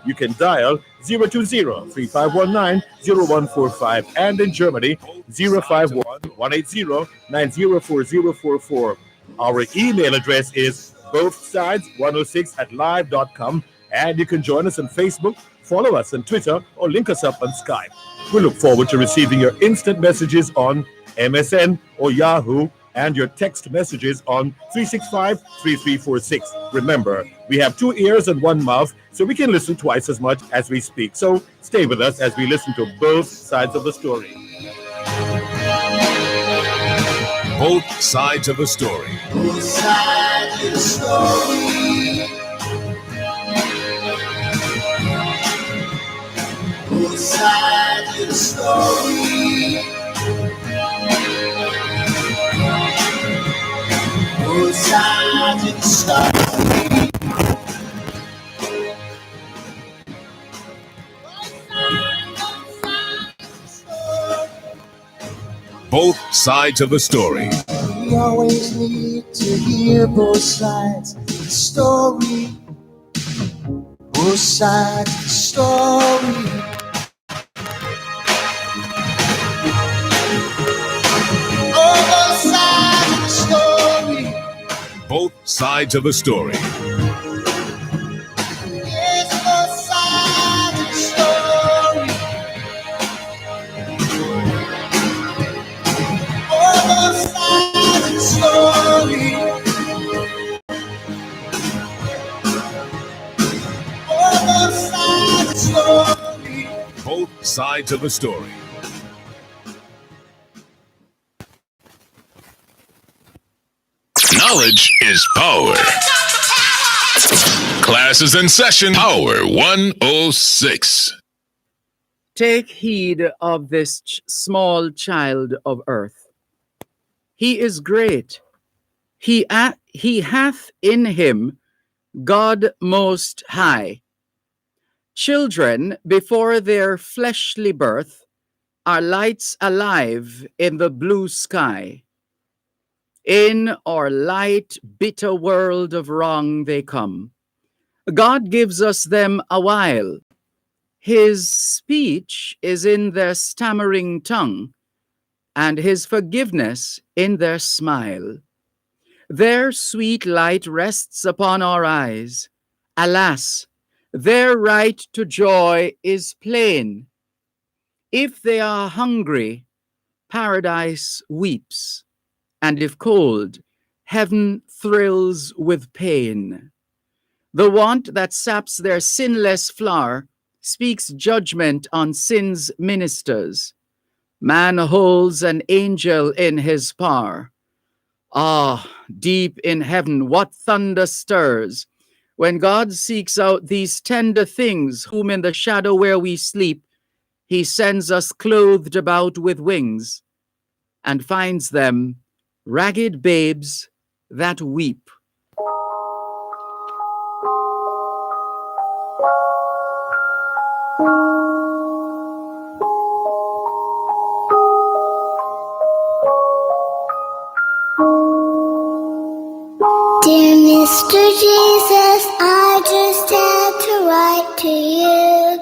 you can dial 020-3519-0145, and in Germany 051-180-904044. Our email address is bothsides106 at live.com, and you can join us on Facebook, follow us on Twitter, or link us up on Skype. We look forward to receiving your instant messages on MSN or Yahoo, and your text messages on 365-3346. Remember, we have two ears and one mouth, so we can listen twice as much as we speak. So stay with us as we listen to both sides of the story. Both sides of the story. Both sides of the story. Both sides of the story. Both sides of the story. Both sides of the story. We always need to hear both sides of the story. Both sides of the story. Oh, both sides of the story. Both sides of the story. Yes, both sides of the story. Oh, both sides of the story. Oh, both sides of the story. Both sides of the story. Knowledge is power. Class is in session. Power 106. Take heed of this small child of earth. He is great. He hath in him God most high. Children before their fleshly birth are lights alive in the blue sky. In our light, bitter world of wrong they come. God gives us them a while. His speech is in their stammering tongue, and his forgiveness in their smile. Their sweet light rests upon our eyes. Alas, their right to joy is plain. If they are hungry, paradise weeps. And if cold, heaven thrills with pain. The want that saps their sinless flower speaks judgment on sin's ministers. Man holds an angel in his power. Ah, deep in heaven, what thunder stirs when God seeks out these tender things, whom in the shadow where we sleep, he sends us clothed about with wings, and finds them ragged babes that weep. Dear Mr. Jesus, I just had to write to you.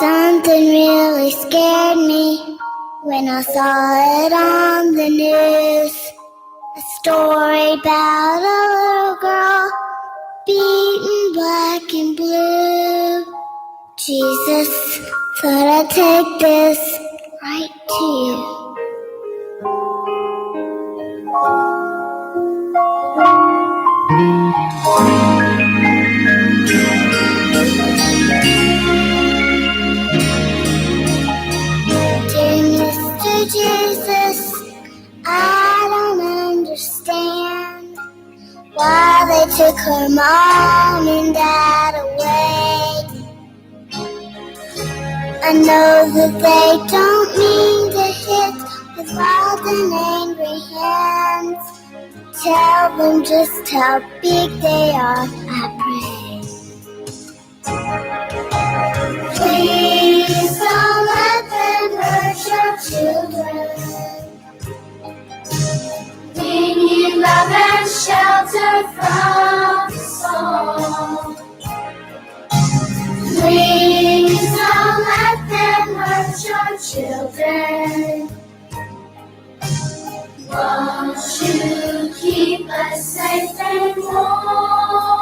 Something really scared me when I saw it on the news. A story about a little girl beaten black and blue. Jesus, thought I'd take this right to you. Dear Mr. Jesus, I don't understand why they took her mom and dad away. I know that they don't mean to hit with wild and angry hands. Tell them just how big they are, I pray. Please don't let them hurt your children. We need love and shelter from the storm. children. Won't you keep us safe and warm?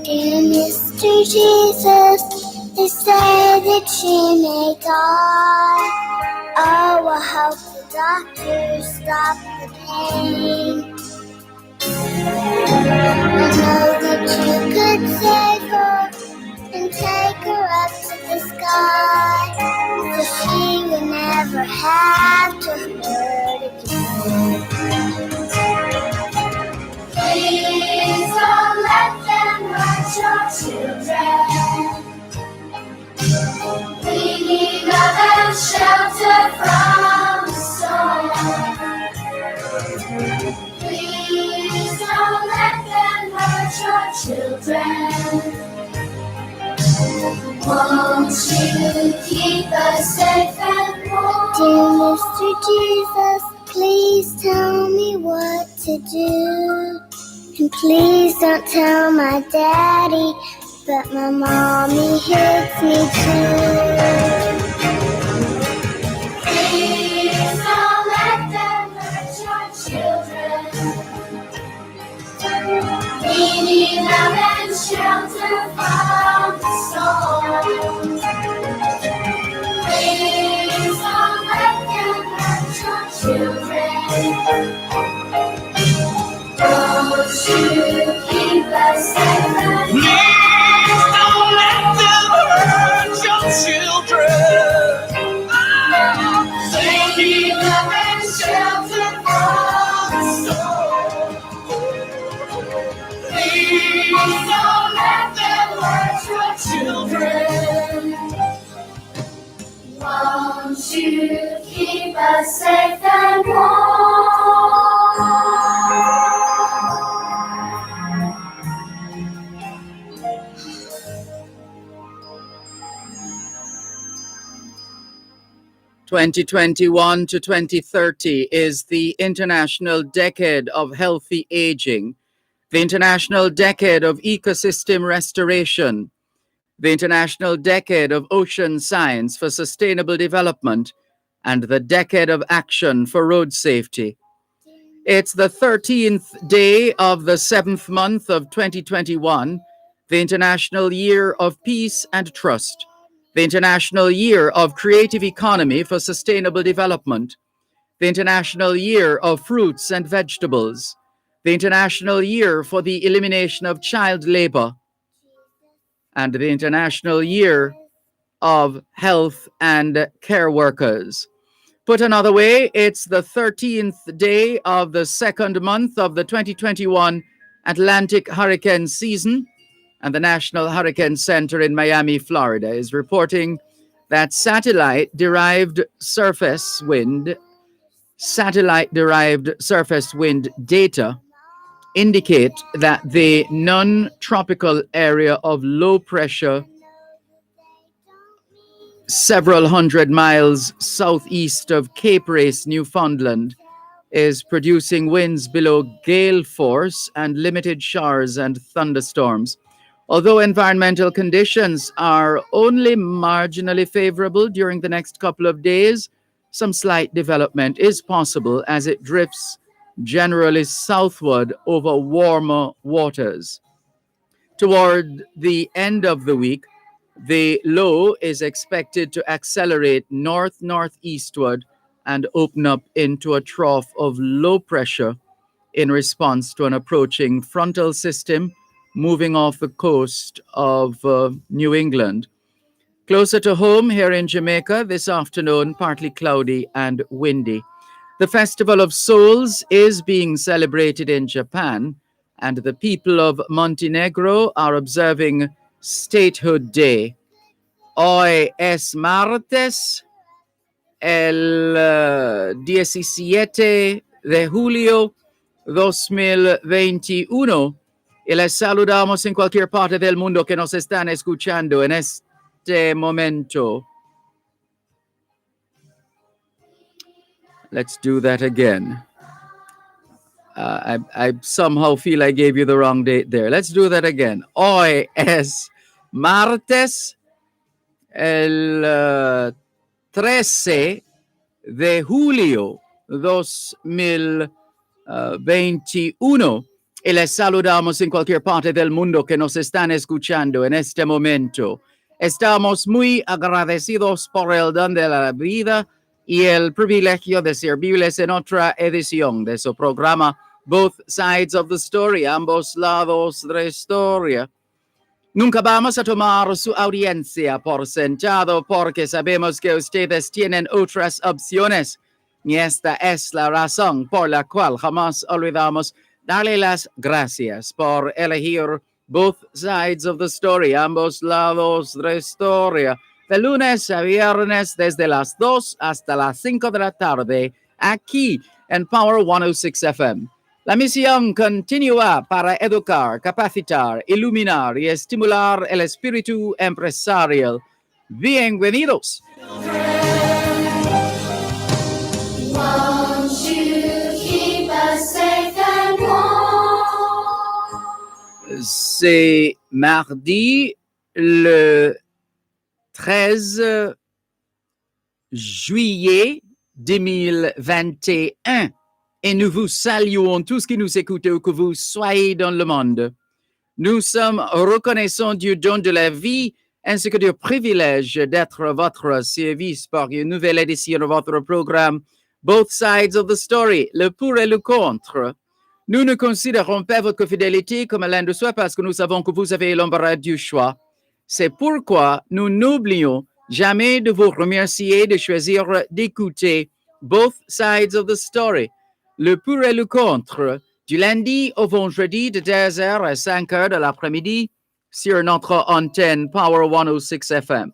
Dear Mr. Jesus, they say that she may die. Oh, I hope the doctors stop the pain. I know that you could save her and take her up to the sky, so she will never have to hurt again. Please don't let them hurt your children. We need love and shelter from the storm. Please don't let them hurt your children. Won't you keep us safe and warm? Dear Mr. Jesus, please tell me what to do. And please don't tell my daddy, but my mommy hits me too. Please don't let them hurt your children. We need love and shelter from the storm. Please don't let them hurt your children. Won't you keep us safe and please don't let them hurt your children. They need love and shelter from the storm. Please don't let them hurt your children. Won't you keep us safe and warm? 2021 to 2030 is the International Decade of Healthy Aging, the International Decade of Ecosystem Restoration, the International Decade of Ocean Science for Sustainable Development, and the Decade of Action for Road Safety. It's the 13th day of the 7th month of 2021, the International Year of Peace and Trust, the International Year of Creative Economy for Sustainable Development, the International Year of Fruits and Vegetables, the International Year for the Elimination of Child Labor, and the International Year of Health and Care Workers. Put another way, it's the 13th day of the 2nd month of the 2021 Atlantic hurricane season, and the National Hurricane Center in Miami, Florida, is reporting that satellite-derived surface wind data indicate that the non-tropical area of low pressure several hundred miles southeast of Cape Race, Newfoundland, is producing winds below gale force and limited showers and thunderstorms. Although environmental conditions are only marginally favorable during the next couple of days, some slight development is possible as it drifts generally southward over warmer waters. Toward the end of the week, the low is expected to accelerate north-northeastward and open up into a trough of low pressure in response to an approaching frontal system moving off the coast of New England. Closer to home here in Jamaica this afternoon, partly cloudy and windy. The Festival of Souls is being celebrated in Japan, and the people of Montenegro are observing Statehood Day. Hoy es martes, el 17 de julio 2021. Y les saludamos en cualquier parte del mundo que nos están escuchando en este momento. Let's do that again. I somehow feel I gave you the wrong date there. Let's do that again. Hoy es martes el 13 de julio 2021 y les saludamos en cualquier parte del mundo que nos están escuchando en este momento. Estamos muy agradecidos por el don de la vida y el privilegio de servirles en otra edición de su programa Both Sides of the Story, ambos lados de la historia. Nunca vamos a tomar su audiencia por sentado porque sabemos que ustedes tienen otras opciones. Y esta es la razón por la cual jamás olvidamos darle las gracias por elegir Both Sides of the Story, ambos lados de la historia, de lunes a viernes desde las 2 hasta las 5 de la tarde, aquí en Power 106 FM. La misión continúa para educar, capacitar, iluminar y estimular el espíritu empresarial. Bienvenidos. Won't you keep us safe and warm? C'est mardi le 13 juillet 2021 et nous vous saluons tous qui nous écoutez où que vous soyez dans le monde. Nous sommes reconnaissants du don de la vie ainsi que du privilège d'être votre service pour une nouvelle édition de votre programme Both Sides of the Story, le pour et le contre. Nous ne considérons pas votre fidélité comme l'un de soi parce que nous savons que vous avez l'embarras du choix. C'est pourquoi nous n'oublions jamais de vous remercier de choisir d'écouter Both Sides of the Story, le pour et le contre, du lundi au vendredi de 2h à 5h de l'après-midi sur notre antenne Power 106 FM.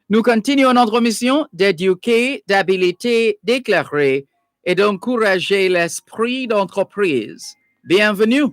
Nous continuons notre mission d'éduquer, d'habiliter, d'éclairer et d'encourager l'esprit d'entreprise. Bienvenue.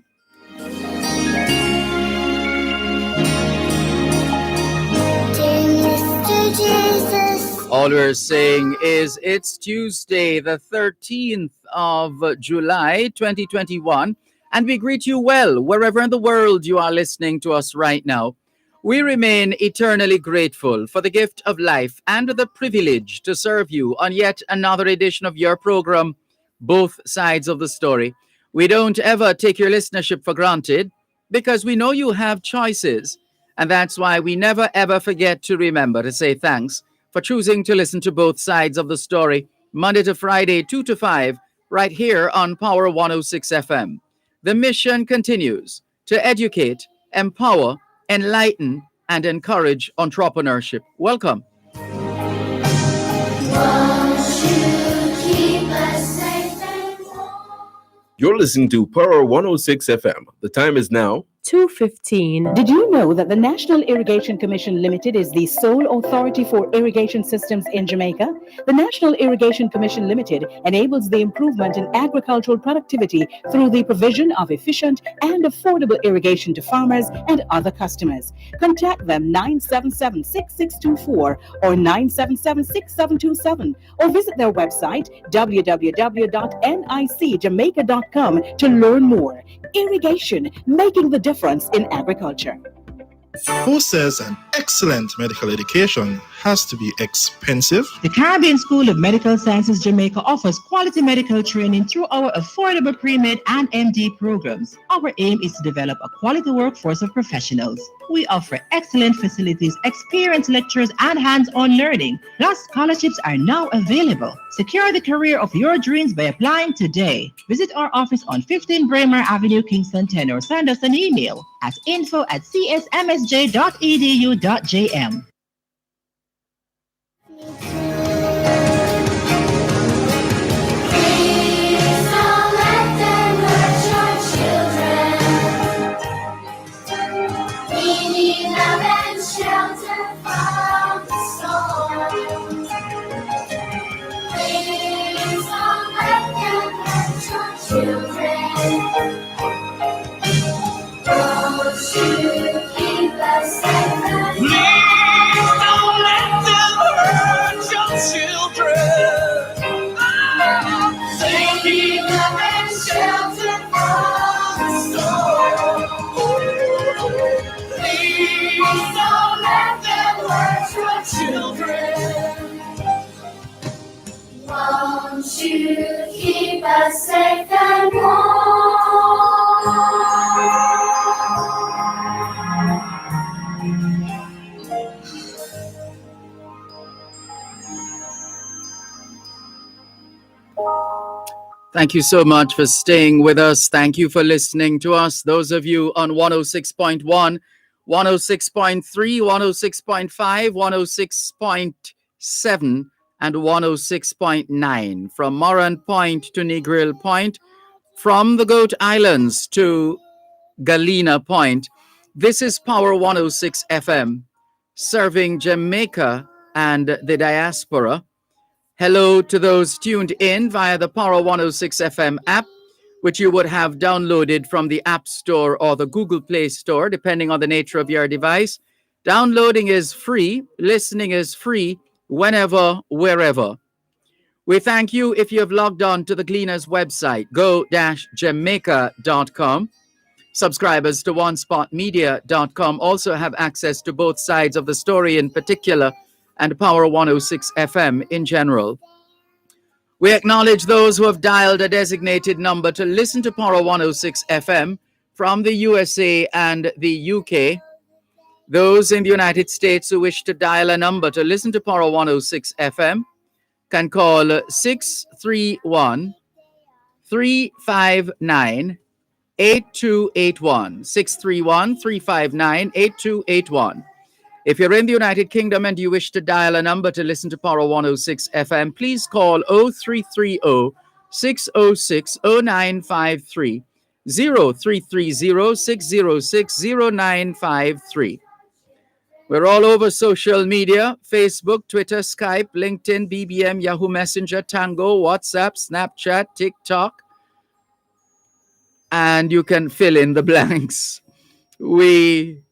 Dear Mr. Jesus, All we're saying is it's Tuesday, the 13th of July, 2021, and we greet you well wherever in the world you are listening to us right now. We remain eternally grateful for the gift of life and the privilege to serve you on yet another edition of your program, Both Sides of the Story. We don't ever take your listenership for granted because we know you have choices, and that's why we never ever forget to remember to say thanks for choosing to listen to Both Sides of the Story, Monday to Friday, 2 to 5, right here on Power 106 FM. The mission continues to educate, empower, enlighten, and encourage entrepreneurship. Welcome. won't you keep us safe and warm? You're listening to Power 106 FM. The time is now 2:15. Did you know that the National Irrigation Commission Limited is the sole authority for irrigation systems in Jamaica? The National Irrigation Commission Limited enables the improvement in agricultural productivity through the provision of efficient and affordable irrigation to farmers and other customers. Contact them 977-6624 or 977-6727 or visit their website www.nicjamaica.com to learn more. Irrigation, making the difference in agriculture. Who says an excellent medical education has to be expensive? The Caribbean School of Medical Sciences Jamaica offers quality medical training through our affordable pre-med and MD programs. Our aim is to develop a quality workforce of professionals. We offer excellent facilities, experienced lecturers, and hands-on learning. Plus, scholarships are now available. Secure the career of your dreams by applying today. Visit our office on 15 Braemar Avenue, Kingston 10, or send us an email at info@csmsj.edu.jm. Please don't let them hurt your children. We need love and shelter from the storm. Please don't let them hurt your children. Won't you keep us safe and warm? Thank you so much for staying with us. Thank you for listening to us. Those of you on 106.1, 106.3, 106.5, 106.7, and 106.9. From Moran Point to Negril Point, from the Goat Islands to Galena Point. This is Power 106 FM, serving Jamaica and the diaspora. Hello to those tuned in via the Power 106 FM app, which you would have downloaded from the App Store or the Google Play Store, depending on the nature of your device. Downloading is free, listening is free, whenever, wherever. We thank you if you have logged on to the Gleaner's website, go-jamaica.com. Subscribers to onespotmedia.com also have access to both sides of the story in particular and Power 106 FM in general. We acknowledge those who have dialed a designated number to listen to Power 106 FM from the USA and the UK. Those in the United States who wish to dial a number to listen to Power 106 FM can call 631 359 8281. 631 359 8281. If you're in the United Kingdom and you wish to dial a number to listen to Power 106 FM, please call 0330 606 0953, 0330 606 0953. We're all over social media: Facebook, Twitter, Skype, LinkedIn, BBM, Yahoo Messenger, Tango, WhatsApp, Snapchat, TikTok, and you can fill in the blanks. We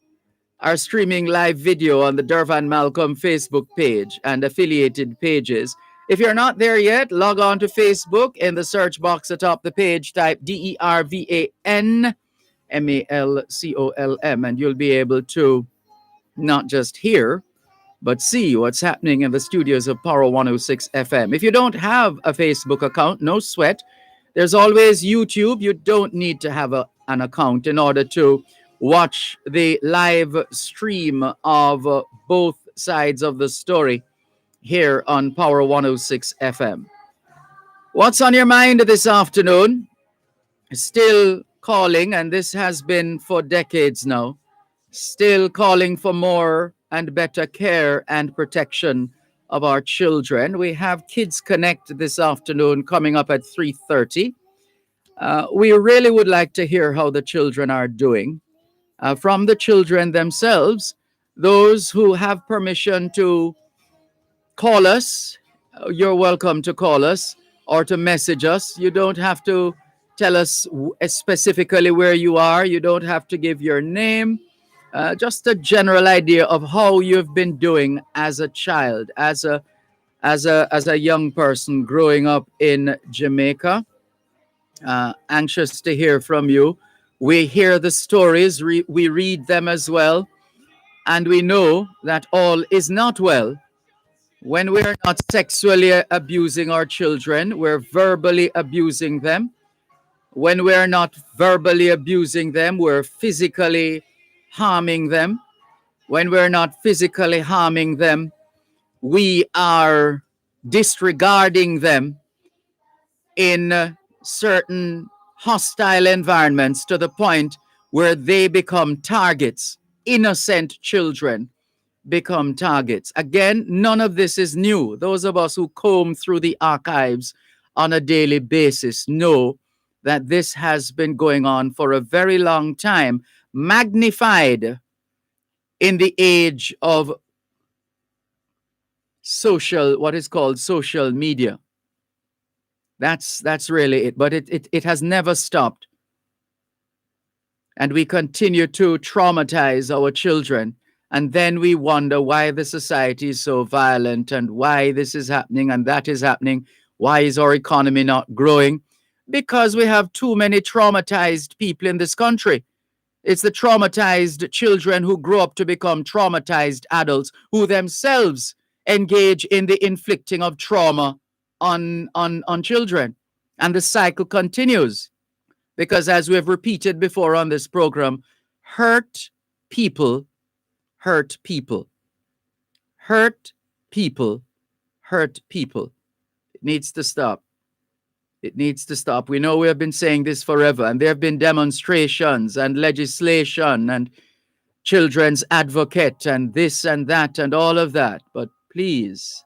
are streaming live video on the Dervan Malcolm Facebook page and affiliated pages. If you're not there yet, log on to Facebook. In the search box atop the page, type DERVAN MALCOLM, and you'll be able to not just hear, but see what's happening in the studios of Power 106 FM. If you don't have a Facebook account, no sweat. There's always YouTube. You don't need to have an account in order to watch the live stream of both sides of the story here on Power 106 FM. What's on your mind this afternoon? Still calling, and this has been for decades now, still calling for more and better care and protection of our children. We have Kids Connect this afternoon coming up at 3:30. We really would like to hear how the children are doing. From the children themselves, those who have permission to call us, you're welcome to call us or to message us. You don't have to tell us specifically where you are. You don't have to give your name. Just a general idea of how you've been doing as a child, as a young person growing up in Jamaica. Anxious to hear from you. We hear the stories, we read them as well, and we know that all is not well. When we're not sexually abusing our children, we're verbally abusing them. When we're not verbally abusing them, we're physically harming them. When we're not physically harming them, we are disregarding them in certain hostile environments to the point where they become targets. Innocent children become targets. Again, none of this is new. Those of us who comb through the archives on a daily basis know that this has been going on for a very long time, magnified in the age of what is called social media. That's really it. But it has never stopped. And we continue to traumatize our children. And then we wonder why the society is so violent and why this is happening and that is happening. Why is our economy not growing? Because we have too many traumatized people in this country. It's the traumatized children who grow up to become traumatized adults who themselves engage in the inflicting of trauma on children. And the cycle continues. Because as we have repeated before on this program, hurt people hurt people. Hurt people hurt people. It needs to stop. It needs to stop. We know we have been saying this forever, and there have been demonstrations and legislation and children's advocate and this and that and all of that. But please,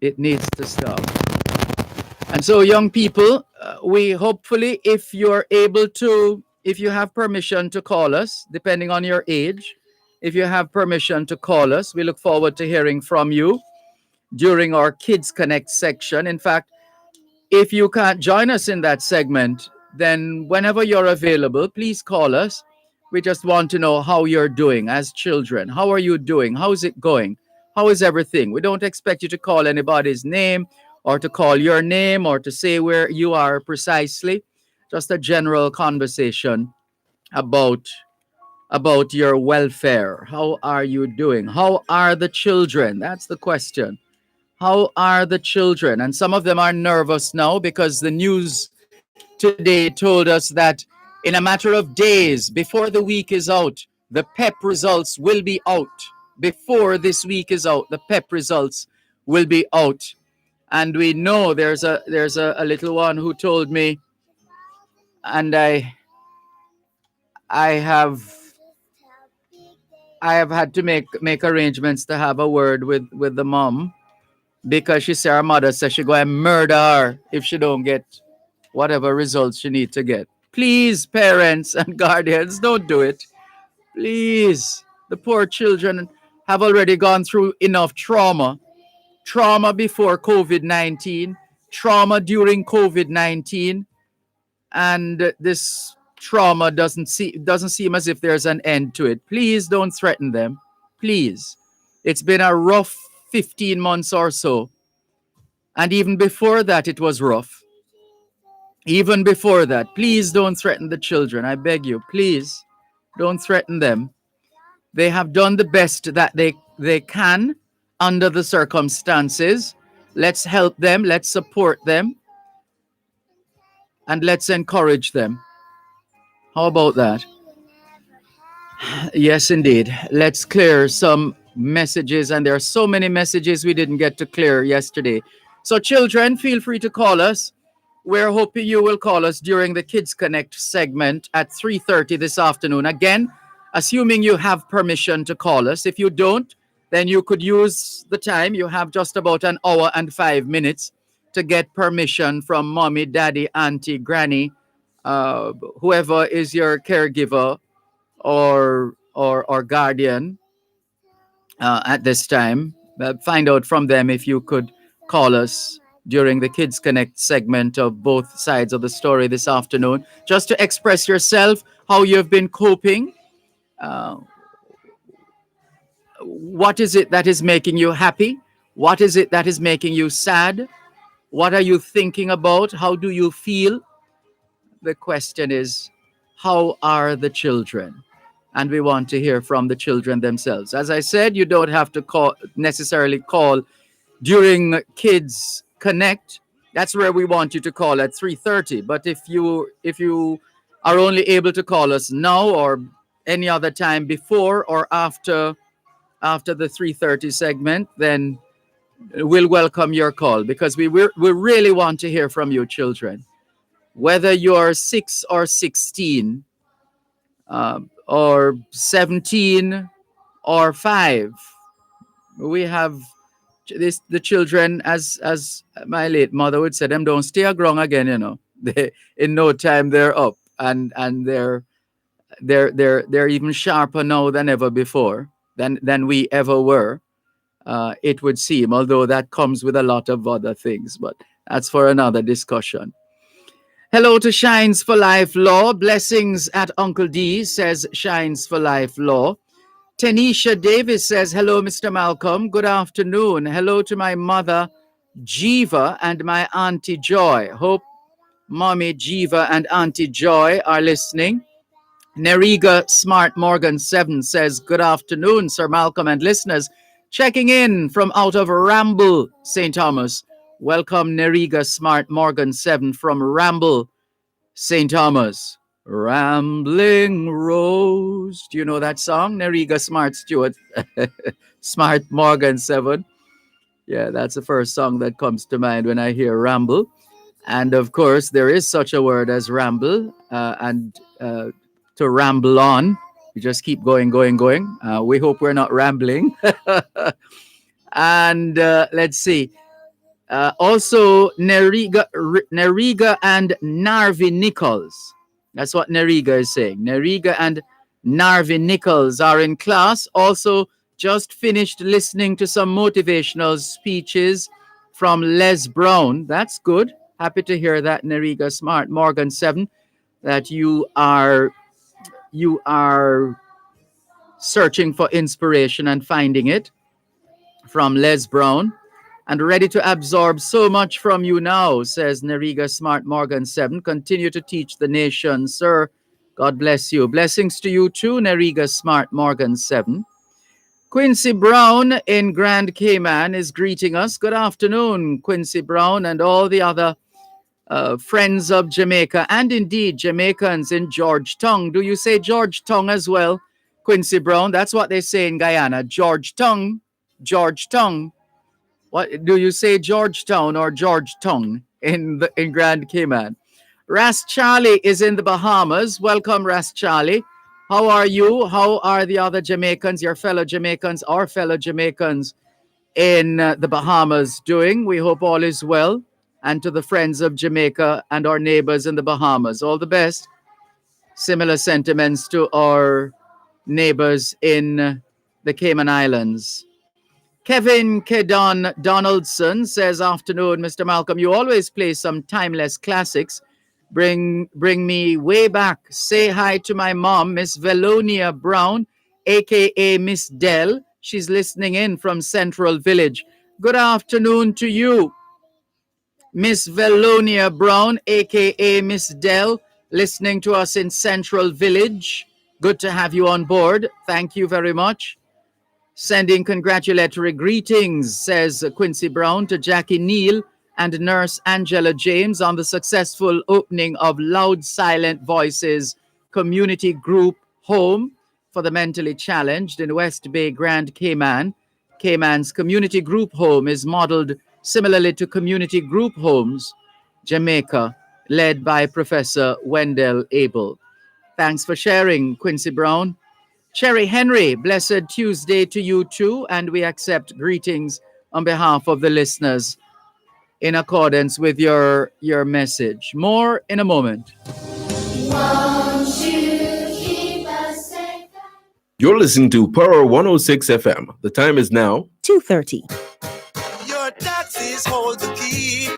it needs to stop. And so, young people, we hopefully, if you're able to, if you have permission to call us, depending on your age, if you have permission to call us, we look forward to hearing from you during our Kids Connect section. In fact, if you can't join us in that segment, then whenever you're available, please call us. We just want to know how you're doing as children. How are you doing? How is it going? How is everything? We don't expect you to call anybody's name or to call your name or to say where you are precisely. Just a general conversation about your welfare. How are you doing? How are the children? That's the question. How are the children? And some of them are nervous now because the news today told us that in a matter of days, before the week is out, the PEP results will be out. Before this week is out, the PEP results will be out. And we know there's a little one who told me, and I have had to make arrangements to have a word with the mom, because she said her mother says she going to murder her if she don't get whatever results she need to get. Please, parents and guardians, don't do it. Please. The poor children have already gone through enough trauma. Trauma before COVID-19, trauma during COVID-19, and this trauma doesn't seem as if there's an end to it. Please don't threaten them. Please. It's been a rough 15 months or so. And even before that, it was rough. Even before that, please don't threaten the children. I beg you, please don't threaten them. They have done the best that they can under the circumstances. Let's help them. Let's support them. And let's encourage them. How about that? Yes, indeed. Let's clear some messages. And there are so many messages we didn't get to clear yesterday. So children, feel free to call us. We're hoping you will call us during the Kids Connect segment at 3:30 this afternoon. Again, assuming you have permission to call us. If you don't, then you could use the time. You have just about an hour and 5 minutes to get permission from mommy, daddy, auntie, granny, whoever is your caregiver or guardian at this time. Find out from them if you could call us during the Kids Connect segment of both sides of the story this afternoon, just to express yourself, how you've been coping. What is it that is making you happy? What is it that is making you sad? What are you thinking about? How do you feel? The question is, how are the children? And we want to hear from the children themselves. As I said, you don't have to necessarily call during Kids Connect. That's where we want you to call at 3:30. But if you are only able to call us now or any other time before or after the 3:30 segment, then we'll welcome your call, because we really want to hear from you, children. Whether you're 6 or 16 or 17 or 5, we have the children, as my late mother would say, them don't stay ground again, you know. They, in no time they're up and they're even sharper now than ever before, than we ever were. It would seem, although that comes with a lot of other things, but that's for another discussion. Hello to Shines for Life Law. Blessings at Uncle D, says Shines for Life Law. Tanisha Davis says, hello, Mr. Malcolm. Good afternoon. Hello to my mother, Jiva, and my Auntie Joy. Hope Mommy Jiva and Auntie Joy are listening. Neriga Smart Morgan 7 says, good afternoon, Sir Malcolm and listeners. Checking in from out of Ramble, St. Thomas. Welcome, Neriga Smart Morgan 7 from Ramble, St. Thomas. Rambling Rose. Do you know that song? Neriga Smart Stewart. Smart Morgan 7. Yeah, that's the first song that comes to mind when I hear ramble. And of course, there is such a word as ramble, and to ramble on. You just keep going, going, going. We hope we're not rambling. And let's see. Also, Neriga and Narvi Nichols. That's what Neriga is saying. Neriga and Narvi Nichols are in class. Also, just finished listening to some motivational speeches from Les Brown. That's good. Happy to hear that, Neriga Smart Morgan 7, that you are searching for inspiration and finding it from Les Brown, and ready to absorb so much from you now, says Neriga Smart Morgan 7. Continue to teach the nation, sir. God bless you. Blessings to you too, Neriga Smart Morgan 7. Quincy Brown in Grand Cayman is greeting us. Good afternoon, Quincy Brown and all the other friends of Jamaica, and indeed Jamaicans in Georgetown. Do you say Georgetown as well, Quincy Brown? That's what they say in Guyana. Georgetown. Georgetown. What do you say, Georgetown or Georgetown in Grand Cayman? Ras Charlie is in the Bahamas. Welcome, Ras Charlie. How are you? How are the other Jamaicans, your fellow Jamaicans, our fellow Jamaicans in the Bahamas doing? We hope all is well. And to the friends of Jamaica and our neighbors in the Bahamas, all the best. Similar sentiments to our neighbors in the Cayman Islands. Kevin Kedon Donaldson says, afternoon, Mr. Malcolm. You always play some timeless classics. Bring me way back. Say hi to my mom, Miss Velonia Brown, a.k.a. Miss Dell. She's listening in from Central Village. Good afternoon to you, Miss Velonia Brown, a.k.a. Miss Dell, listening to us in Central Village. Good to have you on board. Thank you very much. Sending congratulatory greetings, says Quincy Brown, to Jackie Neal and nurse Angela James on the successful opening of Loud Silent Voices Community Group Home for the Mentally Challenged in West Bay, Grand Cayman. Cayman's Community Group Home is modeled similarly to Community Group Homes, Jamaica, led by Professor Wendell Abel. Thanks for sharing, Quincy Brown. Cherry Henry, blessed Tuesday to you too, and we accept greetings on behalf of the listeners in accordance with your message. More in a moment. Won't you keep us safe? You're listening to Power 106 FM. The time is now 2:30. Your taxes hold the key.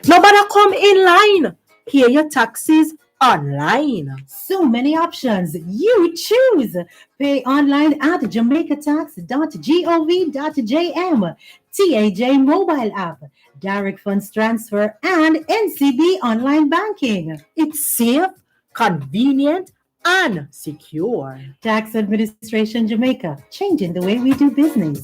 Nobody come in line. Pay your taxes online. So many options. You choose. Pay online at jamaicatax.gov.jm, TAJ mobile app, direct funds transfer, and NCB online banking. It's safe, convenient, and secure. Tax Administration Jamaica, changing the way we do business.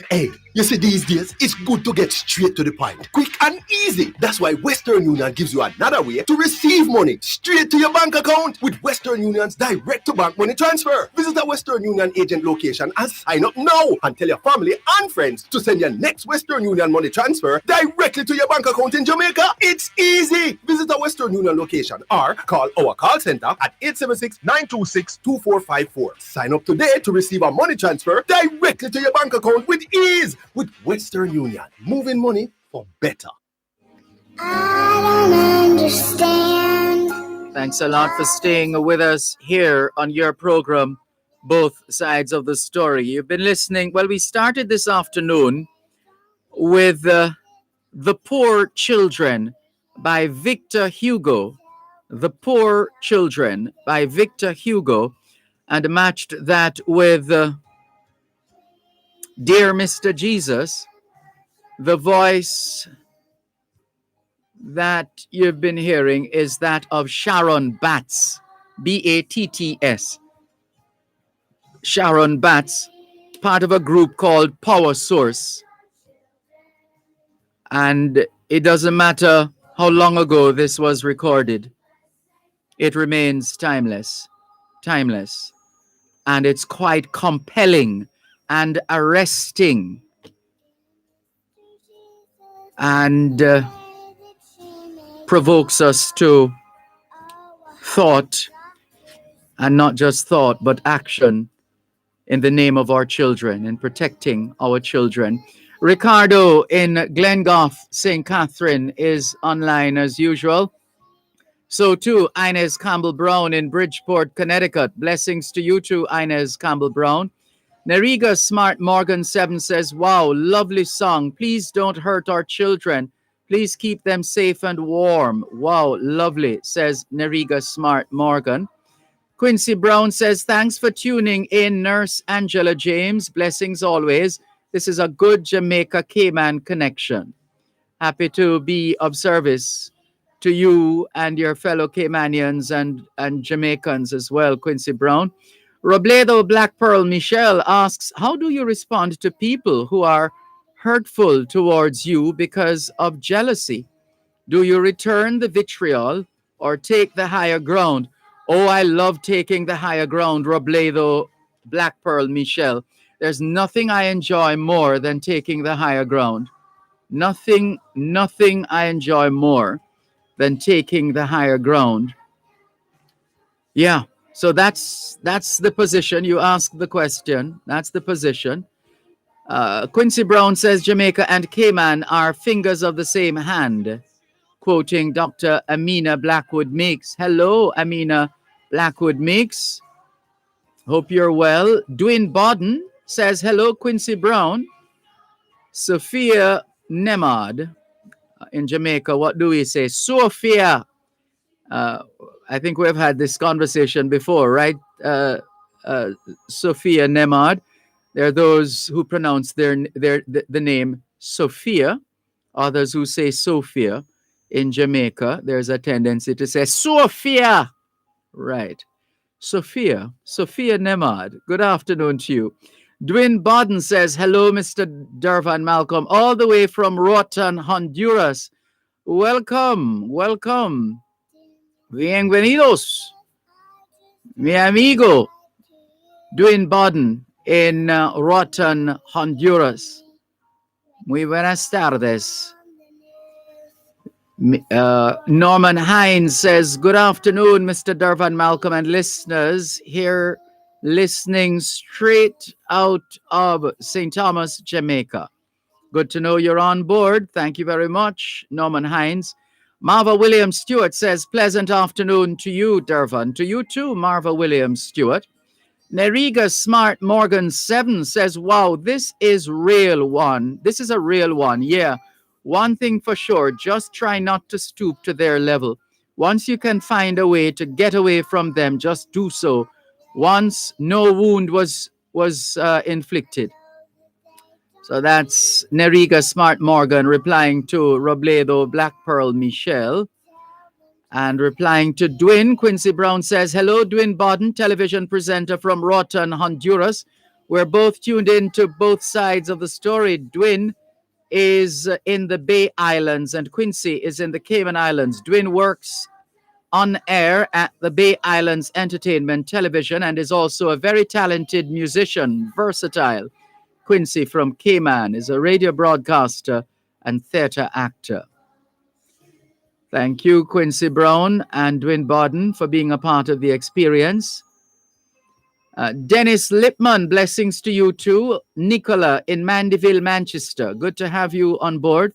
Hey, you see, these days, it's good to get straight to the point. Quick and easy. That's why Western Union gives you another way to receive money straight to your bank account with Western Union's direct-to-bank money transfer. Visit a Western Union agent location and sign up now and tell your family and friends to send your next Western Union money transfer directly to your bank account in Jamaica. It's easy. Visit a Western Union location or call our call center at 876-926-2454. Sign up today to receive a money transfer directly to your bank account with ease with Western Union, moving money for better. I don't understand. Thanks a lot for staying with us here on your program, Both Sides of the Story. You've been listening. Well, we started this afternoon with The Poor Children by Victor Hugo. The Poor Children by Victor Hugo, and matched that with Dear Mr. Jesus. The voice that you've been hearing is that of Sharon Batts, Batts. Sharon Batts, part of a group called Power Source. And it doesn't matter how long ago this was recorded, it remains timeless. And it's quite compelling and arresting and provokes us to thought, and not just thought, but action in the name of our children and protecting our children. Ricardo in Glengoff, St. Catherine is online as usual. So too, Inez Campbell Brown in Bridgeport, Connecticut. Blessings to you too, Inez Campbell Brown. Neriga Smart Morgan 7 says, wow, lovely song. Please don't hurt our children. Please keep them safe and warm. Wow, lovely, says Neriga Smart Morgan. Quincy Brown says, thanks for tuning in, Nurse Angela James. Blessings always. This is a good Jamaica Cayman connection. Happy to be of service to you and your fellow Caymanians and Jamaicans as well, Quincy Brown. Robledo Black Pearl Michelle asks, how do you respond to people who are hurtful towards you because of jealousy? Do you return the vitriol or take the higher ground? Oh, I love taking the higher ground, Robledo Black Pearl Michelle. There's nothing I enjoy more than taking the higher ground. Nothing I enjoy more than taking the higher ground. Yeah, so that's the position. You ask the question. That's the position. Quincy Brown says Jamaica and Cayman are fingers of the same hand, quoting Dr. Amina Blackwood Meeks. Hello, Amina Blackwood Meeks. Hope you're well. Dwayne Bodden says, hello, Quincy Brown. Sophia Nemad in Jamaica, what do we say? Sophia. I think we've had this conversation before, right? Sophia Nemad. There are those who pronounce the name Sophia, others who say Sophia. In Jamaica, there's a tendency to say Sophia. Right. Sophia Nemad. Good afternoon to you. Dwayne Bodden says, hello, Mr. Dervan Malcolm, all the way from Roatan, Honduras. Welcome. Bienvenidos. Mi amigo. Dwayne Bodden in Roatan, Honduras. Muy buenas tardes. Norman Hines says, good afternoon, Mr. Dervan Malcolm and listeners here listening straight out of St. Thomas, Jamaica. Good to know you're on board. Thank you very much, Norman Hines. Marva Williams Stewart says, pleasant afternoon to you, Dervan. To you too, Marva Williams Stewart. Neriga Smart Morgan 7 says, wow, this is real one. This is a real one. Yeah. One thing for sure, just try not to stoop to their level. Once you can find a way to get away from them, just do so. Once no wound was inflicted. So that's Neriga Smart Morgan replying to Robledo Black Pearl Michelle. And replying to Dwayne, Quincy Brown says, hello, Dwayne Bodden, television presenter from Roatan, Honduras. We're both tuned in to both sides of the story. Dwayne is in the Bay Islands and Quincy is in the Cayman Islands. Dwayne works on air at the Bay Islands Entertainment Television and is also a very talented musician, versatile. Quincy from Cayman is a radio broadcaster and theater actor. Thank you, Quincy Brown and Dwayne Bodden, for being a part of the experience. Dennis Lipman, blessings to you too. Nicola in Mandeville, Manchester. Good to have you on board.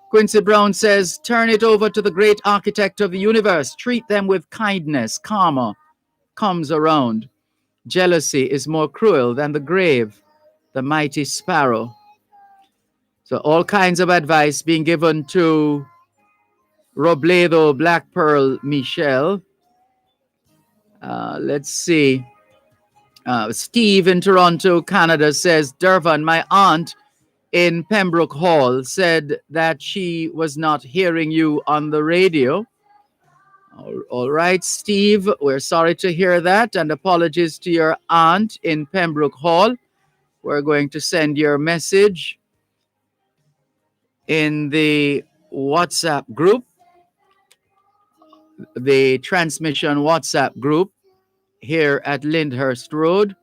Quincy Brown says, turn it over to the great architect of the universe. Treat them with kindness. Karma comes around. Jealousy is more cruel than the grave, the mighty sparrow. So all kinds of advice being given to Robledo Black Pearl Michelle. Let's see. Steve in Toronto, Canada says, Dervan, my aunt in Pembroke Hall said that she was not hearing you on the radio. All right, Steve, we're sorry to hear that and apologies to your aunt in Pembroke Hall. We're going to send your message in the WhatsApp group, the transmission WhatsApp group here at Lyndhurst Road,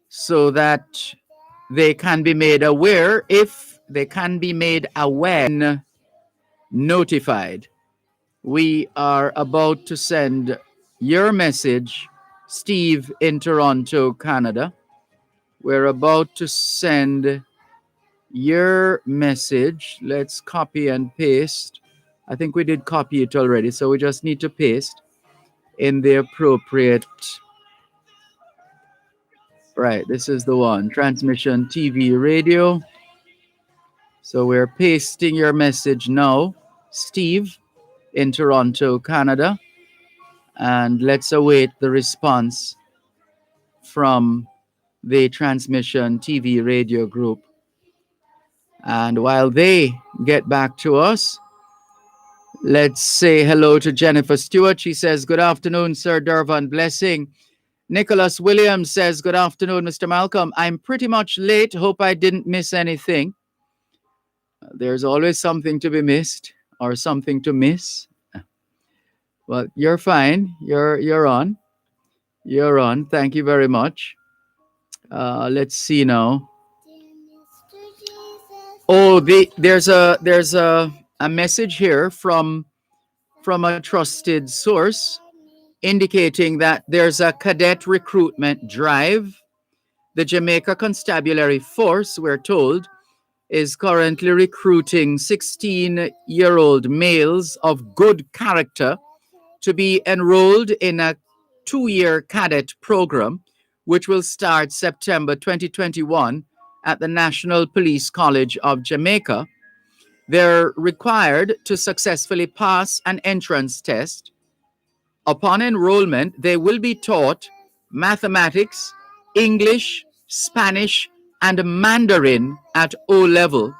so that they can be made aware if they can be made aware and notified. We are about to send your message, Steve in Toronto, Canada. We're about to send your message. Let's copy and paste. I think we did copy it already, so we just need to paste in the appropriate. Right, this is the one. Transmission TV radio. So we're pasting your message now, Steve in Toronto, Canada. And let's await the response from the Transmission TV radio group. And while they get back to us, let's say hello to Jennifer Stewart. She says, good afternoon, Sir Dervan. Blessing. Nicholas Williams says, good afternoon, Mr. Malcolm. I'm pretty much late. Hope I didn't miss anything. There's always something to be missed or something to miss. Well, you're fine. You're on. You're on. Thank you very much. Let's see now. Oh, there's a message here from a trusted source indicating that there's a cadet recruitment drive. The Jamaica Constabulary Force, we're told, is currently recruiting 16-year-old males of good character to be enrolled in a 2-year cadet program, which will start September 2021 at the National Police College of Jamaica. They're required to successfully pass an entrance test. Upon enrollment, they will be taught mathematics, English, Spanish, and Mandarin at O level.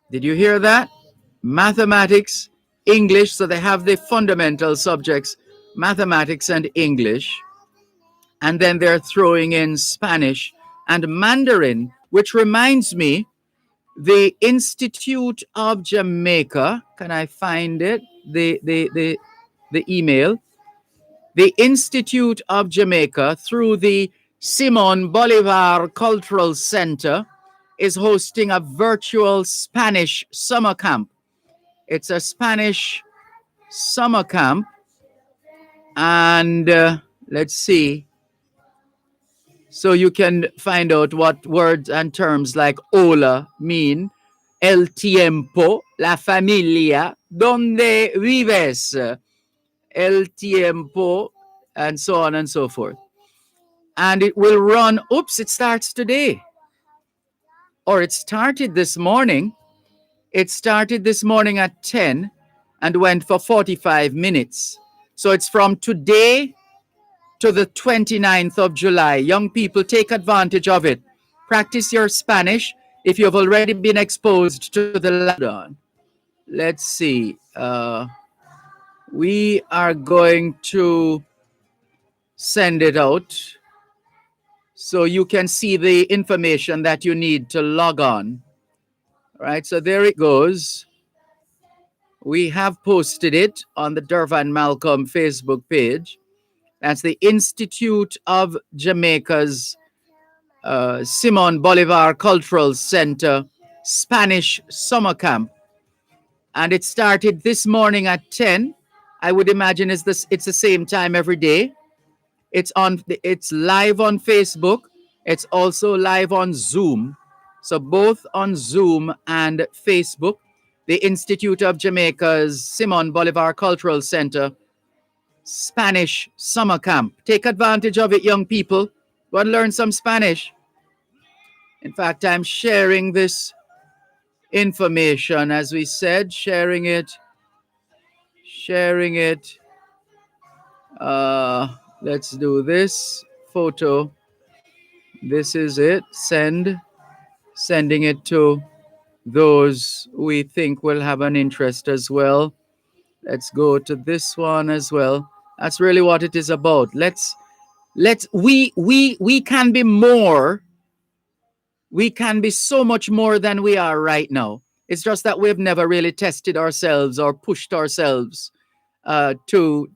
Did you hear that? Mathematics, English, so they have the fundamental subjects, mathematics and English. And then they're throwing in Spanish and Mandarin, which reminds me, the Institute of Jamaica, can I find it? The email. The Institute of Jamaica, through the Simon Bolivar Cultural Center, is hosting a virtual Spanish summer camp. It's a Spanish summer camp. And let's see. So you can find out what words and terms like hola mean. El tiempo, la familia, donde vives. El tiempo, and so on and so forth. And it will run, it starts today. Or it started this morning. It started this morning at 10 and went for 45 minutes. So it's from today to the 29th of July. Young people, take advantage of it. Practice your Spanish if you've already been exposed to the lockdown. Let's see. We are going to send it out so you can see the information that you need to log on. All right, so there it goes. We have posted it on the Dervan Malcolm Facebook page. That's the Institute of Jamaica's Simon Bolivar Cultural Center Spanish Summer Camp. And it started this morning at 10. I would imagine it's the same time every day. It's live on Facebook. It's also live on Zoom. So both on Zoom and Facebook, the Institute of Jamaica's Simon Bolivar Cultural Center Spanish Summer Camp. Take advantage of it, young people. Go and learn some Spanish. In fact, I'm sharing this information, as we said, sharing it. Let's do this photo. This is it. Sending it to those we think will have an interest as well. Let's go to this one as well. That's really what it is about. We can be more. We can be so much more than we are right now. It's just that we've never really tested ourselves or pushed ourselves to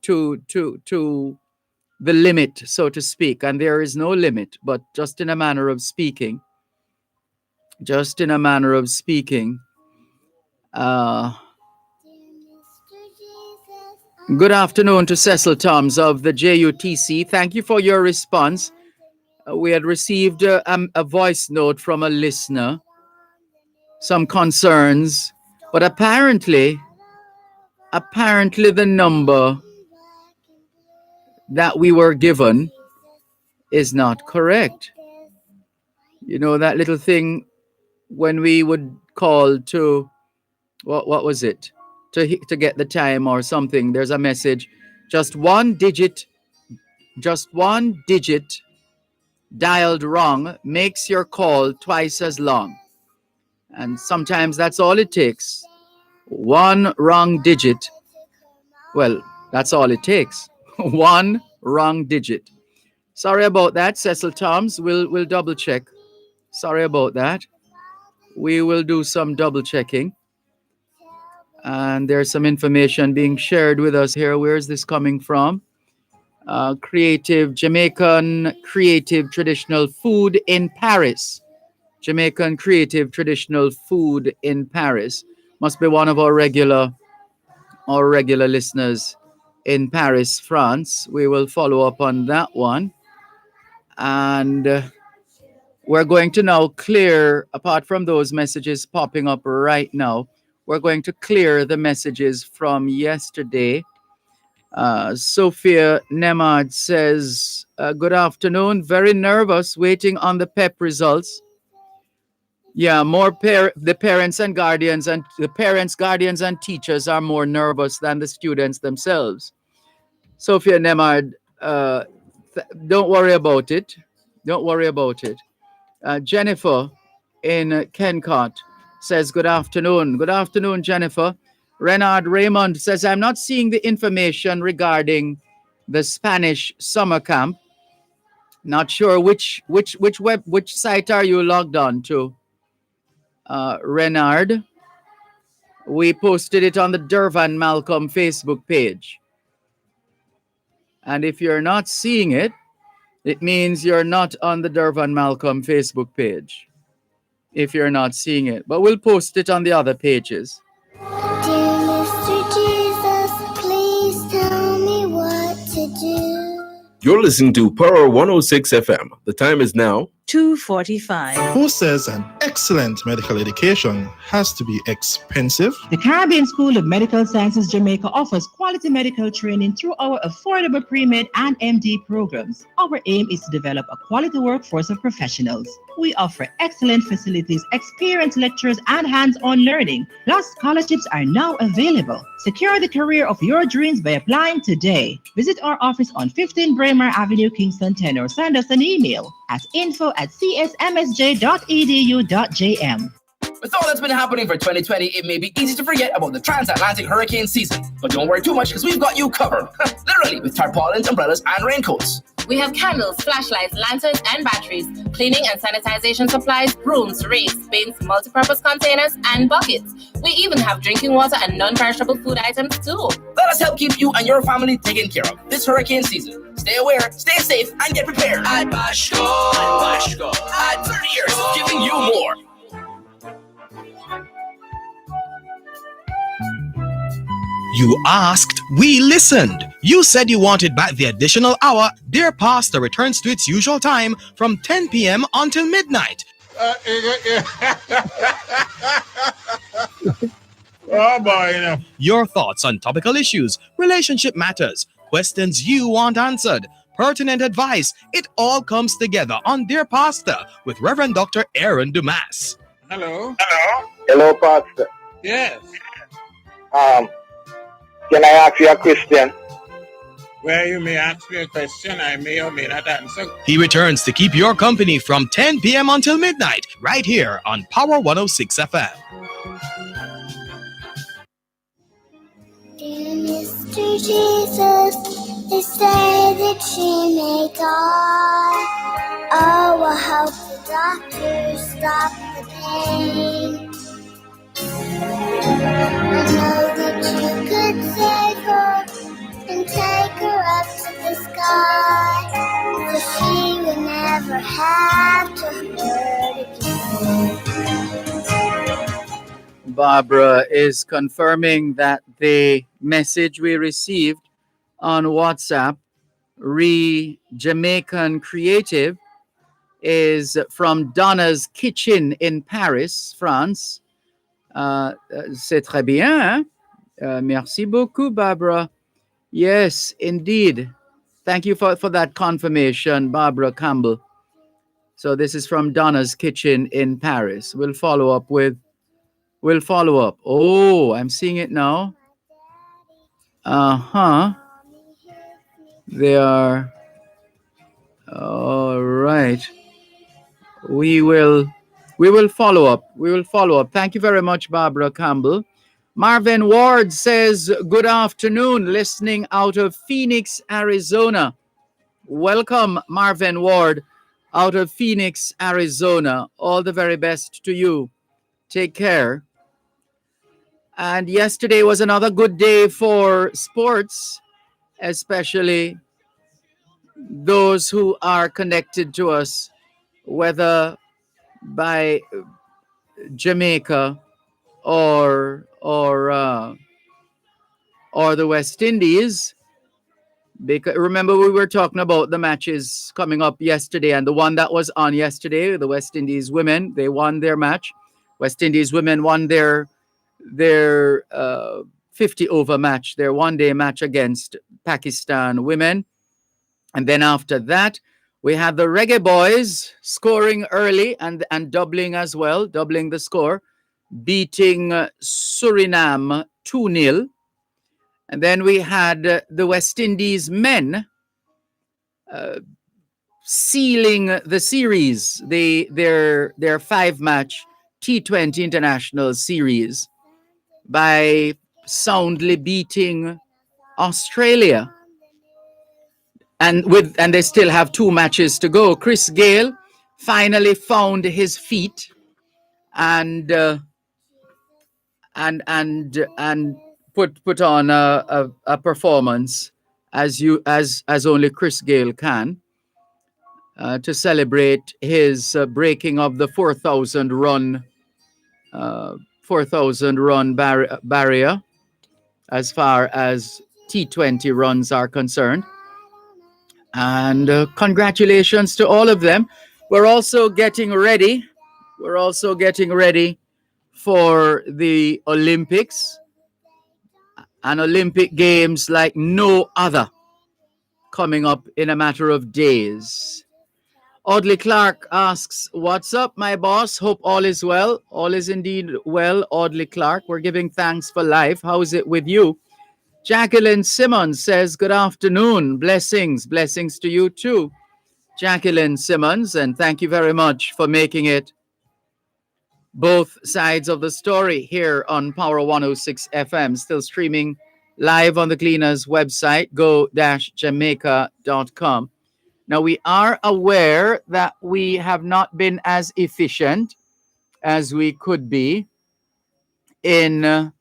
the limit, so to speak. And there is no limit, but just in a manner of speaking. just in a manner of speaking. Good afternoon to Cecil Toms of the JUTC. Thank you for your response. We had received a voice note from a listener, some concerns, but apparently the number that we were given is not correct. You know, that little thing when we would call to, what was it? To get the time or something, there's a message, just one digit dialed wrong makes your call twice as long. And sometimes that's all it takes. One wrong digit. Well, that's all it takes. One wrong digit. Sorry about that, Cecil Toms. We'll double check. Sorry about that. We will do some double checking. And there's some information being shared with us here. Where is this coming from? Jamaican creative traditional food in Paris. Jamaican creative traditional food in Paris. Must be one of our regular listeners in Paris, France. We will follow up on that one. And we're going to now clear, apart from those messages popping up right now, we're going to clear the messages from yesterday. Sophia Nemad says, good afternoon. Very nervous waiting on the PEP results. Yeah, the parents, guardians, and teachers are more nervous than the students themselves. Sophia Nemad, don't worry about it. Don't worry about it. Jennifer in Kencott says, good afternoon. Good afternoon, Jennifer. Renard Raymond says, I'm not seeing the information regarding the Spanish summer camp. Not sure which site are you logged on to, Renard. We posted it on the Dervan Malcolm Facebook page. And if you're not seeing it, it means you're not on the Dervan Malcolm Facebook page. If you're not seeing it. But we'll post it on the other pages. Dear Mr. Jesus, please tell me what to do. You're listening to Power 106 FM. The time is now 2:45. Who says an excellent medical education has to be expensive? The Caribbean School of Medical Sciences Jamaica offers quality medical training through our affordable pre-med and MD programs. Our aim is to develop a quality workforce of professionals. We offer excellent facilities, experienced lecturers, and hands-on learning. Plus, scholarships are now available. Secure the career of your dreams by applying today. Visit our office on 15 Braemar Avenue, Kingston 10, or send us an email at info@csmsj.edu.jm. With all that's been happening for 2020, it may be easy to forget about the transatlantic hurricane season. But don't worry too much, because we've got you covered. Literally, with tarpaulins, umbrellas, and raincoats. We have candles, flashlights, lanterns, and batteries, cleaning and sanitization supplies, brooms, rakes, bins, multi-purpose containers, and buckets. We even have drinking water and non-perishable food items too. Let us help keep you and your family taken care of this hurricane season. Stay aware, stay safe, and get prepared. At Bashco, at 30 years, giving you more. You asked, we listened. You said you wanted back the additional hour. Dear Pastor returns to its usual time from 10 p.m. until midnight. Oh boy, Your thoughts on topical issues, relationship matters, questions you want answered, pertinent advice. It all comes together on Dear Pastor with Reverend Dr. Aaron Dumas. Hello. Hello, Pastor. Yes. Can I ask you a question? Where you may ask me a question, I may or may not answer. He returns to keep your company from 10 p.m. until midnight, right here on Power 106 FM. Dear Mr. Jesus, they say that she may die. Oh, I hope the doctors stop the pain. I know that you could save her and take her up to the sky, so she would never have to hurt again. Barbara is confirming that the message we received on WhatsApp, Jamaican Creative, is from Donna's Kitchen in Paris, France. C'est très bien. Hein? Merci beaucoup, Barbara. Yes, indeed. Thank you for that confirmation, Barbara Campbell. So this is from Donna's Kitchen in Paris. We'll follow up. Oh, I'm seeing it now. They are. All right. We will follow up. Thank you very much, Barbara Campbell. Marvin Ward says, good afternoon, listening out of Phoenix, Arizona. Welcome, Marvin Ward, out of Phoenix, Arizona. All the very best to you. Take care. And yesterday was another good day for sports, especially those who are connected to us, whether by Jamaica or the West Indies. Because remember, we were talking about the matches coming up yesterday, and the one that was on yesterday, the West Indies women, they won their match. West Indies women won their 50-over match, their one-day match against Pakistan women. And then after that, we had the Reggae Boys scoring early and doubling as well, doubling the score, beating Suriname 2-0. And then we had the West Indies men sealing the series, their 5-match T20 international series, by soundly beating Australia. And they still have 2 matches to go. Chris Gayle finally found his feet and put on a performance as only Chris Gayle can to celebrate his breaking of the 4,000 run barrier as far as T20 runs are concerned. And congratulations to all of them. We're also getting ready for the Olympics, and Olympic Games like no other coming up in a matter of days. Audley Clark asks, what's up, my boss? Hope all is well. All is indeed well, Audley Clark. We're giving thanks for life. How is it with you? Jacqueline Simmons says, good afternoon. Blessings to you too, Jacqueline Simmons. And thank you very much for making it both sides of the story here on Power 106 FM, still streaming live on the Cleaners website, go-jamaica.com. Now, we are aware that we have not been as efficient as we could be in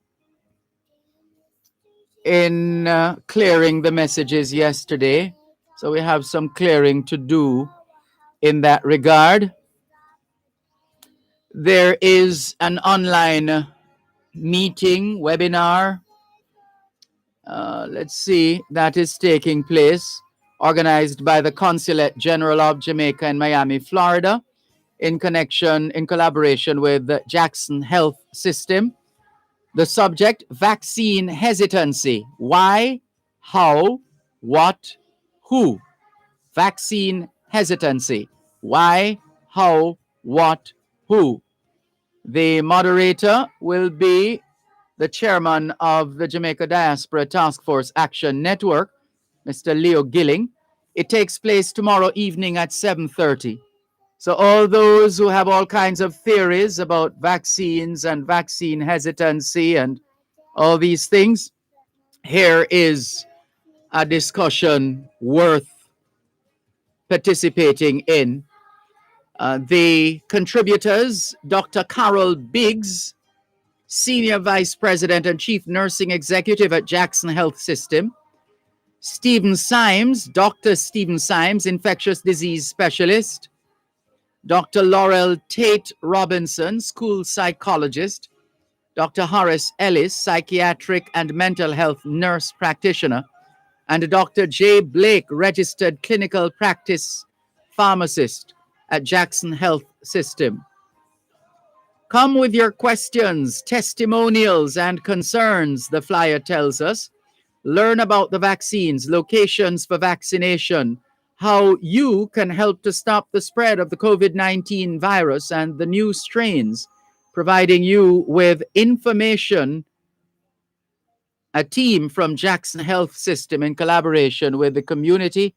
clearing the messages yesterday. So we have some clearing to do in that regard. There is an online meeting, webinar, that is taking place, organized by the Consulate General of Jamaica in Miami, Florida, in collaboration with the Jackson Health System. The subject, vaccine hesitancy. Why, how, what, who? Vaccine hesitancy. Why, how, what, who? The moderator will be the chairman of the Jamaica Diaspora Task Force Action Network, Mr. Leo Gilling. It takes place tomorrow evening at 7:30. So all those who have all kinds of theories about vaccines and vaccine hesitancy and all these things, here is a discussion worth participating in. The contributors, Dr. Carol Biggs, Senior Vice President and Chief Nursing Executive at Jackson Health System, Stephen Symes, Dr. Stephen Symes, Infectious Disease Specialist, Dr. Laurel Tate Robinson, School Psychologist, Dr. Horace Ellis, psychiatric and mental health nurse practitioner, and Dr. J. Blake, registered clinical practice pharmacist at Jackson Health System. Come with your questions, testimonials, and concerns, the flyer tells us. Learn about the vaccines, locations for vaccination, how you can help to stop the spread of the COVID-19 virus and the new strains, providing you with information. A team from Jackson Health System in collaboration with the community,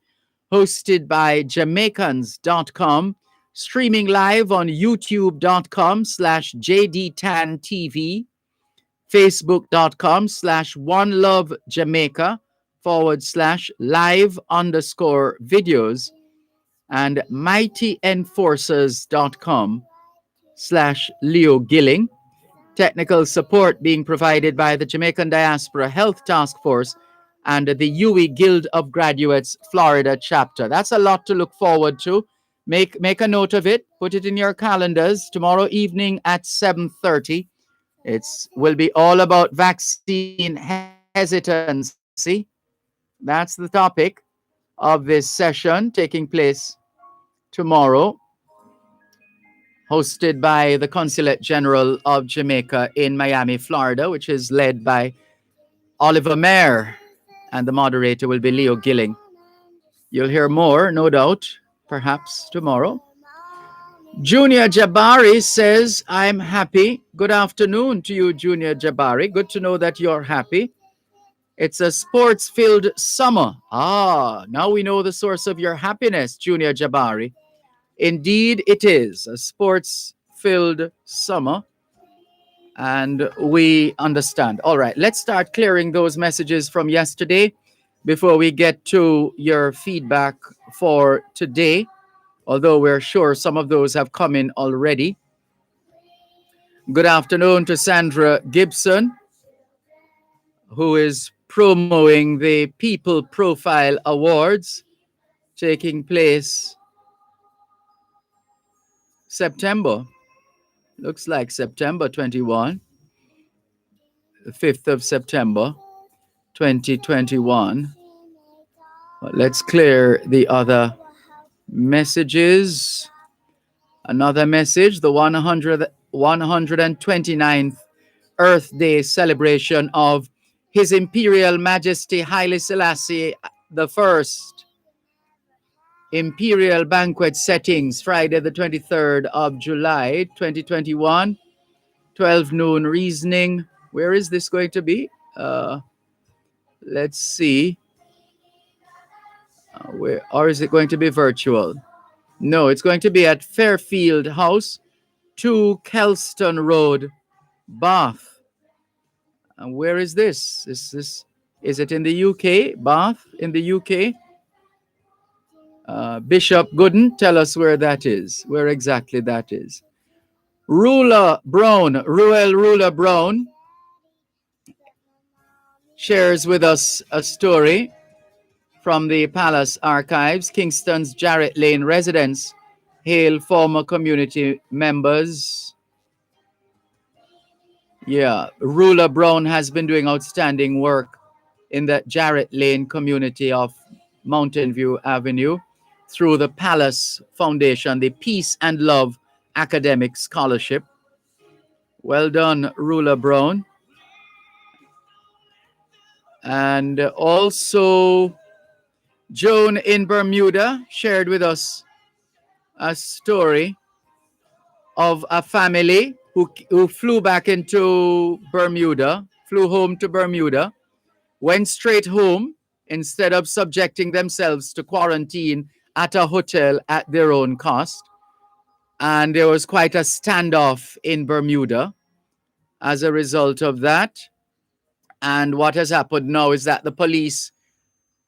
hosted by Jamaicans.com, streaming live on youtube.com/JDTanTV, facebook.com/OneLoveJamaica/live_videos, and mightyenforcers.com/Leo Gilling. Technical support being provided by the Jamaican Diaspora Health Task Force and the UWI Guild of Graduates Florida chapter. That's a lot to look forward to. Make a note of it. Put it in your calendars. Tomorrow evening at 7:30. It's will be all about vaccine hesitancy. That's the topic of this session taking place tomorrow, hosted by the Consulate General of Jamaica in Miami, Florida, which is led by Oliver Mayer, and the moderator will be Leo Gilling. You'll hear more, no doubt, perhaps tomorrow. Junior Jabari says, I'm happy. Good afternoon to you, Junior Jabari. Good to know that you're happy. It's a sports-filled summer. Now we know the source of your happiness, Junior Jabari. Indeed, it is a sports-filled summer, and we understand. All right, let's start clearing those messages from yesterday before we get to your feedback for today, although we're sure some of those have come in already. Good afternoon to Sandra Gibson, who is promoting the People Profile Awards taking place September. Looks like September 21, the 5th of September, 2021. But let's clear the other messages. Another message, the 129th Earth Day celebration of His Imperial Majesty Haile Selassie I. Imperial banquet settings, Friday the 23rd of July, 2021. 12 noon reasoning. Where is this going to be? Let's see. Or is it going to be virtual? No, it's going to be at Fairfield House, 2 Kelston Road, Bath. And where is this? Is it in the UK? Bath in the UK? Bishop Gooden, tell us where that is, where exactly that is. Ruel Ruler Brown shares with us a story from the Palace Archives. Kingston's Jarrett Lane residents hail former community members. Yeah, Ruler Brown has been doing outstanding work in the Jarrett Lane community of Mountain View Avenue through the Palace Foundation, the Peace and Love Academic Scholarship. Well done, Ruler Brown. And also, Joan in Bermuda shared with us a story of a family who flew back into Bermuda, flew home to Bermuda, went straight home instead of subjecting themselves to quarantine at a hotel at their own cost. And there was quite a standoff in Bermuda as a result of that. And what has happened now is that the police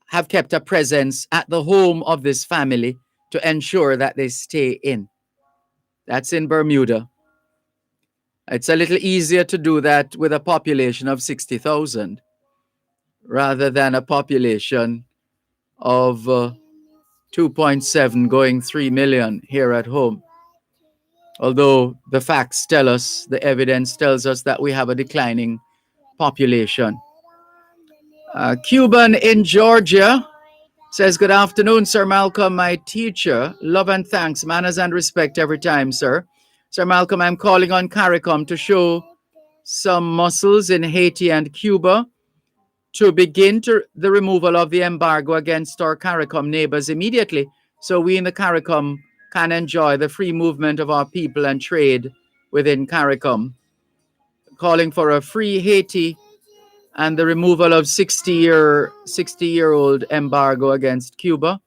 have kept a presence at the home of this family to ensure that they stay in. That's in Bermuda. It's a little easier to do that with a population of 60,000 rather than a population of 2.7 going 3 million here at home. Although the facts tell us, the evidence tells us that we have a declining population. Cuban in Georgia says, good afternoon, Sir Malcolm, my teacher. Love and thanks, manners and respect every time, sir. Sir Malcolm, I'm calling on CARICOM to show some muscles in Haiti and Cuba to begin the removal of the embargo against our CARICOM neighbors immediately, so we in the CARICOM can enjoy the free movement of our people and trade within CARICOM. Calling for a free Haiti and the removal of 60-year-old embargo against Cuba.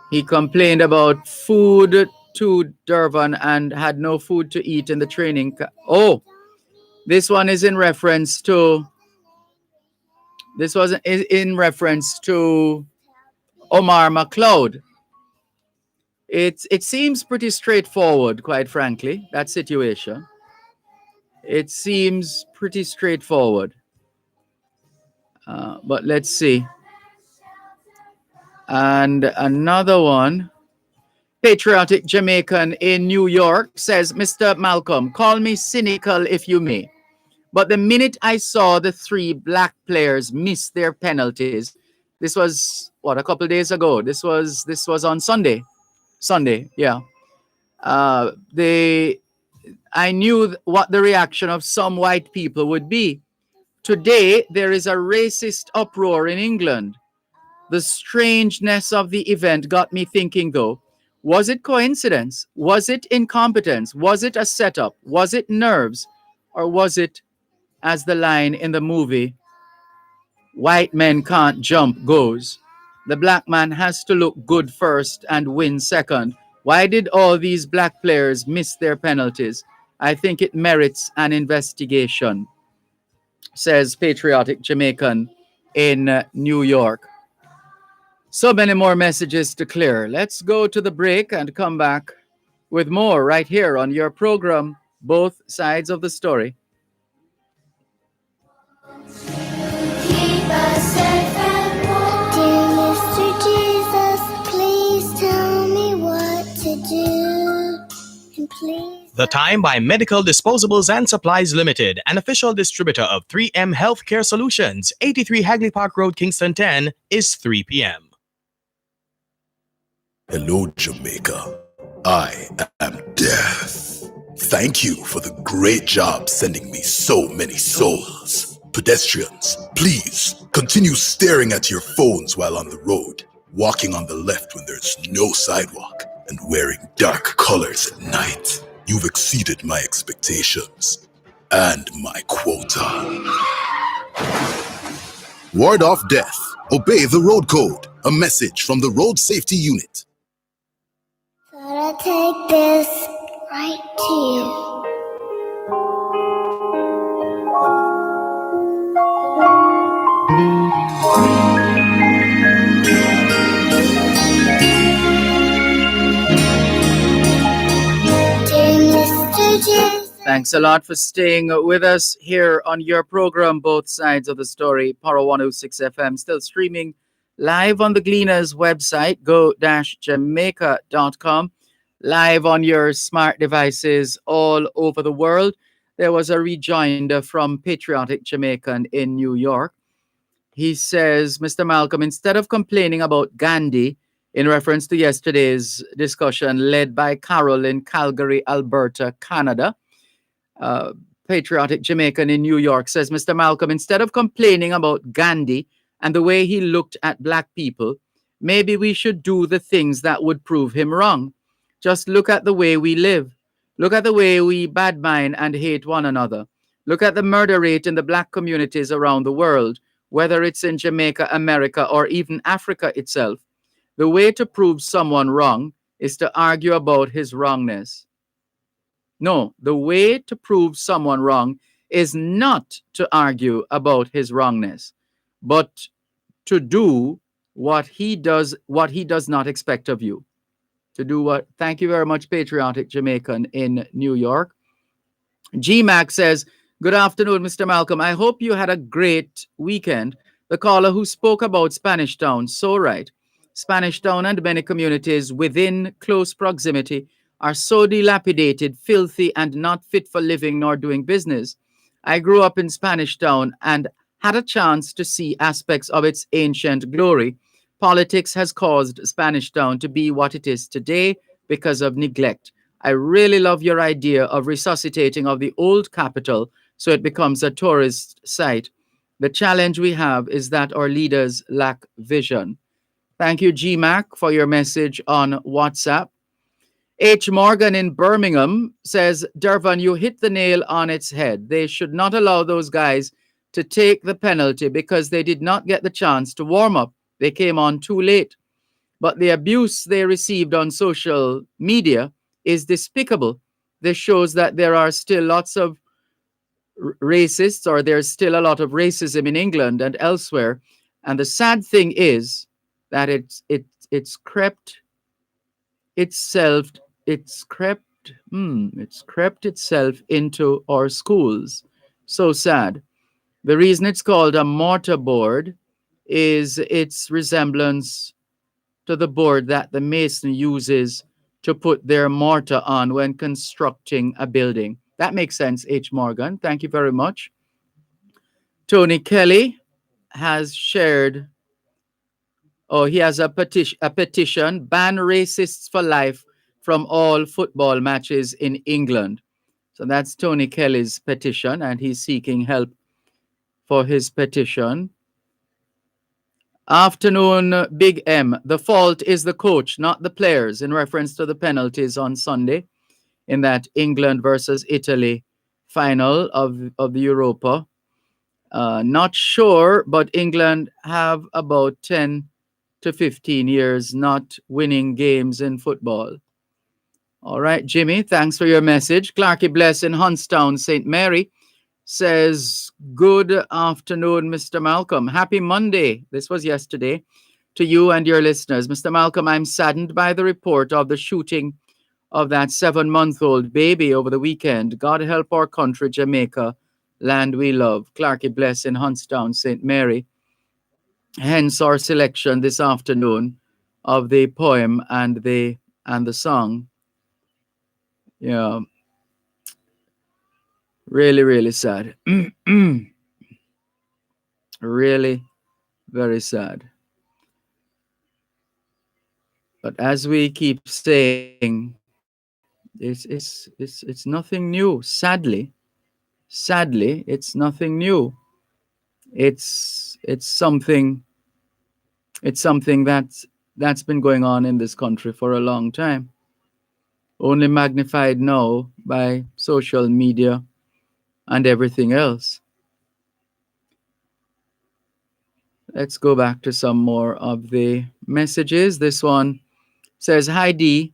He complained about food to Dervan and had no food to eat in the training. This one is in reference to. This was in reference to Omar McLeod. It seems pretty straightforward, quite frankly, that situation. It seems pretty straightforward. But let's see. And another one. Patriotic Jamaican in New York says, Mr. Malcolm, call me cynical if you may, but the minute I saw the 3 black players miss their penalties, this was a couple of days ago. This was on Sunday. Yeah. I knew what the reaction of some white people would be. Today, there is a racist uproar in England. The strangeness of the event got me thinking, though, was it coincidence? Was it incompetence? Was it a setup? Was it nerves? Or was it, as the line in the movie, white men can't jump goes, the black man has to look good first and win second? Why did all these black players miss their penalties? I think it merits an investigation, says Patriotic Jamaican in New York. So many more messages to clear. Let's go to the break and come back with more right here on your program, Both Sides of the Story. Dear Mr. Jesus, please tell me what to do. And please. The Time by Medical Disposables and Supplies Limited, an official distributor of 3M Healthcare Solutions, 83 Hagley Park Road, Kingston 10, is 3 p.m. Hello, Jamaica. I am Death. Thank you for the great job sending me so many souls. Pedestrians, please continue staring at your phones while on the road, walking on the left when there's no sidewalk, and wearing dark colors at night. You've exceeded my expectations and my quota. Ward off death. Obey the road code. A message from the Road Safety Unit. Thought I'd take this right to you. Thanks a lot for staying with us here on your program, Both Sides of the Story, Power 106 FM, still streaming live on the Gleaners website, go-jamaica.com, live on your smart devices all over the world. There was a rejoinder from Patriotic Jamaican in New York. He says, Mr. Malcolm, instead of complaining about Gandhi, in reference to yesterday's discussion led by Carol in Calgary, Alberta, Canada, Patriotic Jamaican in New York says, Mr. Malcolm, instead of complaining about Gandhi and the way he looked at black people, maybe we should do the things that would prove him wrong. Just look at the way we live. Look at the way we badmine and hate one another. Look at the murder rate in the black communities around the world, whether it's in Jamaica, America, or even Africa itself. The way to prove someone wrong is to argue about his wrongness. No, the way to prove someone wrong is not to argue about his wrongness, but to do what he does not expect of you. To do what? Thank you very much, Patriotic Jamaican in New York. GMAC says, good afternoon, Mr. Malcolm. I hope you had a great weekend. The caller who spoke about Spanish Town, so right. Spanish Town and many communities within close proximity are so dilapidated, filthy, and not fit for living nor doing business. I grew up in Spanish Town and had a chance to see aspects of its ancient glory. Politics has caused Spanish Town to be what it is today because of neglect. I really love your idea of resuscitating of the old capital so it becomes a tourist site. The challenge we have is that our leaders lack vision. Thank you, GMAC, for your message on WhatsApp. H. Morgan in Birmingham says, Dervan, you hit the nail on its head. They should not allow those guys to take the penalty because they did not get the chance to warm up. They came on too late. But the abuse they received on social media is despicable. This shows that there are still lots of racists, or there's still a lot of racism in England and elsewhere. And the sad thing is that it's crept itself it's crept itself into our schools. So sad. The reason it's called a mortarboard is its resemblance to the board that the mason uses to put their mortar on when constructing a building. That makes sense, H. Morgan. Thank you very much. Tony Kelly has shared, he has a petition, ban racists for life from all football matches in England. So that's Tony Kelly's petition, and he's seeking help for his petition. Afternoon, Big M. The fault is the coach, not the players, in reference to the penalties on Sunday in that England versus Italy final of the Europa. Not sure, but England have about 10 to 15 years not winning games in football. All right, Jimmy, thanks for your message. Clarky Bless in Huntstown, St. Mary says, good afternoon, Mr. Malcolm. Happy Monday. This was yesterday to you and your listeners. Mr. Malcolm, I'm saddened by the report of the shooting of that 7-month-old baby over the weekend. God help our country, Jamaica, land we love. Clarky Bless in Huntstown, St. Mary. Hence our selection this afternoon of the poem and the song. Yeah. Really, really sad. Really, very sad. But as we keep saying, it's nothing new. Sadly, it's nothing new. It's something that's been going on in this country for a long time. Only magnified now by social media and everything else. Let's go back to some more of the messages. This one says, hi D,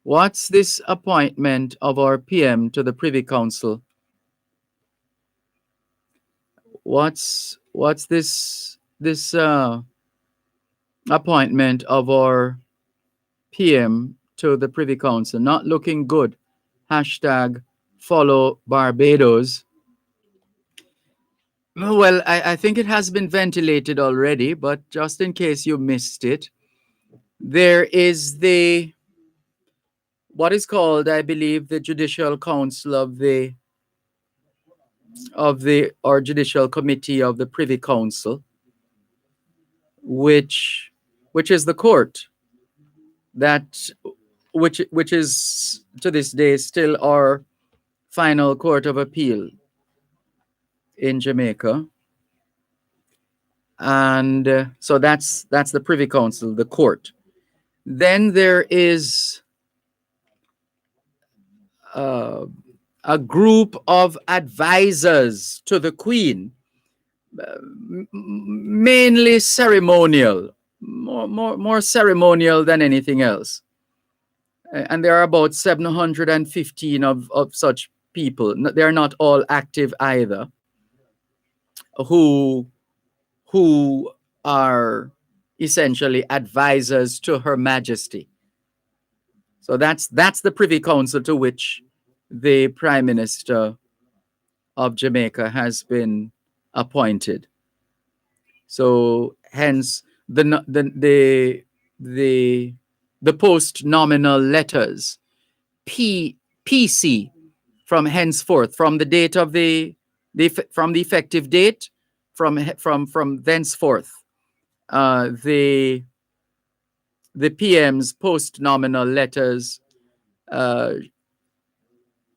what's this appointment of our PM to the Privy Council? What's this appointment of our PM to the Privy Council? Not looking good. Hashtag follow Barbados. Well, I think it has been ventilated already, but just in case you missed it, there is what is called, I believe, the Judicial Council or Judicial Committee of the Privy Council, which is the court which is to this day still our final court of appeal in Jamaica. And so that's the Privy Council, the court. Then there is a group of advisors to the Queen, mainly ceremonial, more ceremonial than anything else. And there are about 715 of such people. They're not all active either, who are essentially advisors to Her Majesty. So that's the Privy Council to which the Prime Minister of Jamaica has been appointed. So hence the post-nominal letters PC from henceforth, from the date of from the effective date, from thenceforth, the PM's post-nominal letters will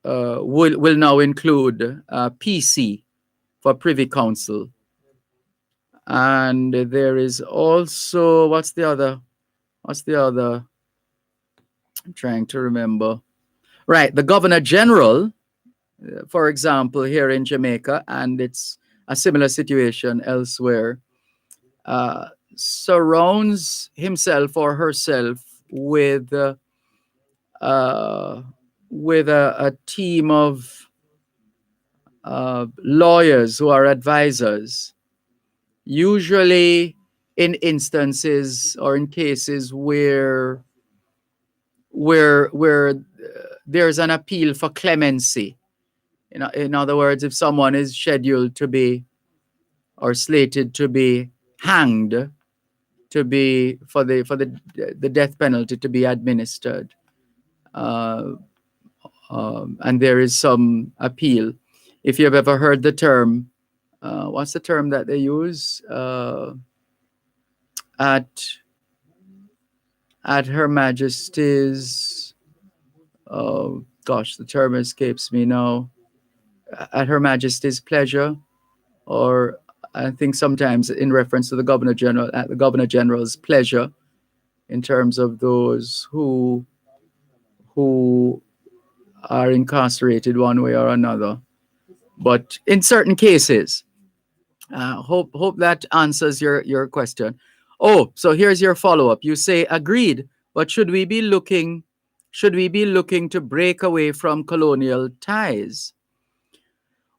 now include PC for Privy Council. And there is also, what's the other? I'm trying to remember. Right, the Governor General, for example, here in Jamaica, and it's a similar situation elsewhere, surrounds himself or herself with a team of lawyers who are advisors, usually in instances or in cases where there's an appeal for clemency. In other words, if someone is scheduled to be or slated to be hanged, to be for the death penalty to be administered, and there is some appeal. If you've ever heard the term, what's the term that they use at Her Majesty's? Oh gosh, the term escapes me now. At Her Majesty's pleasure, or I think sometimes in reference to the Governor General, at the Governor General's pleasure, in terms of those who are incarcerated one way or another. But in certain cases, hope that answers your question. Oh, so here's your follow-up. You say agreed, but should we be looking to break away from colonial ties?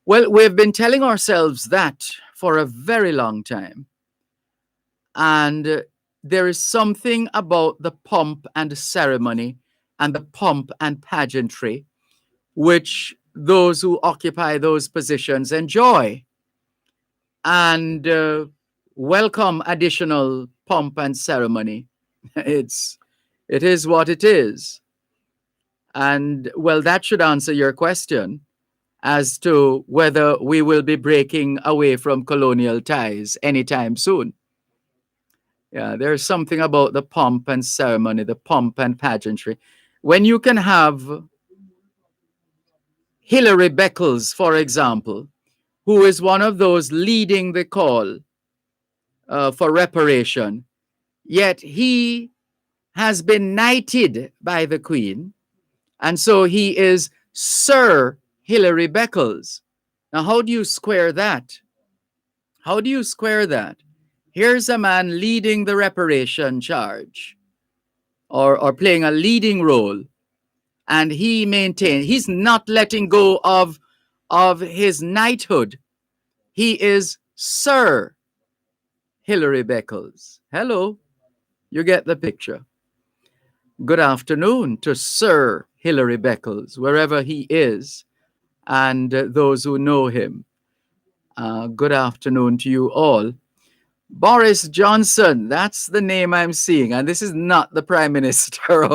Well, we've been telling ourselves that for a very long time. And there is something about the pomp and ceremony and the pomp and pageantry which those who occupy those positions enjoy, and welcome additional pomp and ceremony. It is what it is. And well, that should answer your question as to whether we will be breaking away from colonial ties anytime soon. Yeah, there's something about the pomp and ceremony, the pomp and pageantry. When you can have Hilary Beckles, for example, who is one of those leading the call for reparation, yet he has been knighted by the Queen, and so he is Sir Hilary Beckles. Now, how do you square that? How do you square that? Here's a man leading the reparation charge, or playing a leading role, and he's not letting go of his knighthood. He is Sir Hilary Beckles. Hello, you get the picture. Good afternoon to Sir Hilary Beckles, wherever he is, and those who know him. Good afternoon to you all. Boris Johnson, that's the name I'm seeing, and this is not the Prime Minister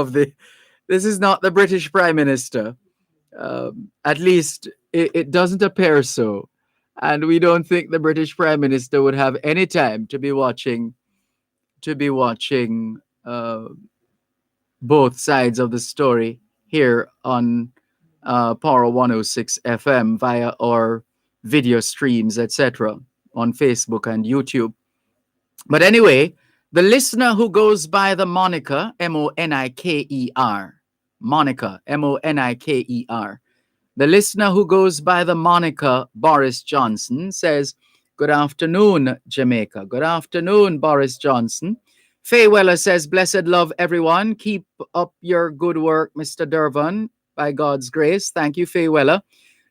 this is not the British Prime Minister. At least it doesn't appear so. And we don't think the British Prime Minister would have any time to be watching both sides of the story here on Power 106 FM via our video streams, etc., on Facebook and YouTube. But anyway, the listener who goes by the moniker Moniker, Monica, Moniker, the listener who goes by the moniker Boris Johnson says, "Good afternoon, Jamaica." Good afternoon, Boris Johnson. Faye Weller says, "Blessed love, everyone. Keep up your good work, Mr. Dervan, by God's grace." Thank you, Faye Weller.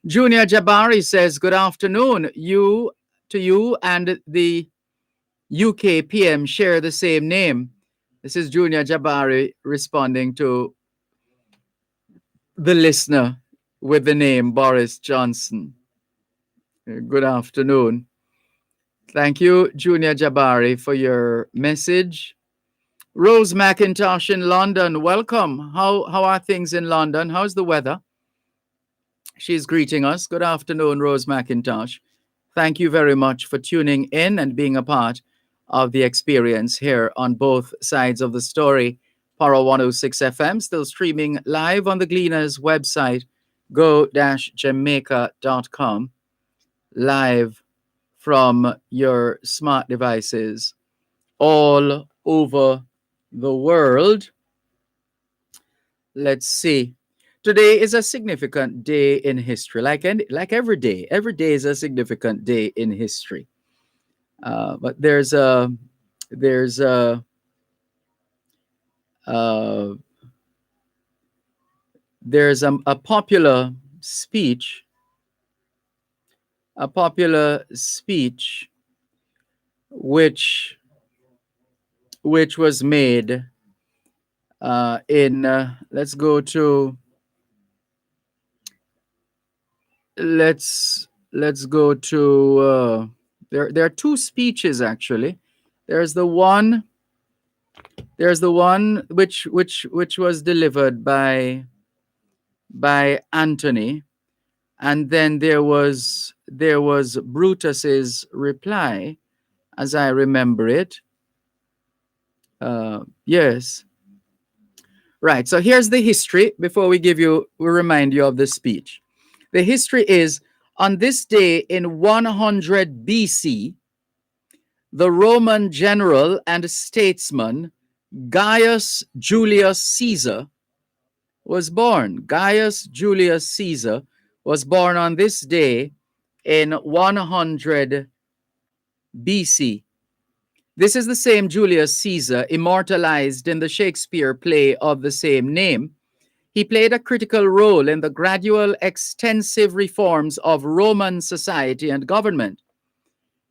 Junior Jabari says, "Good afternoon. You and the UK PM share the same name." This is Junior Jabari responding to the listener with the name Boris Johnson. Good afternoon. Thank you, Junior Jabari, for your message. Rose McIntosh in London, welcome. How are things in London? How's the weather? She's greeting us. Good afternoon, Rose McIntosh. Thank you very much for tuning in and being a part of the experience here on both sides of the story. Para 106 FM, still streaming live on the Gleaners website, go-jamaica.com, live from your smart devices all over the world. Let's see. Today is a significant day in history. Like every day is a significant day in history. But there's a popular speech, which was made in let's go to there are two speeches actually. There's the one which was delivered by Anthony, and then there was Brutus's reply, as I remember it. Yes. Right. So here's the history before we remind you of the speech. The history is, on this day in 100 BC, the Roman general and statesman Gaius Julius Caesar was born. Gaius Julius Caesar was born on this day in 100 BC. This is the same Julius Caesar immortalized in the Shakespeare play of the same name. He played a critical role in the gradual, extensive reforms of Roman society and government.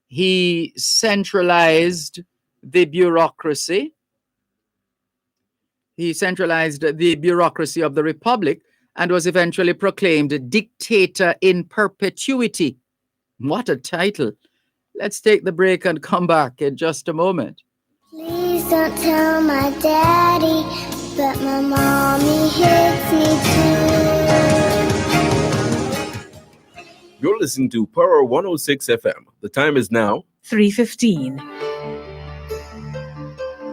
He centralized the bureaucracy. He centralized the bureaucracy of the Republic and was eventually proclaimed dictator in perpetuity. What a title. Let's take the break and come back in just a moment. Please don't tell my daddy, but my mommy hits me too. You're listening to Power 106 FM. The time is now 3:15.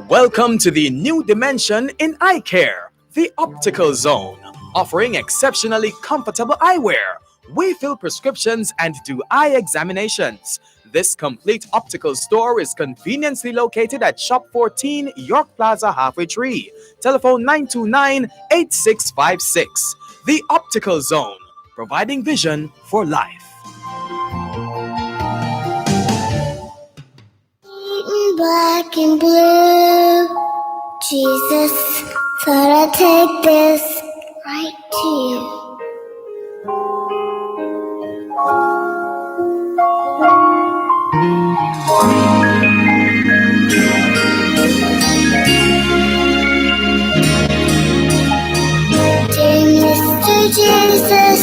Welcome to the new dimension in eye care, the Optical Zone, offering exceptionally comfortable eyewear. We fill prescriptions and do eye examinations. This complete optical store is conveniently located at Shop 14, York Plaza, Halfway Tree. Telephone 929-8656. The Optical Zone, providing vision for life. Black and blue, Jesus, thought I'd take this right to you. Dear Mr. Jesus,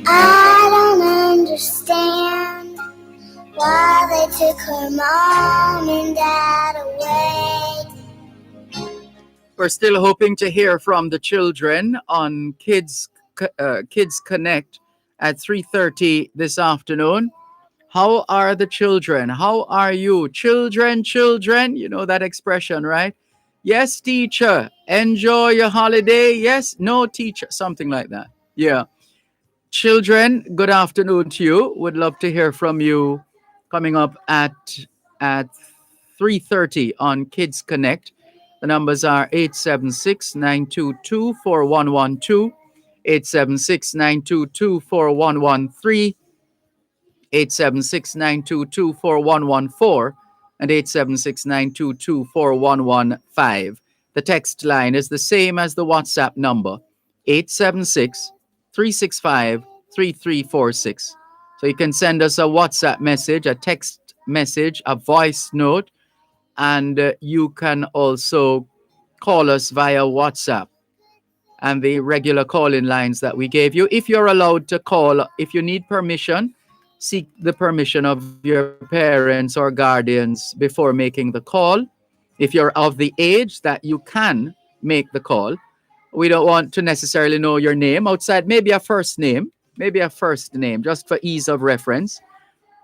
I don't understand why they took her mom and dad away. We're still hoping to hear from the children on Kids Connect at 3:30 this afternoon. How are the children? How are you? Children, you know that expression, right? Yes, teacher. Enjoy your holiday. Yes, no, teacher. Something like that. Yeah. Children, good afternoon to you. Would love to hear from you coming up at 3:30 on Kids Connect. The numbers are 876-922-4112, 876-922-4113, 876-922-4114, and 876-922-4115. The text line is the same as the WhatsApp number, 876-365-3346. So you can send us a WhatsApp message, a text message, a voice note, and you can also call us via WhatsApp and the regular call-in lines that we gave you. If you're allowed to call, if you need permission, seek the permission of your parents or guardians before making the call. If you're of the age that you can make the call, we don't want to necessarily know your name outside, maybe a first name, just for ease of reference.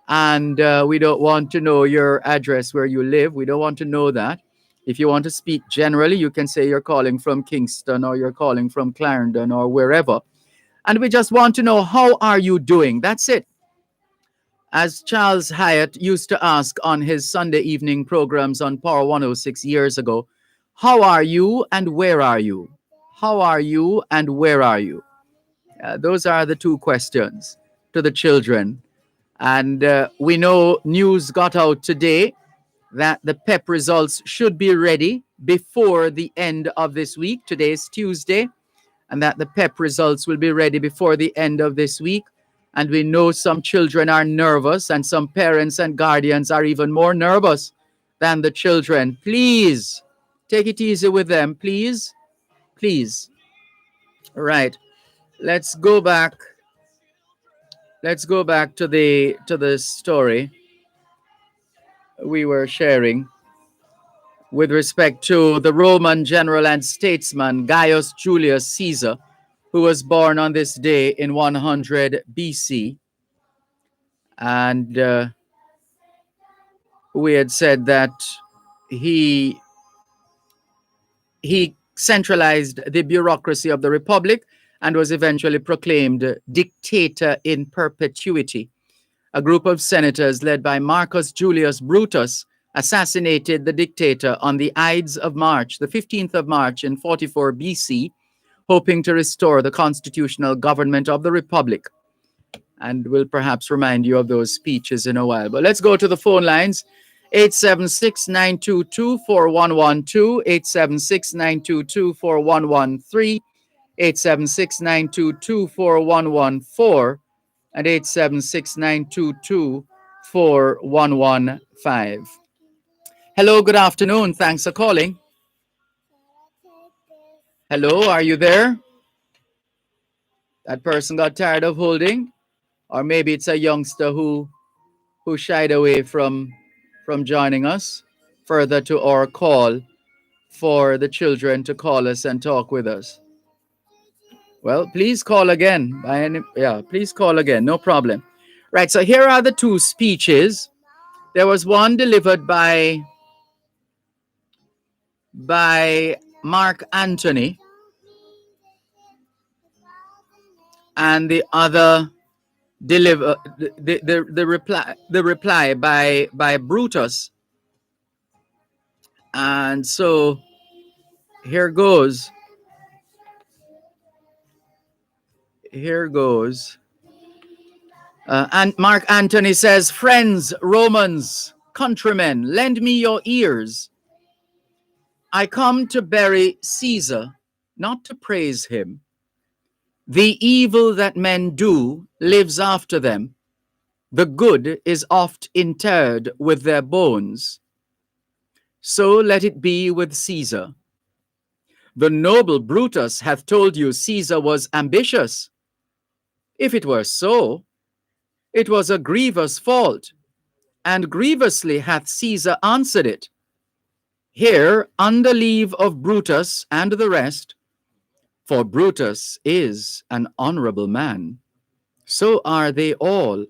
And we don't want to know your address where you live. We don't want to know that. If you want to speak generally, you can say you're calling from Kingston or you're calling from Clarendon or wherever. And we just want to know, how are you doing? That's it. As Charles Hyatt used to ask on his Sunday evening programs on Power 106 years ago, how are you and where are you? How are you and where are you? Those are the two questions to the children. And we know news got out today that the PEP results should be ready before the end of this week. Today is Tuesday, and that the PEP results will be ready before the end of this week. And we know some children are nervous, and some parents and guardians are even more nervous than the children. Please take it easy with them, please. Please. All right. Let's go back to the story we were sharing with respect to the Roman general and statesman Gaius Julius Caesar, who was born on this day in 100 BC. And we had said that he centralized the bureaucracy of the republic and was eventually proclaimed dictator in perpetuity. A group of senators led by Marcus Julius Brutus assassinated the dictator on the Ides of March, the 15th of March in 44 BC, hoping to restore the constitutional government of the republic. And we'll perhaps remind you of those speeches in a while. But let's go to the phone lines. 876-922-4112, 876-922-4113, 876-922-4114, and 876-922-4115. Hello, good afternoon. Thanks for calling. Hello, are you there? That person got tired of holding, or maybe it's a youngster who shied away from joining us. Further to our call for the children to call us and talk with us. Well, please call again. Please call again. No problem. Right. So here are the two speeches. There was one delivered by Mark Antony, and the other the reply by Brutus. And so here goes. And Mark Antony says, "Friends, Romans, countrymen, lend me your ears. I come to bury Caesar, not to praise him. The evil that men do lives after them. The good is oft interred with their bones. So let it be with Caesar. The noble Brutus hath told you Caesar was ambitious. If it were so, it was a grievous fault, and grievously hath Caesar answered it. Here, under leave of Brutus and the rest, for Brutus is an honorable man. So are they all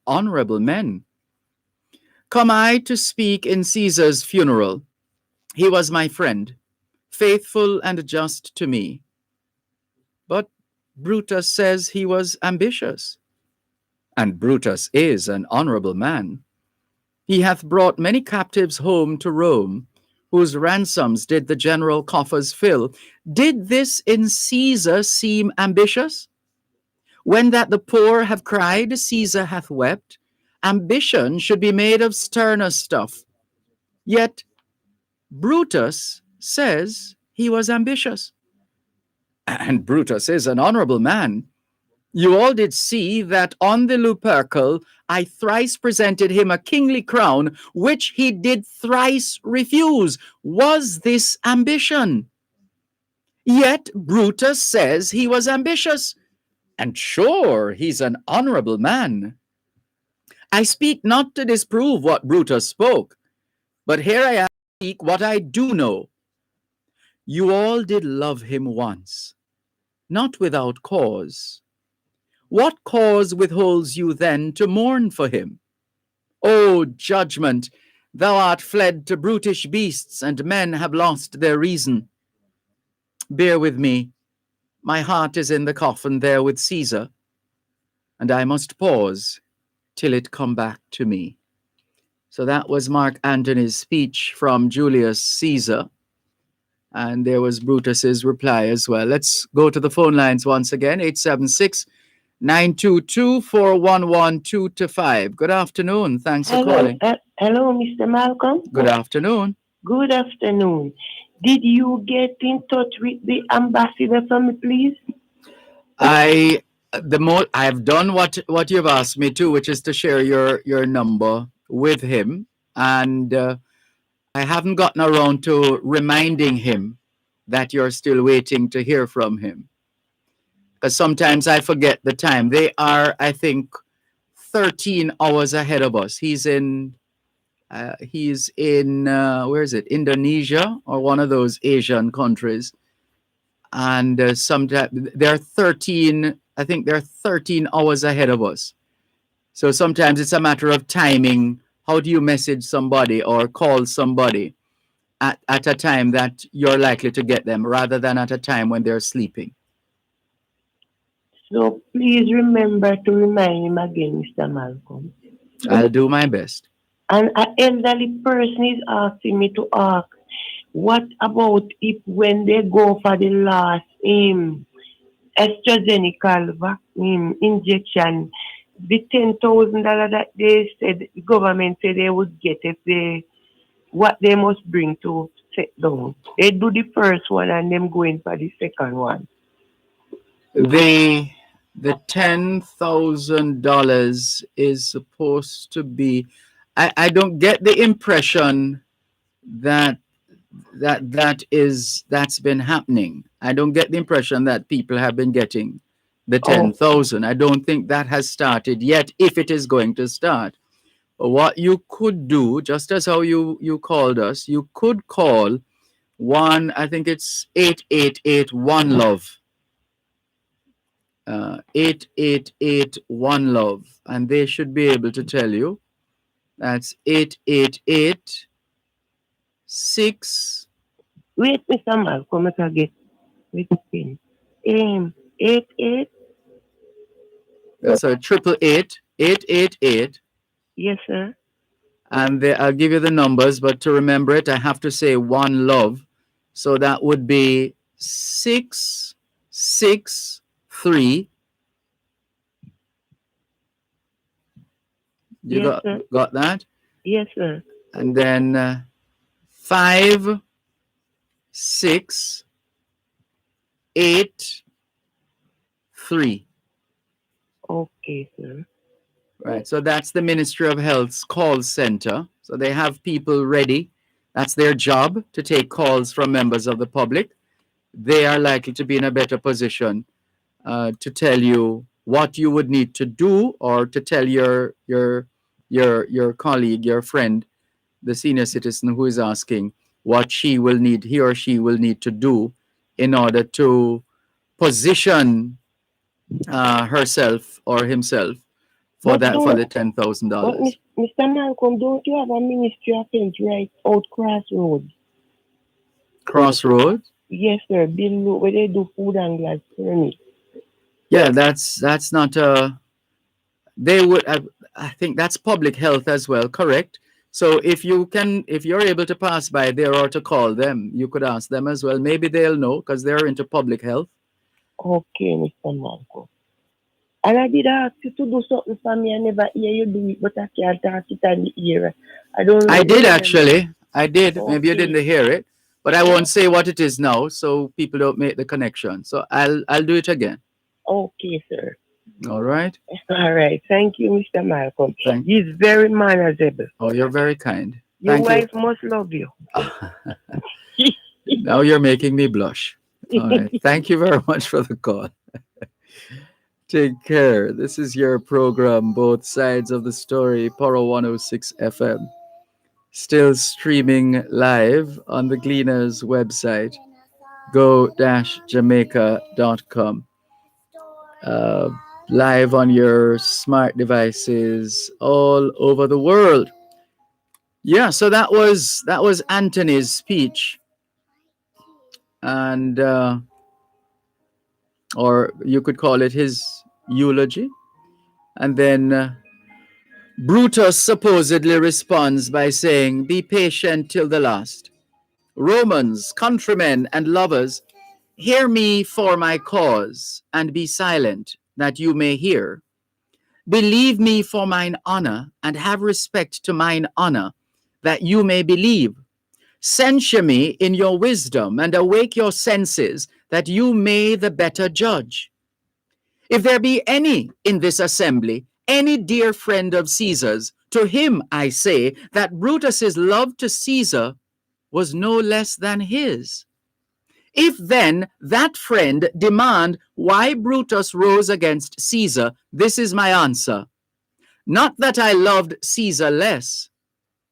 honorable men. Come I to speak in Caesar's funeral. He was my friend, faithful and just to me. But Brutus says he was ambitious. And Brutus is an honorable man. He hath brought many captives home to Rome, whose ransoms did the general coffers fill. Did this in Caesar seem ambitious? When that the poor have cried, Caesar hath wept. Ambition should be made of sterner stuff. Yet Brutus says he was ambitious. And Brutus is an honorable man. You all did see that on the Lupercal I thrice presented him a kingly crown, which he did thrice refuse. Was this ambition? Yet Brutus says he was ambitious, and sure he's an honorable man. I speak not to disprove what Brutus spoke, but here I am speak what I do know. You all did love him once, not without cause. What cause withholds you then to mourn for him? O judgment, thou art fled to brutish beasts, and men have lost their reason. Bear with me, my heart is in the coffin there with Caesar, and I must pause till it come back to me. So that was Mark Antony's speech from Julius Caesar, and there was Brutus's reply as well. Let's go to the phone lines once again, 876-922-4112-5. Good afternoon. Thanks for calling. Hello, Mr. Malcolm. Good afternoon. Good afternoon. Did you get in touch with the ambassador for me, please? I have done what you've asked me to, which is to share your number with him, and I haven't gotten around to reminding him that you're still waiting to hear from him, because sometimes I forget the time. They are, I think, 13 hours ahead of us. He's in where is it? Indonesia or one of those Asian countries. And sometimes they're 13, I think they're 13 hours ahead of us. So sometimes it's a matter of timing. How do you message somebody or call somebody at a time that you're likely to get them rather than at a time when they're sleeping? So please remember to remind him again, Mr. Malcolm. I'll do my best. And an elderly person is asking me to ask, what about if when they go for the last AstraZeneca injection, the $10,000 that they said the government said they would get if what they must bring to set down? They do the first one and them going for the second one. The $10,000 is supposed to be. I don't get the impression that's been happening. I don't get the impression that people have been getting the 10,000. I don't think that has started yet, if it is going to start. What you could do, just as how you called us, you could call one, I think it's 888-1-LOVE. 888-1-LOVE, and they should be able to tell you. That's 888-6. Wait, Mr. Malcolm, I can get with the pin. 88. So 888-888. Yes, sir. And I'll give you the numbers, but to remember it, I have to say 1-LOVE. So that would be 663. You got that? Yes, sir. And then 5, 6, 8, 3. Okay, sir. Right. So that's the Ministry of Health's call center. So they have people ready. That's their job, to take calls from members of the public. They are likely to be in a better position to tell you what you would need to do, or to tell your colleague, your friend, the senior citizen who is asking, what he or she will need to do in order to position herself or himself for the $10,000. Mr. Malcolm, don't you have a Ministry of Health right out Crossroads? Crossroads? Yes, sir. Below where they do food and glass permit. Yeah, that's not they would. I think that's public health as well, correct? So if you're able to pass by there or to call them, you could ask them as well. Maybe they'll know, because they're into public health. Okay, Mr. Malcolm. And I did ask you to do something for me. I never hear you do it, but I can't talk it on the ear. I don't know. I did actually. I did. Okay. Maybe you didn't hear it, but I won't say what it is now, so people don't make the connection. So I'll do it again. Okay, sir. All right. All right. Thank you, Mr. Malcolm. Thank He's very manageable. Oh, you're very kind. Your Thank wife must love you. Now you're making me blush. All right. Thank you very much for the call. Take care. This is your program, Both Sides of the Story, Poro 106 FM. Still streaming live on the Gleaners website, go-jamaica.com. Live on your smart devices all over the world. Yeah, so that was Anthony's speech, and or you could call it his eulogy. And then Brutus supposedly responds by saying, "Be patient till the last. Romans, countrymen, and lovers, hear me for my cause, and be silent, that you may hear. Believe me for mine honor, and have respect to mine honor, that you may believe. Censure me in your wisdom, and awake your senses, that you may the better judge. If there be any in this assembly, any dear friend of Caesar's, to him I say that Brutus's love to Caesar was no less than his. If then that friend demand why Brutus rose against Caesar, this is my answer. Not that I loved Caesar less,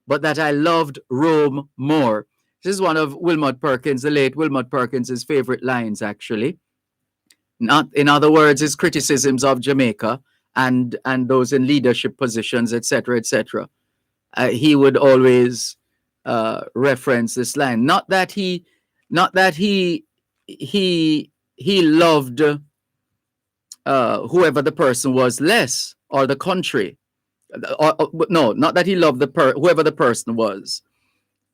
but that I loved Rome more." This is one of Wilmot Perkins, the late Wilmot Perkins' favorite lines, actually. Not, in other words, his criticisms of Jamaica and those in leadership positions, etc., etc. He would always reference this line. Not that he loved whoever the person was less, or the country. No, not that he loved whoever the person was,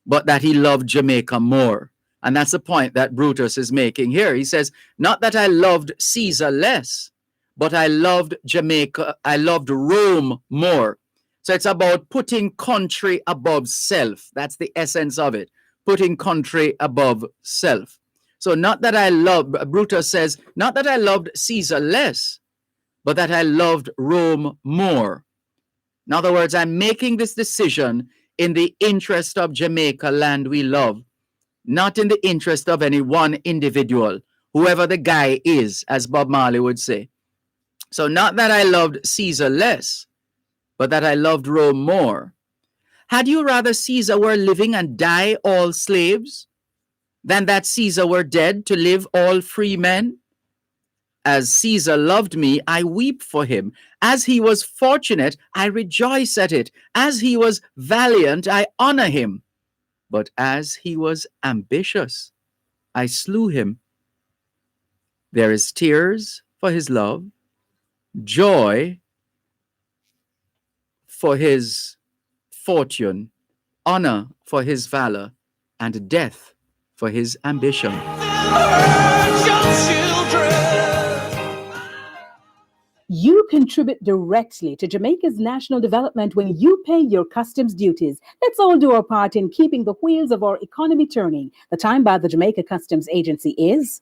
but that he loved Jamaica more. And that's the point that Brutus is making here. He says, not that I loved Caesar less, but I loved Jamaica, I loved Rome more. So it's about putting country above self. That's the essence of it, putting country above self. So not that I loved, Brutus says, not that I loved Caesar less, but that I loved Rome more. In other words, I'm making this decision in the interest of Jamaica, land we love, not in the interest of any one individual, whoever the guy is, as Bob Marley would say. So not that I loved Caesar less, but that I loved Rome more. Had you rather Caesar were living and die all slaves, than that Caesar were dead to live all free men? As Caesar loved me, I weep for him. As he was fortunate, I rejoice at it. As he was valiant, I honor him. But as he was ambitious, I slew him. There is tears for his love, joy for his fortune, honor for his valor, and death for his ambition. You contribute directly to Jamaica's national development when you pay your customs duties. Let's all do our part in keeping the wheels of our economy turning. The time by the Jamaica Customs Agency is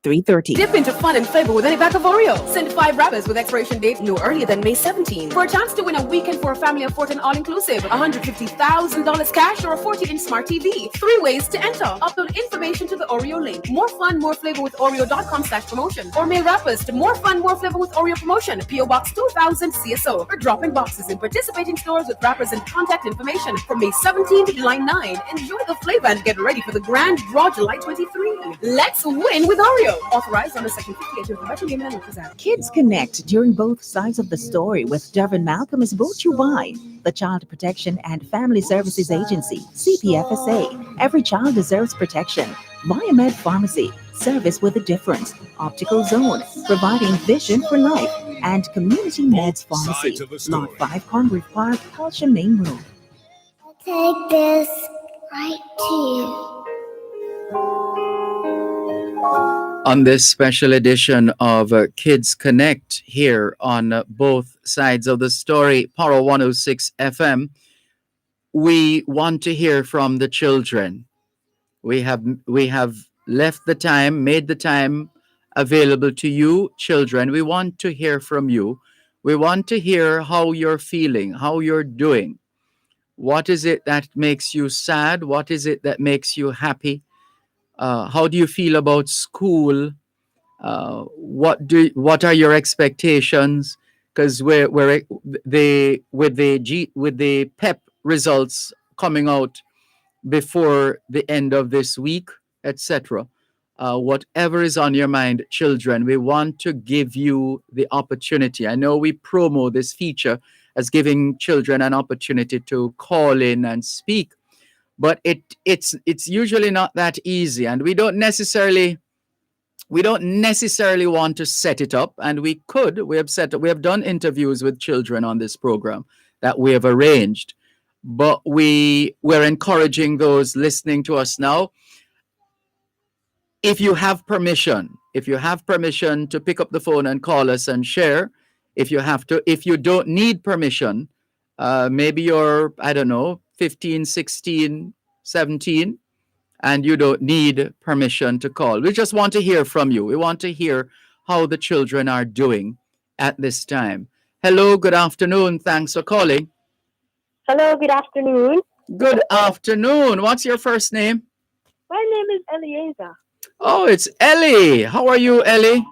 3:30. Dip into fun and flavor with any pack of Oreo. Send 5 wrappers with expiration date no earlier than May 17 for a chance to win a weekend for a family of 14 all-inclusive, $150,000 cash, or a 40-inch smart TV. 3 ways to enter. Upload information to the Oreo link. More fun, more flavor with Oreo.com/promotion. Or mail wrappers to More Fun, More Flavor with Oreo promotion, P.O. Box 2000 CSO. Or drop in boxes in participating stores with wrappers and contact information from May 17 to July 9. Enjoy the flavor and get ready for the grand draw July 23. Let's win with Oreo. Authorized under Section 58 of the Professional Gaming and Liquors Act. Kids Connect during both sides of the story with Dervan Malcolm is brought to you by the Child Protection and Family Services Agency, CPFSA. Every child deserves protection. Biomed Pharmacy, service with a difference. Optical Zone, providing vision for life. And Community Meds Pharmacy, Lot 5 Congreve Park, Culture Main Road. Take this right to you. On this special edition of Kids Connect here on both sides of the story, Power 106 FM, we want to hear from the children. We have left the time, made the time available to you, children. We want to hear from you. We want to hear how you're feeling, how you're doing. What is it that makes you sad? What is it that makes you happy? How do you feel about school? What are your expectations? Because with the PEP results coming out before the end of this week, etc. Whatever is on your mind, children, we want to give you the opportunity. I know we promo this feature as giving children an opportunity to call in and speak, but it's usually not that easy, and we don't necessarily want to set it up. And we have done interviews with children on this program that we have arranged, but we're encouraging those listening to us now, if you have permission to pick up the phone and call us and share. If you don't need permission, maybe you're, I don't know, 15, 16, 17, and you don't need permission to call. We just want to hear from you. We want to hear how the children are doing at this time. Hello, good afternoon. Thanks for calling. Hello, good afternoon. Good afternoon. What's your first name? My name is Eliezer. Oh, it's Ellie. How are you, Ellie?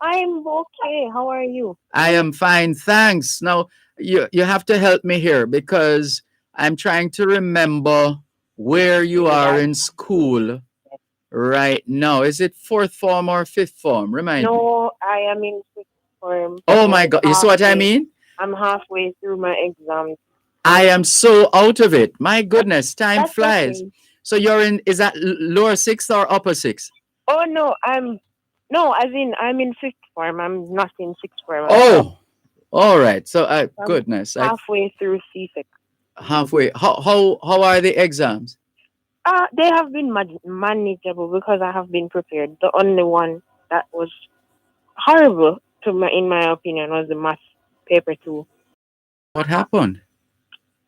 I'm okay. How are you? I am fine, thanks. Now, you have to help me here because I'm trying to remember where you are in school right now. Is it fourth form or fifth form? Remind me. No, I am in fifth form. Oh my God. You see what I mean? I'm halfway through my exams. I am so out of it. My goodness, time That's flies. okay. So you're in, is that lower sixth or upper sixth? Oh no, I'm in fifth form. I'm not in sixth form. Oh, all right. So, I'm goodness. halfway through C6. Halfway. How are the exams? They have been manageable because I have been prepared. The only one that was horrible in my opinion was the math paper 2. What happened?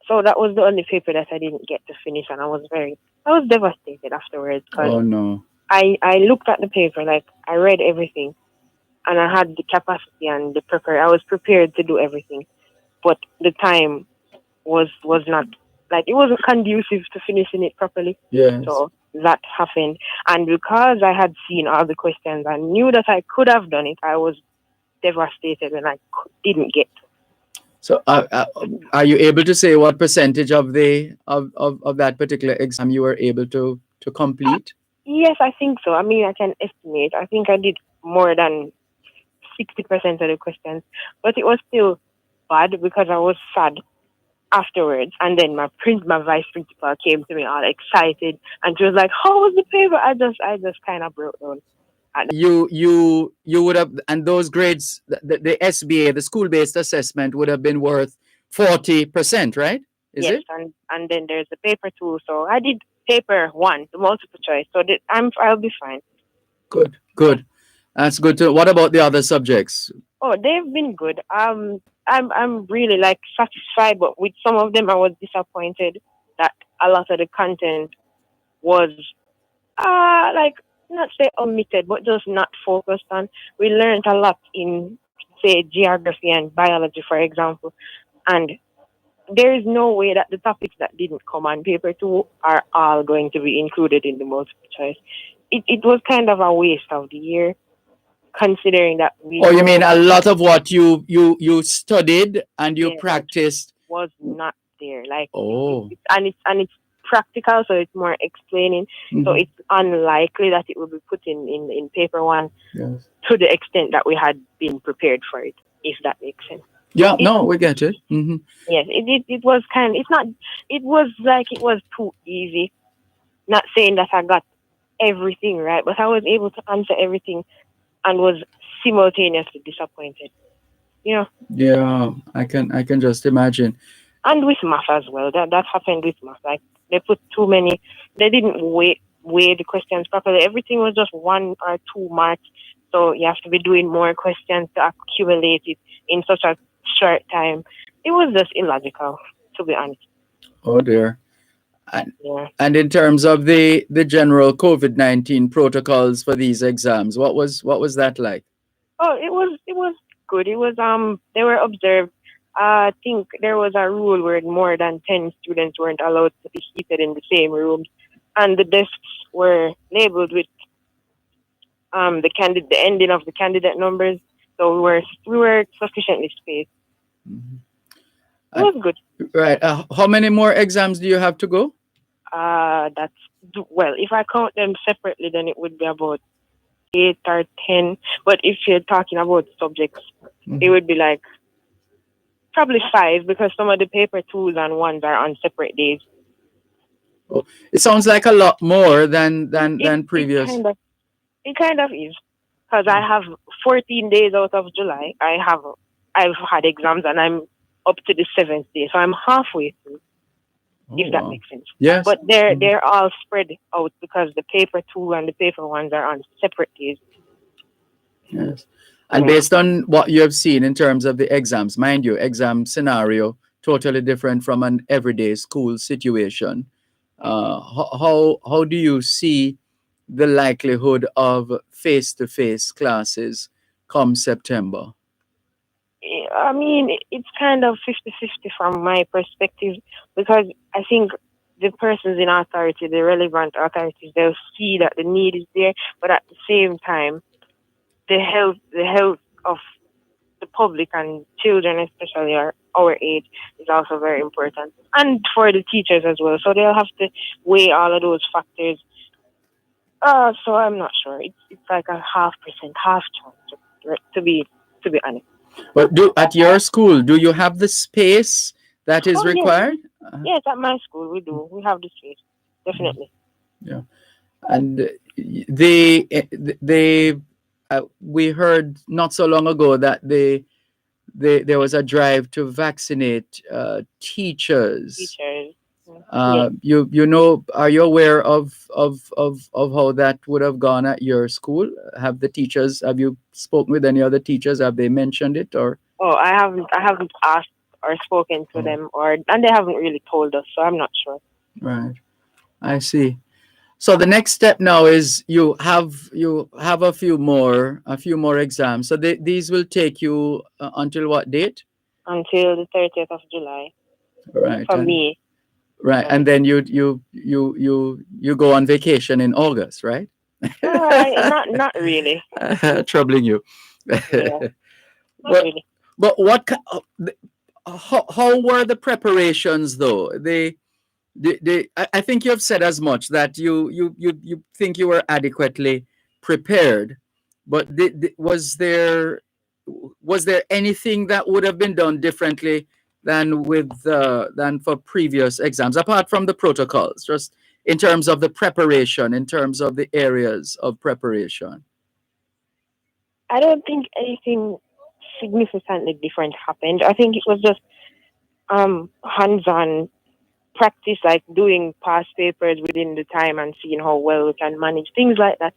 So that was the only paper that I didn't get to finish, and I was devastated afterwards because Oh no. I looked at the paper, like I read everything, and I had the capacity and I was prepared to do everything, but the time was not, like, it wasn't conducive to finishing it properly. Yes. So that happened, and because I had seen all the questions, I knew that I could have done it. I was devastated when I didn't get to. So, are you able to say what percentage of that particular exam you were able to complete? Yes, I think so. I mean, I can estimate. I think I did more than 60% of the questions, but it was still bad because I was sad afterwards. And then my vice principal came to me all excited, and she was like, "How was the paper?" I just kind of broke down. You would have, and those grades, the SBA, the school-based assessment, would have been worth 40%, right? Is yes, it? and then there's the paper 2. So I did paper 1, the multiple choice. So I'll be fine. Good. That's good to. What about the other subjects? Oh, they've been good. I'm really like satisfied, but with some of them I was disappointed that a lot of the content was like, not say omitted, but just not focused on. We learned a lot in, say, geography and biology, for example, and there is no way that the topics that didn't come on paper 2 are all going to be included in the multiple choice. It was kind of a waste of the year, considering that we. Oh, you mean a lot of what you studied and you practiced was not there, like. Oh. It's practical, so it's more explaining. So Mhm. it's unlikely that it will be put in paper 1 Yes. to the extent that we had been prepared for it, if that makes sense. Yeah, no, we get it. Mm-hmm. Yes, it was it was like it was too easy. Not saying that I got everything right, but I was able to answer everything and was simultaneously disappointed. You know, Yeah, I can just imagine. and with math as well. That happened with math. Like, they put too many. They didn't weigh the questions properly. Everything was just 1 or 2 marks. So you have to be doing more questions to accumulate it in such a short time. It was just illogical, to be honest. Oh dear. Yeah. And in terms of the general COVID-19 protocols for these exams, what was that like? Oh, it was good. It was they were observed. I think there was a rule where more than 10 students weren't allowed to be seated in the same rooms, and the desks were labeled with the ending of the candidate numbers. So we were sufficiently spaced. It was good. Right. How many more exams do you have to go? Well, if I count them separately, then it would be about 8 or 10. But if you're talking about subjects, it would be like probably 5 because some of the paper 2s and 1s are on separate days. Oh, it sounds like a lot more than previous. It kind of is because I have 14 days out of July. I've had exams and I'm up to the 7th day, so I'm halfway through. If that makes sense. Yes. But they're all spread out because the paper 2 and the paper 1s are on separate days. Yes. And based on what you have seen in terms of the exams, mind you, exam scenario totally different from an everyday school situation. How do you see the likelihood of face-to-face classes come September? I mean, it's kind of 50-50 from my perspective because I think the persons in authority, the relevant authorities, they'll see that the need is there, but at the same time, the health of the public and children, especially our age, is also very important, and for the teachers as well. So they'll have to weigh all of those factors. So I'm not sure. It's like a half chance to be honest. But at your school, do you have the space that is required? Yes, at my school we do. We have the space, definitely. Yeah, and we heard not so long ago that there was a drive to vaccinate teachers. Yes. You know, are you aware of how that would have gone at your school? Have you spoken with any other teachers? Have they mentioned it or? Oh, I haven't asked or spoken to them, and they haven't really told us, so I'm not sure. Right, I see. So the next step now is you have a few more exams. So these will take you until what date? Until the 30th of July. Right. For me. Right, and then you go on vacation in August, right? Not really. Troubling you. Yeah. But how were the preparations though? I think you have said as much that you think you were adequately prepared, but was there anything that would have been done differently than for previous exams, apart from the protocols, just in terms of the preparation, in terms of the areas of preparation? I don't think anything significantly different happened. I think it was just hands-on practice, like doing past papers within the time and seeing how well we can manage things like that.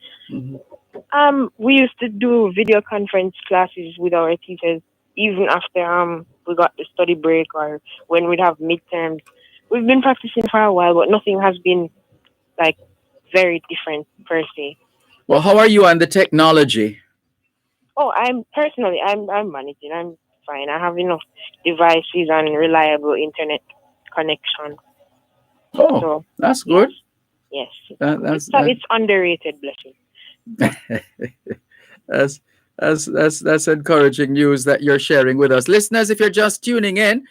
We used to do video conference classes with our teachers even after we got the study break or when we'd have midterms. We've been practicing for a while, but nothing has been like very different per se. Well, how are you on the technology? Oh, I'm managing. I'm fine. I have enough devices and reliable internet connection. Oh, so, that's good. Yes. It's underrated, bless you. That's encouraging news that you're sharing with us. Listeners, if you're just tuning in,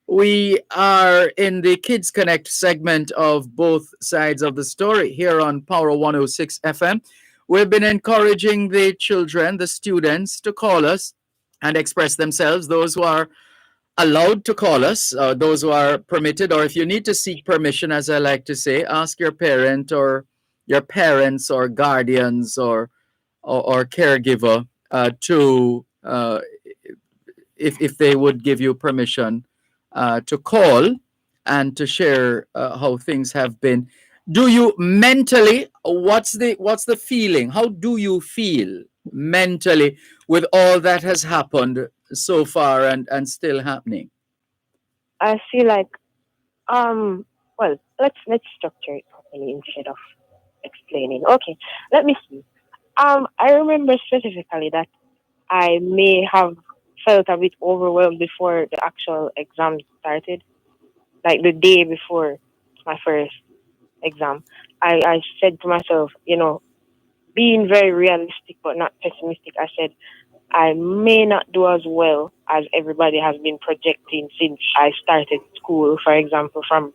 we are in the Kids Connect segment of Both Sides of the Story here on Power 106 FM. We've been encouraging the children, the students, to call us and express themselves, those who are allowed to call us, those who are permitted, or if you need to seek permission, as I like to say, ask your parent or your parents or guardians or caregiver if they would give you permission to call and to share how things have been. Do you mentally, what's the feeling? How do you feel mentally with all that has happened so far and still happening? I feel like, well, let's structure it properly instead of explaining. Okay, let me see. I remember specifically that I may have felt a bit overwhelmed before the actual exam started, like the day before my first exam. I said to myself, being very realistic but not pessimistic, I said, I may not do as well as everybody has been projecting since I started school, for example, from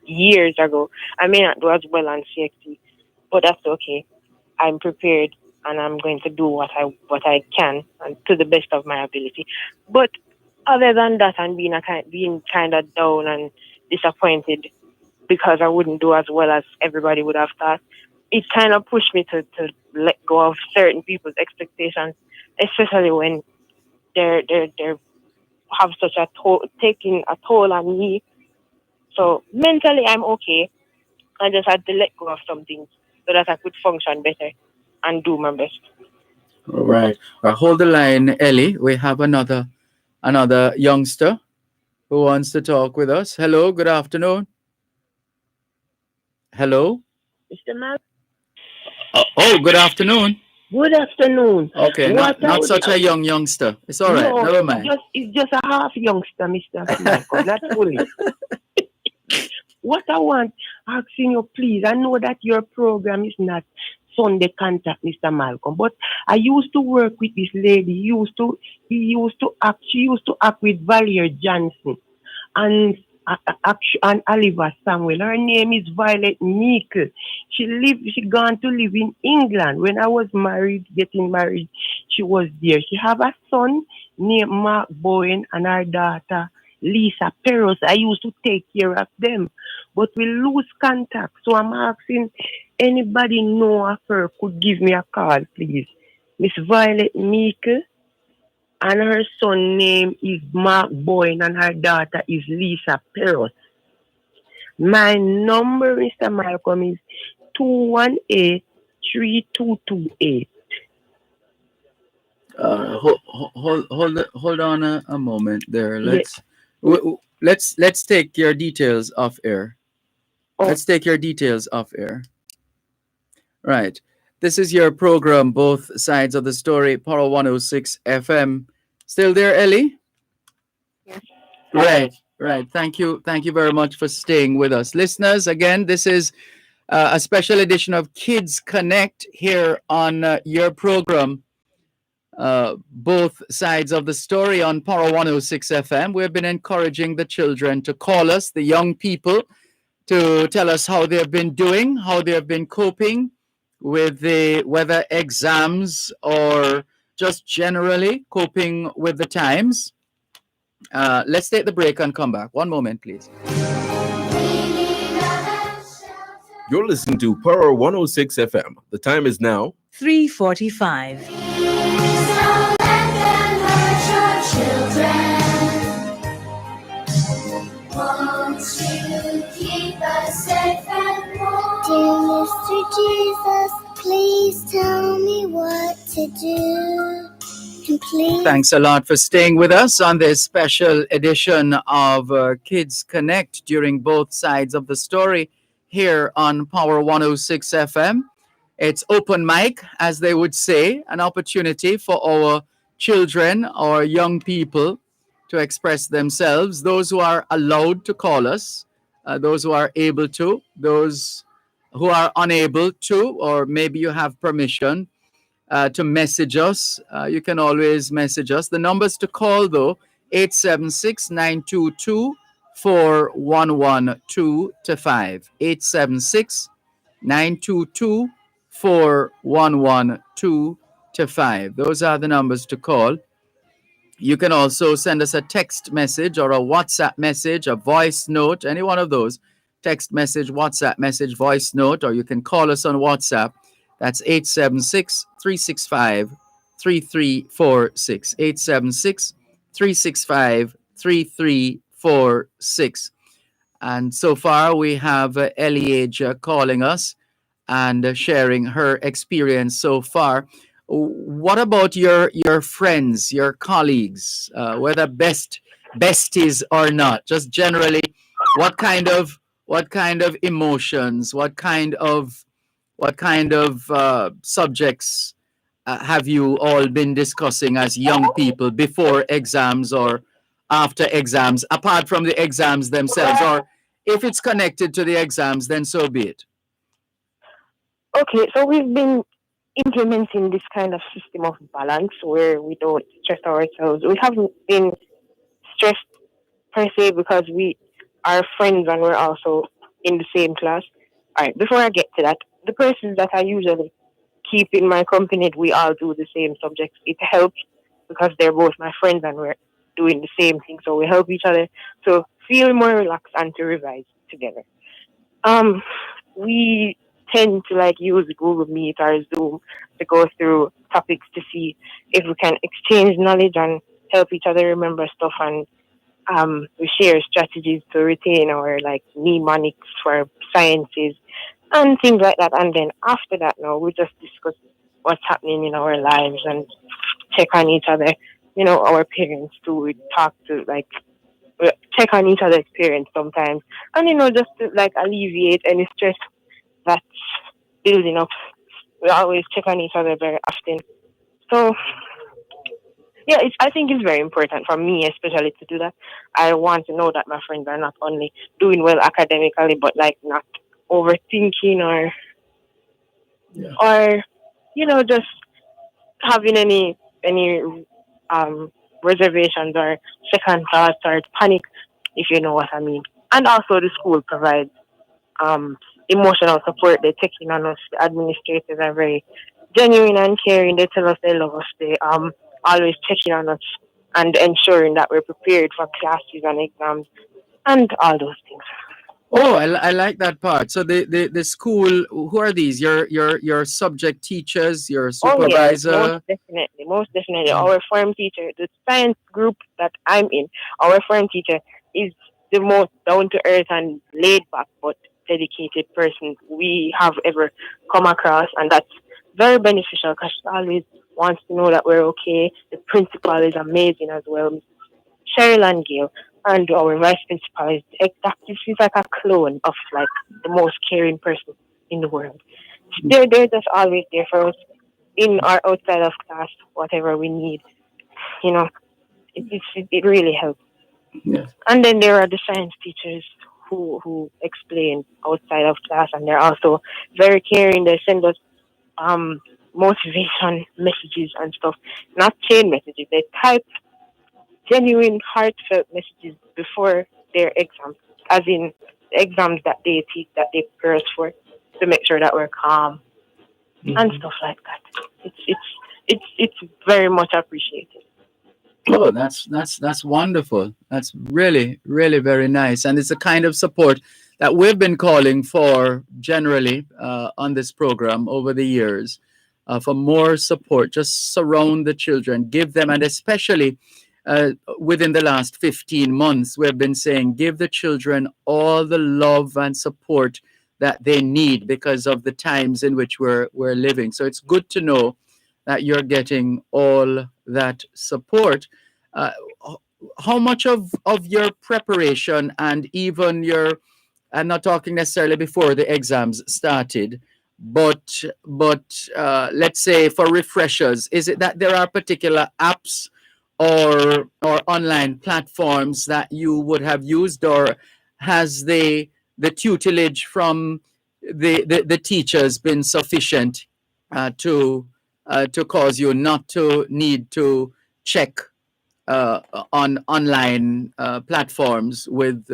years ago. I may not do as well on CXC, but that's okay. I'm prepared and I'm going to do what I can and to the best of my ability. But other than that, and being kind of down and disappointed because I wouldn't do as well as everybody would have thought, it kind of pushed me to let go of certain people's expectations, especially when they're have such a taking a toll on me. So mentally, I'm okay. I just had to let go of some things so that I could function better and do my best. All right. Hold the line, Ellie. We have another youngster who wants to talk with us. Hello, good afternoon. Hello. Mr. Mal. Oh, good afternoon. Good afternoon. Okay, not such a youngster. It's all right. No, Never mind. It's just a half youngster, Mr. Malcolm, not fully. What I want, asking you, please, I know that your program is not Sunday Contact, Mr. Malcolm, but I used to work with this lady. She used to act with Valerie Johnson and Oliver Samuel. Her name is Violet Meikle. She gone to live in England. When I was getting married, she was there. She have a son named Mark Bowen and her daughter Lisa Perros. I used to take care of them, but we lose contact. So I'm asking anybody know of her could give me a call, please. Miss Violet Meikle, and her son name is Mark Boyne, and her daughter is Lisa Perros. My number, Mr. Malcolm, is 218-3228. Hold on a moment there. Let's take your details off air. Let's take your details off air. Right. This is your program, Both Sides of the Story, Power 106 FM. Still there, Ellie? Yes. Right. Thank you very much for staying with us. Listeners, again, this is a special edition of Kids Connect here on your program, Both Sides of the Story on Power 106 FM. We've been encouraging the children to call us, the young people, to tell us how they've been doing, how they've been coping with whether exams or just generally coping with the times. Let's take the break and come back. One moment, please. You're listening to Power 106 FM. The time is now 3:45. Dear Mr. Jesus, please tell me what to do. And please. Thanks a lot for staying with us on this special edition of Kids Connect during Both Sides of the Story here on Power 106 FM. It's open mic, as they would say, an opportunity for our children, our young people to express themselves, those who are allowed to call us, those who are able to, those who are unable to, or maybe you have permission to message us. You can always message us. The numbers to call, though, 876-922-4112-5. 876-922-4112-5. Those are the numbers to call. You can also send us a text message or a WhatsApp message, a voice note, any one of those. Text message, WhatsApp message, voice note, or you can call us on WhatsApp. That's 876-365-3346. 876-365-3346. And so far, we have Eliaja calling us and sharing her experience so far. What about your friends, your colleagues, whether besties or not? Just generally, what kind of emotions, what kind of subjects have you all been discussing as young people before exams or after exams, apart from the exams themselves? Or if it's connected to the exams, then so be it. Okay, so we've been implementing this kind of system of balance where we don't stress ourselves. We haven't been stressed per se because we are friends and we're also in the same class. All right, before I get to that, the persons that I usually keep in my company, we all do the same subjects. It helps because they're both my friends and we're doing the same thing. So we help each other to feel more relaxed and to revise together. We tend to like use Google Meet or Zoom to go through topics to see if we can exchange knowledge and help each other remember stuff, and we share strategies to retain our like mnemonics for sciences and things like that. And then after that, now we just discuss what's happening in our lives and check on each other. You know, our parents too. We talk to like we check on each other's parents sometimes, and you know, just to like alleviate any stress that's building up. We always check on each other very often. So yeah, I think it's very important for me, especially to do that. I want to know that my friends are not only doing well academically, but like not overthinking or you know just having any reservations or second thoughts or panic, if you know what I mean. And also, the school provides emotional support. They take in on us. The administrators are very genuine and caring. They tell us they love us. They always checking on us and ensuring that we're prepared for classes and exams and all those things. Oh, I like that part. So the school, who are these? Your subject teachers, your Oh yes, supervisor? most definitely. Our form teacher, the science group that I'm in, our form teacher is the most down to earth and laid back but dedicated person we have ever come across, and that's very beneficial because she always wants to know that we're okay. The principal is amazing as well, Cheryl and Gail, and our vice principal is exactly, she's like a clone of like the most caring person in the world. They're just always there for us in or outside of class, whatever we need. You know, it really helps. Yes. And then there are the science teachers who explain outside of class, and they're also very caring. They send us motivation messages and stuff, not chain messages. They type genuine, heartfelt messages before their exams, as in the exams that they teach, that they prepare us for, to make sure that we're calm and stuff like that. It's very much appreciated. Oh, that's wonderful. That's really, really very nice. And it's a kind of support that we've been calling for generally on this program over the years, for more support. Just surround the children, give them, and especially within the last 15 months, we've been saying give the children all the love and support that they need because of the times in which we're living. So it's good to know that you're getting all that support. Uh, how much of your preparation and even your, I'm not talking necessarily before the exams started, but let's say for refreshers, is it that there are particular apps or online platforms that you would have used, or has the tutelage from the teachers been sufficient to cause you not to need to check on online platforms with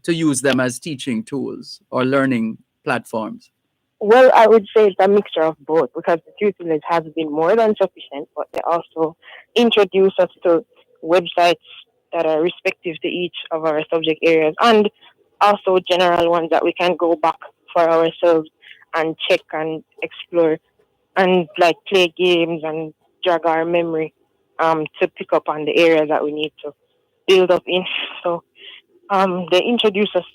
to use them as teaching tools or learning platforms? Well, I would say it's a mixture of both because the tutelage has been more than sufficient, but they also introduce us to websites that are respective to each of our subject areas, and also general ones that we can go back for ourselves and check and explore and like play games and jog our memory to pick up on the areas that we need to build up in. So they introduce us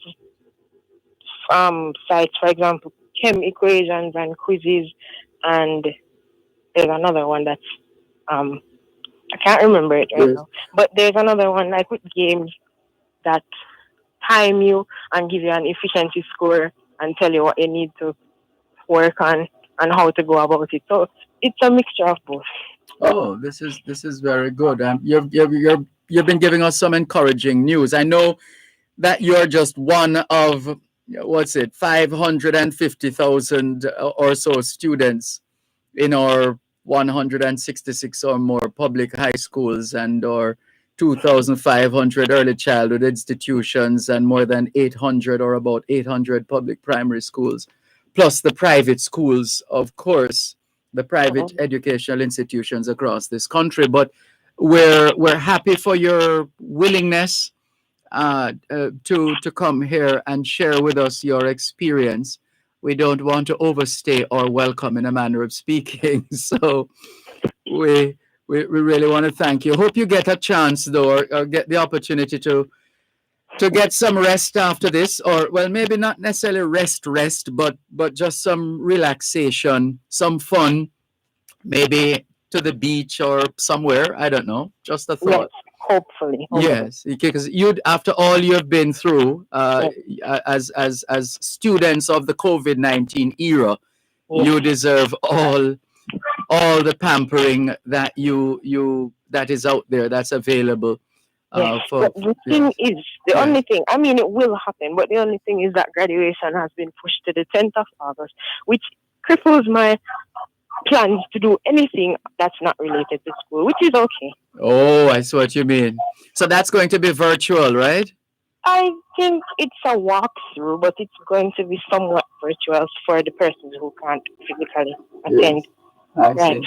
to sites, for example, chem equations and quizzes, and there's another one that's I can't remember it right now, but there's another one like with games that time you and give you an efficiency score and tell you what you need to work on and how to go about it. So it's a mixture of both. Oh, this is very good. You've been giving us some encouraging news. I know that you're just one of 550,000 or so students in our 166 or more public high schools and or 2,500 early childhood institutions and more than 800 or about 800 public primary schools, plus the private schools, of course, the private educational institutions across this country. But we're happy for your willingness to come here and share with us your experience. We don't want to overstay our welcome in a manner of speaking. So we really want to thank you. Hope you get a chance though, or get the opportunity to get some rest after this, or well, maybe not necessarily rest, but just some relaxation, some fun, maybe to the beach or somewhere. I don't know. Just a thought. Yes, hopefully. Yes, because you'd after all you've been through as students of the COVID-19 era, you deserve all the pampering that that is out there, that's available. Yes, but the thing is, the only thing, I mean, it will happen, but the only thing is that graduation has been pushed to the 10th of August, which cripples my plans to do anything that's not related to school, which is okay. Oh, I see what you mean. So that's going to be virtual, right? I think it's a walkthrough, but it's going to be somewhat virtual for the persons who can't physically attend. I see.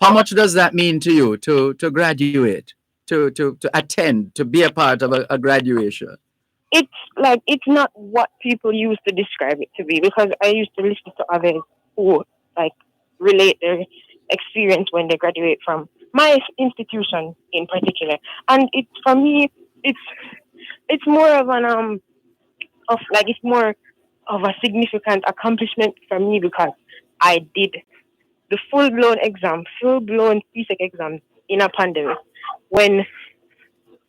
How much does that mean to you to graduate, to attend, to be a part of a graduation? It's like, it's not what people used to describe it to be, because I used to listen to others who like relate their experience when they graduate from my institution in particular, and it's, for me, it's more of an it's more of a significant accomplishment for me, because I did the full-blown PSEC exam in a pandemic when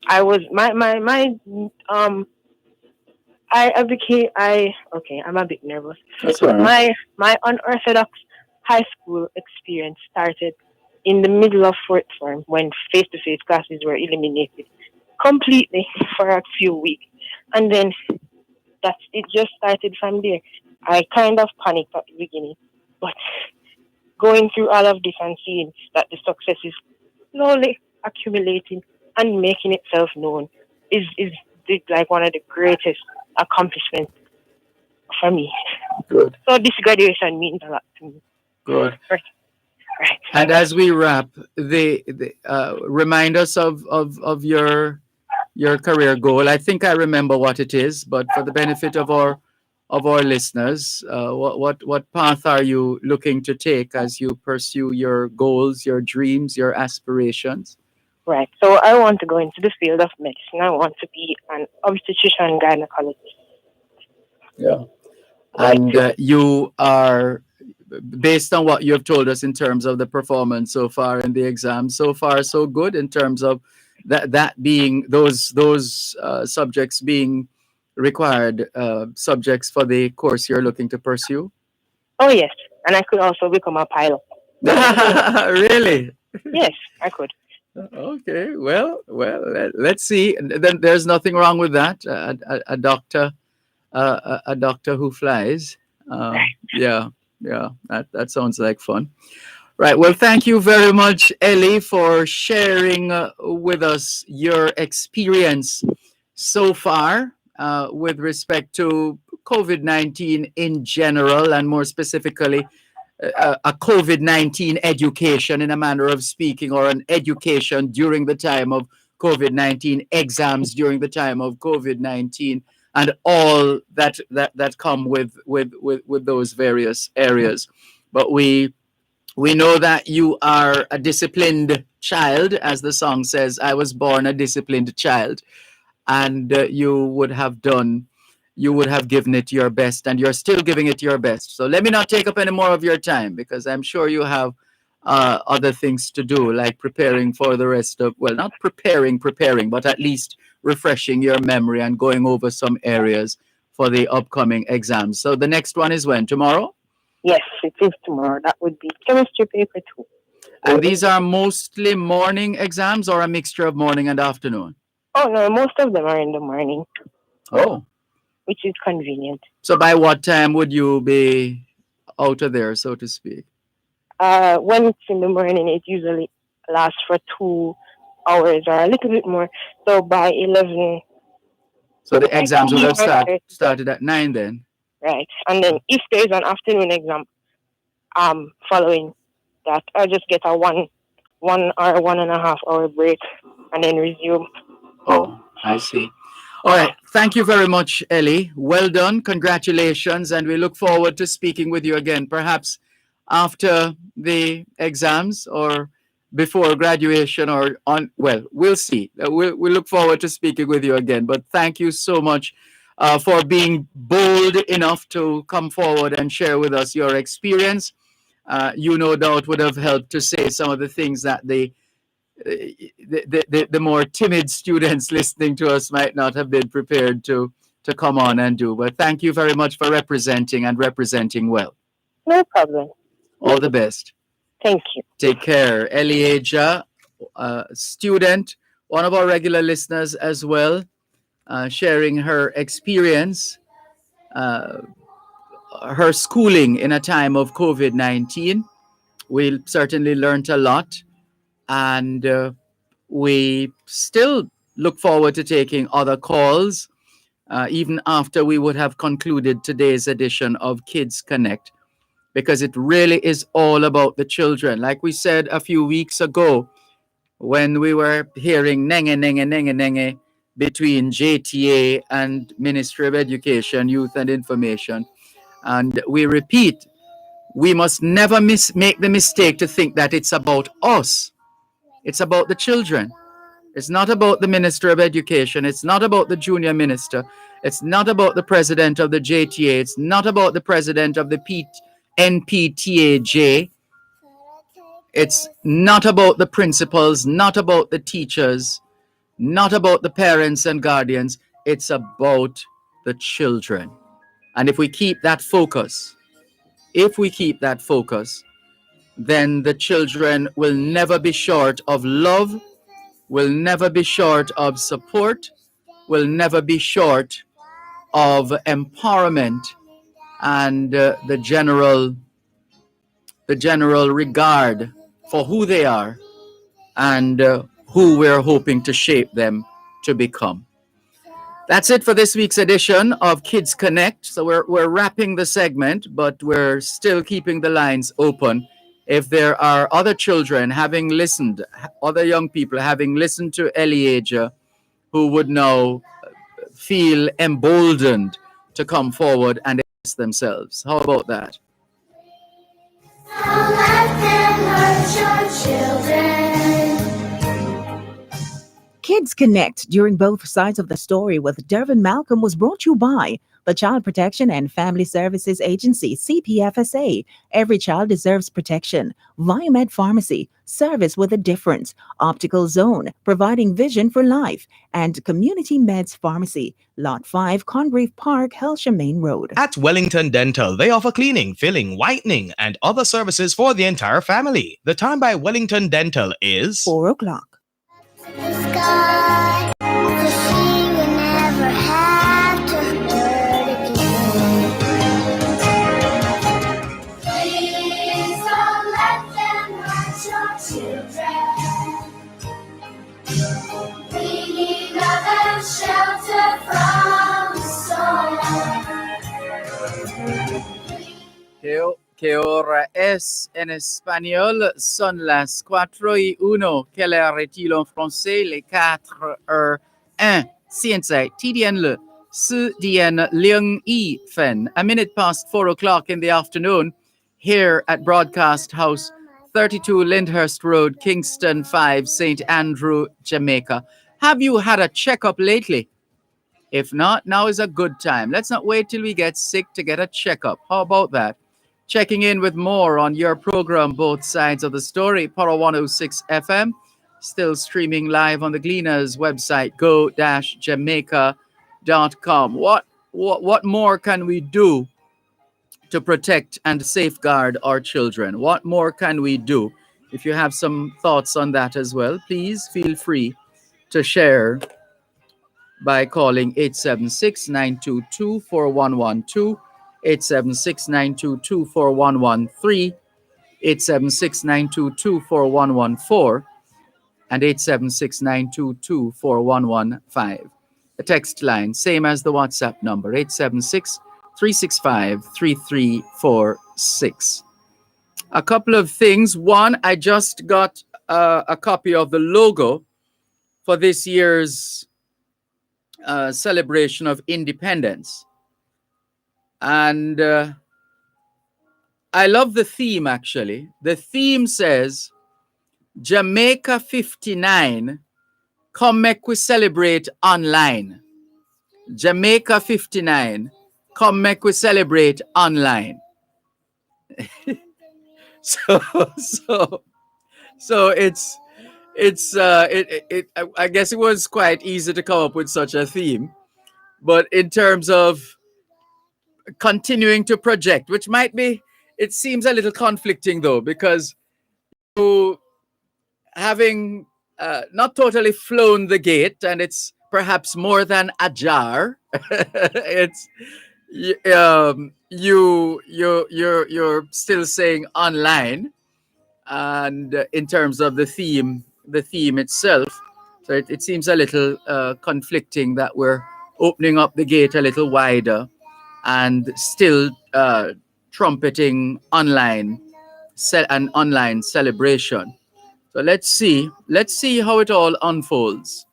I was I'm a bit nervous. That's all right. My unorthodox high school experience started in the middle of fourth form when face-to-face classes were eliminated completely for a few weeks, and then it just started from there. I kind of panicked at the beginning, but going through all of this and seeing that the success is slowly accumulating and making itself known is like one of the greatest accomplishments for me. Good. So this graduation means a lot to me. Good. Right. And as we wrap, remind us of your career goal. I think I remember what it is, but for the benefit of our listeners, what path are you looking to take as you pursue your goals, your dreams, your aspirations? Right. So I want to go into the field of medicine. I want to be an obstetrician gynecologist. Yeah. And you are, based on what you have told us in terms of the performance so far in the exam, so far so good in terms of that being those subjects being required subjects for the course you're looking to pursue? Oh yes, and I could also become a pilot. Really? Yes, I could. Okay, well, let's see. Then there's nothing wrong with that. A doctor who flies. Yeah, that sounds like fun. Right. Well, thank you very much, Ellie, for sharing with us your experience so far with respect to COVID-19 in general, and more specifically, a COVID-19 education in a manner of speaking, or an education during the time of COVID-19, exams during the time of COVID-19, and all that come with those various areas. But we know that you are a disciplined child, as the song says. I was born a disciplined child, and you would have given it your best, and you're still giving it your best. So let me not take up any more of your time, because I'm sure you have other things to do, like preparing for the rest of, well, not preparing, but at least refreshing your memory and going over some areas for the upcoming exams. So the next one is when? Tomorrow? Yes, it is tomorrow. That would be chemistry paper 2. And these are mostly morning exams, or a mixture of morning and afternoon? Oh, no, most of them are in the morning. Oh. Which is convenient. So by what time would you be out of there, so to speak? When it's in the morning, it usually lasts for 2 hours or a little bit more. So by 11. So the exams would have started at 9 then? Right. And then if there is an afternoon exam following that, I just get a 1.5 hour break and then resume. Oh, I see. All right. Thank you very much, Ellie. Well done. Congratulations. And we look forward to speaking with you again, perhaps after the exams or before graduation or on. Well, we'll see. We'll look forward to speaking with you again. But thank you so much for being bold enough to come forward and share with us your experience. You no doubt would have helped to say some of the things that the more timid students listening to us might not have been prepared to come on and do. But thank you very much for representing well. No problem. All the best. Thank you. Take care. Elieja, student, one of our regular listeners as well, sharing her experience, her schooling in a time of COVID-19. We certainly learned a lot. And we still look forward to taking other calls, even after we would have concluded today's edition of Kids Connect, because it really is all about the children. Like we said a few weeks ago, when we were hearing nenge between JTA and Ministry of Education, Youth and Information. And we repeat, we must never make the mistake to think that it's about us. It's about the children. It's not about the Minister of Education. It's not about the junior minister. It's not about the president of the JTA. It's not about the president of the NPTAJ. It's not about the principals, not about the teachers, not about the parents and guardians. It's about the children. And if we keep that focus, then the children will never be short of love, will never be short of support, will never be short of empowerment and the general regard for who they are and who we're hoping to shape them to become. That's it for this week's edition of Kids Connect. So we're wrapping the segment, but we're still keeping the lines open. If there are other children having listened, other young people having listened to Elieja, who would now feel emboldened to come forward and express themselves. How about that? Don't let them hurt your children. Kids Connect during both sides of the story with Dervan Malcolm was brought to you by the Child Protection and Family Services Agency, CPFSA. Every child deserves protection. Viomed Pharmacy, service with a difference. Optical Zone, providing vision for life. And Community Meds Pharmacy, Lot 5, Congreve Park, Helsha Main Road. At Wellington Dental, they offer cleaning, filling, whitening, and other services for the entire family. The time by Wellington Dental is 4 o'clock. Sky, so she will never have to hurt again. Please don't let them hurt your children. We need love and shelter from the storm. ¿Qué hora es en espagnol? Son las 4:01. Quelle heure est-il en français? Les 4:01. 现在几点了？4点02分. A minute past 4 o'clock in the afternoon here at Broadcast House, 32 Lyndhurst Road, Kingston 5, St. Andrew, Jamaica. Have you had a checkup lately? If not, now is a good time. Let's not wait till we get sick to get a checkup. How about that? Checking in with more on your program, Both Sides of the Story, Power 106 FM, still streaming live on the Gleaners website, go-jamaica.com. What more can we do to protect and safeguard our children? What more can we do? If you have some thoughts on that as well, please feel free to share by calling 876-922-4112, 876-922-4113, 876-922-4114 and 876-922-4115. The text line, same as the WhatsApp number, 876-365-3346. A couple of things. One, I just got a copy of the logo for this year's celebration of independence. And I love the theme, actually. The theme says, Jamaica 59, come make we celebrate online. Jamaica 59, come make we celebrate online. So it's I guess it was quite easy to come up with such a theme, but in terms of continuing to project, which might be, it seems a little conflicting though, because you having not totally flown the gate, and it's perhaps more than ajar. It's you're still saying online, and in terms of the theme itself, so it seems a little conflicting that we're opening up the gate a little wider and still trumpeting an online celebration. So let's see how it all unfolds.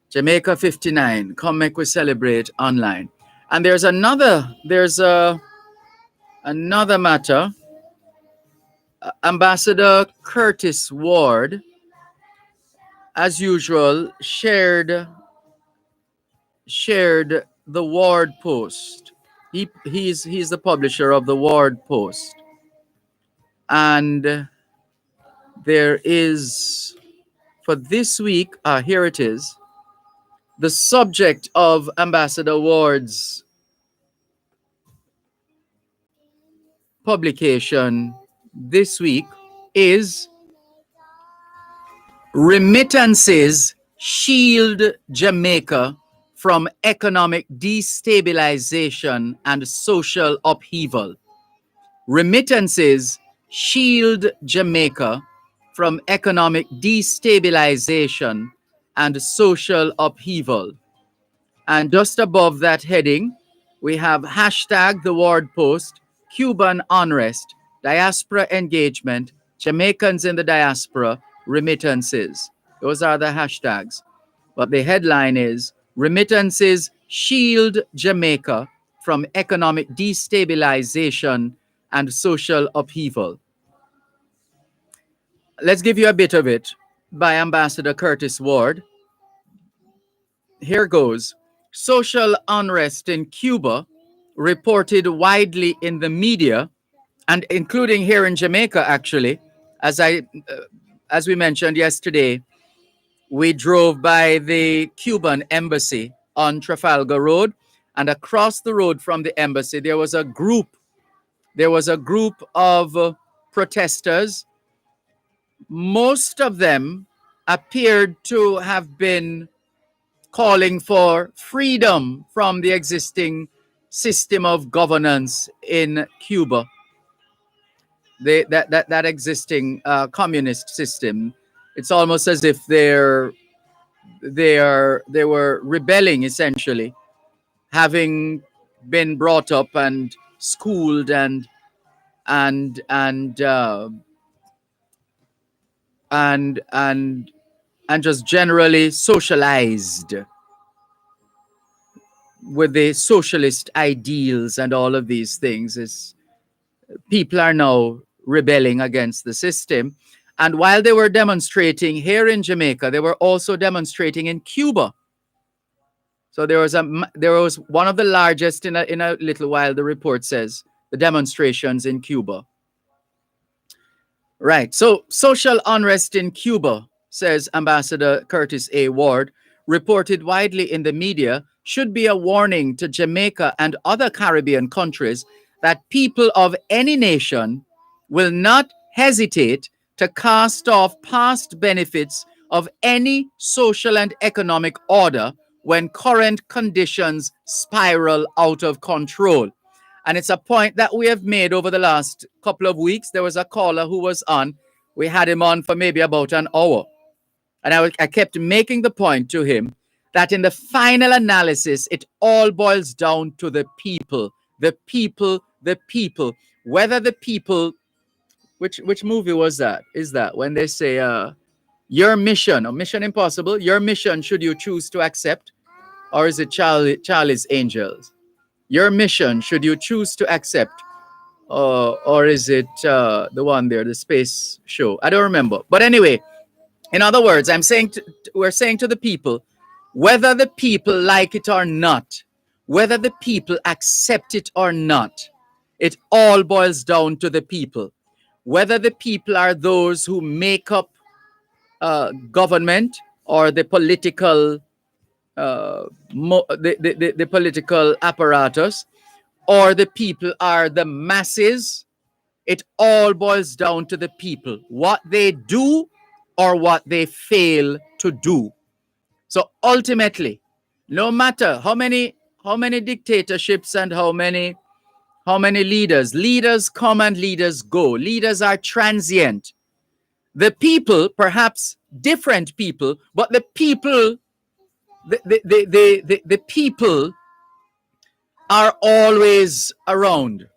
Jamaica 59, come make we celebrate online. And there's another matter. Ambassador Curtis Ward, as usual, shared the Ward Post. He's the publisher of the Ward Post. And there is, for this week, here it is. The subject of Ambassador Ward's publication this week is Remittances Shield Jamaica from Economic Destabilization and Social Upheaval. Remittances shield Jamaica from economic destabilization and social upheaval. And just above that heading, we have hashtag the Ward Post, Cuban unrest, diaspora engagement, Jamaicans in the diaspora, remittances. Those are the hashtags. But the headline is Remittances shield Jamaica from economic destabilization and social upheaval. Let's give you a bit of it by Ambassador Curtis Ward. Here goes. Social unrest in Cuba reported widely in the media, and including here in Jamaica, actually. As we mentioned yesterday, we drove by the Cuban embassy on Trafalgar Road, and across the road from the embassy, there was a group of protesters. Most of them appeared to have been calling for freedom from the existing system of governance in Cuba, that existing communist system. It's almost as if they were rebelling, essentially, having been brought up and schooled and just generally socialized with the socialist ideals and all of these things. Is people are now rebelling against the system. And while they were demonstrating here in Jamaica, they were also demonstrating in Cuba. So there was one of the largest in a little while, the report says, the demonstrations in Cuba. Right. So social unrest in Cuba, says Ambassador Curtis A. Ward, reported widely in the media, should be a warning to Jamaica and other Caribbean countries that people of any nation will not hesitate to cast off past benefits of any social and economic order when current conditions spiral out of control. And it's a point that we have made over the last couple of weeks. There was a caller who was on. We had him on for maybe about an hour. And I kept making the point to him that in the final analysis, it all boils down to the people. The people, the people. Whether the people, which movie was that? Is that when they say, your mission, or Mission Impossible, your mission, should you choose to accept? Or is it Charlie's Angels? Your mission, should you choose to accept? Or is it the one there, the space show? I don't remember. But anyway, in other words, we're saying to the people, whether the people like it or not, whether the people accept it or not, it all boils down to the people. Whether the people are those who make up government or the political the political apparatus, or the people are the masses, it all boils down to the people, what they do or what they fail to do. So ultimately, no matter how many dictatorships and how many leaders come and leaders go, leaders are transient. The people, perhaps different people, but the people, the people are always around.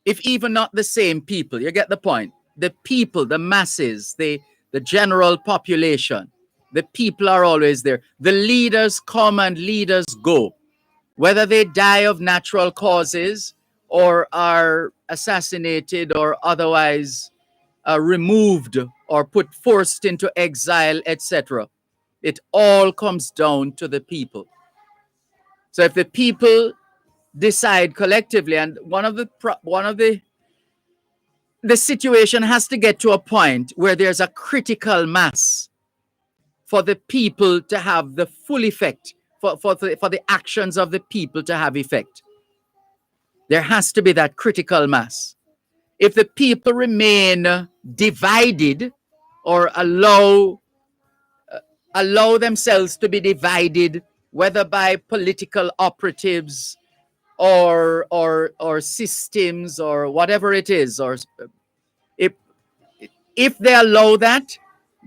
If even not the same people, you get the point. The people, the masses, the general population, the people are always there. The leaders come and leaders go. Whether they die of natural causes or are assassinated or otherwise removed or forced into exile, etc. It all comes down to the people. So if the people decide collectively, and the situation has to get to a point where there's a critical mass for the people to have the full effect, for the actions of the people to have effect. There has to be that critical mass. If the people remain divided or allow themselves to be divided, whether by political operatives or systems or whatever it is, or if they allow that,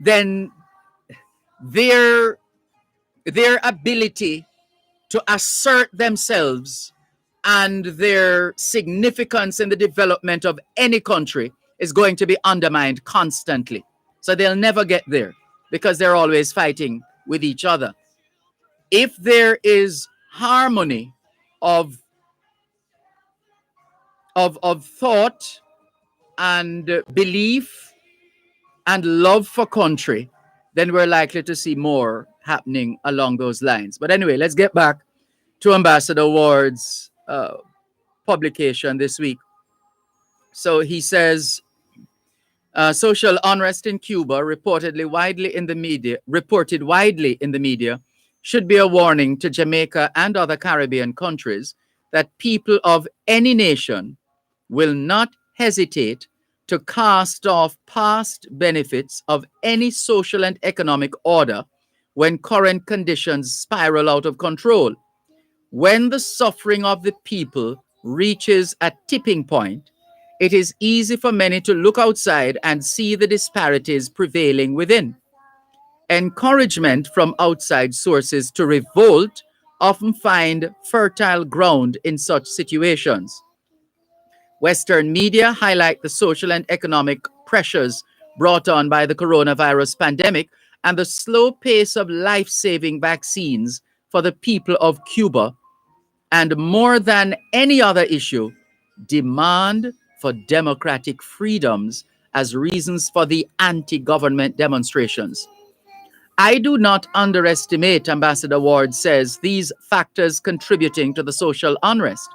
then their ability to assert themselves and their significance in the development of any country is going to be undermined constantly. So they'll never get there because they're always fighting with each other. If there is harmony of thought and belief and love for country, then we're likely to see more happening along those lines. But anyway, let's get back to Ambassador Ward's publication this week. So he says, social unrest in Cuba, reported widely in the media, should be a warning to Jamaica and other Caribbean countries that people of any nation will not hesitate to cast off past benefits of any social and economic order when current conditions spiral out of control. When the suffering of the people reaches a tipping point, it is easy for many to look outside and see the disparities prevailing within. Encouragement from outside sources to revolt often find fertile ground in such situations. Western media highlight the social and economic pressures brought on by the coronavirus pandemic and the slow pace of life-saving vaccines for the people of Cuba, and more than any other issue, demand for democratic freedoms as reasons for the anti-government demonstrations. I do not underestimate, Ambassador Ward says, these factors contributing to the social unrest.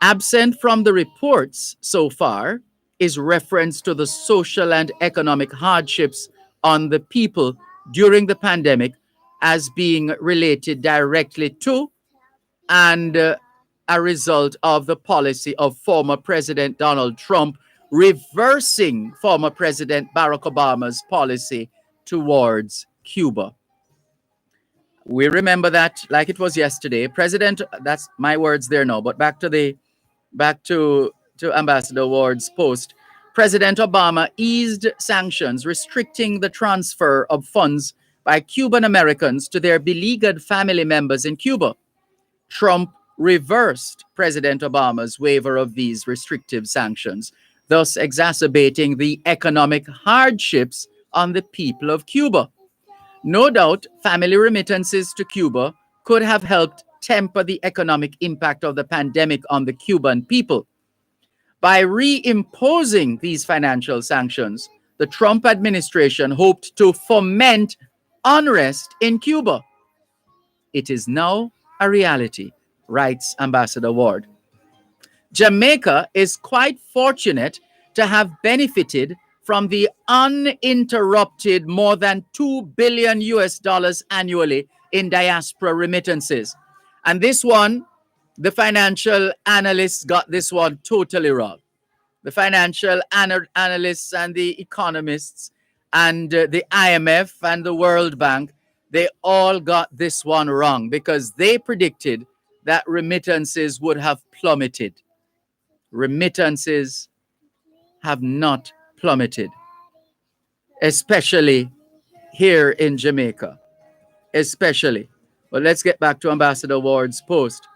Absent from the reports so far is reference to the social and economic hardships on the people during the pandemic as being related directly to and a result of the policy of former President Donald Trump reversing former President Barack Obama's policy towards Cuba. We remember that like it was yesterday. President, that's my words there now, but back to Ambassador Ward's post. President Obama eased sanctions restricting the transfer of funds by Cuban Americans to their beleaguered family members in Cuba. Trump reversed President Obama's waiver of these restrictive sanctions, thus exacerbating the economic hardships on the people of Cuba. No doubt, family remittances to Cuba could have helped temper the economic impact of the pandemic on the Cuban people. By reimposing these financial sanctions, the Trump administration hoped to foment unrest in Cuba. It is now a reality, writes Ambassador Ward. Jamaica is quite fortunate to have benefited from the uninterrupted more than $2 billion annually in diaspora remittances. And this one, the financial analysts got this one totally wrong. The financial analysts and the economists and the IMF and the World Bank, they all got this one wrong because they predicted that remittances would have plummeted. Remittances have not plummeted, especially here in Jamaica, especially. But let's get back to Ambassador Ward's post.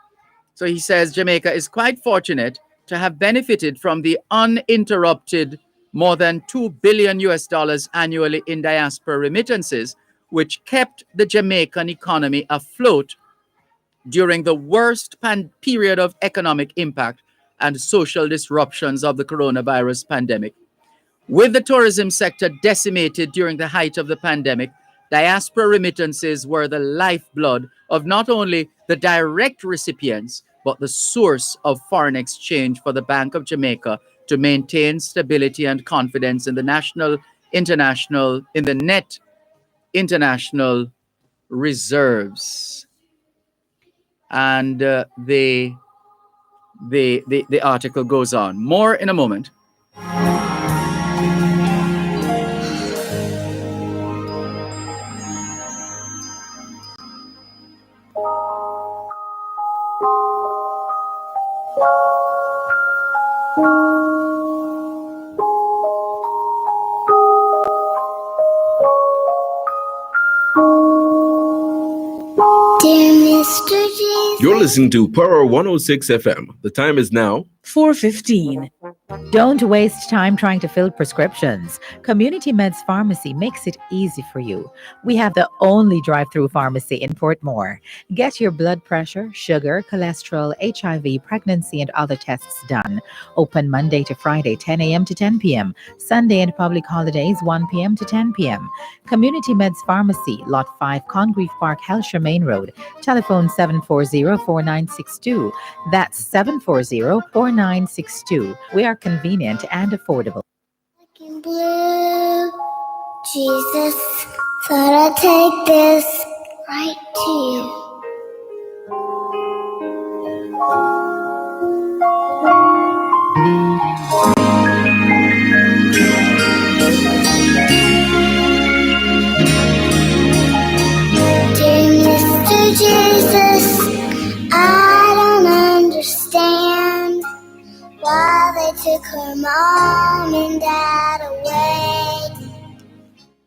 So he says Jamaica is quite fortunate to have benefited from the uninterrupted more than $2 billion annually in diaspora remittances, which kept the Jamaican economy afloat during the worst period of economic impact and social disruptions of the coronavirus pandemic. With the tourism sector decimated during the height of the pandemic, diaspora remittances were the lifeblood of not only the direct recipients, but the source of foreign exchange for the Bank of Jamaica to maintain stability and confidence in the net international reserves. And the article goes on. More in a moment. You're listening to Power 106 FM. The time is now 4:15. Don't waste time trying to fill prescriptions. Community Meds Pharmacy makes it easy for you. We have the only drive-through pharmacy in Portmore. Get your blood pressure, sugar, cholesterol, HIV, pregnancy, and other tests done. Open Monday to Friday, 10 a.m. to 10 p.m. Sunday and public holidays, 1 p.m. to 10 p.m. Community Meds Pharmacy, Lot 5, Congreve Park, Hellshire Main Road. Telephone 740-4962. That's 740-4962. We are convenient and affordable. Blue, Jesus, thought I'd take this right to you. Dear Mr. Jesus, I don't understand why they took her mom and dad away.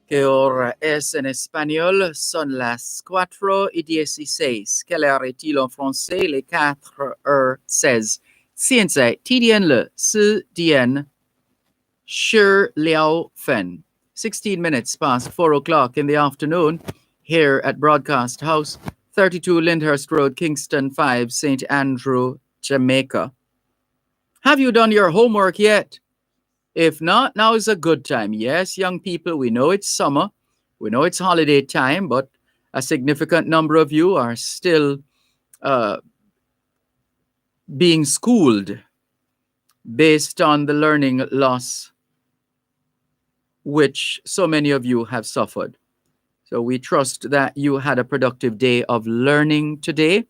Que hora es en espagnol? Son las 4:16. Quelle heure est-il en français? Les 4:16. 现在几点了？4点10分. 16 minutes past 4 o'clock in the afternoon here at Broadcast House, 32 Lyndhurst Road, Kingston 5, St. Andrew, Jamaica. Have you done your homework yet? If not, now is a good time. Yes, young people, we know it's summer. We know it's holiday time, but a significant number of you are still being schooled based on the learning loss which so many of you have suffered. So we trust that you had a productive day of learning today.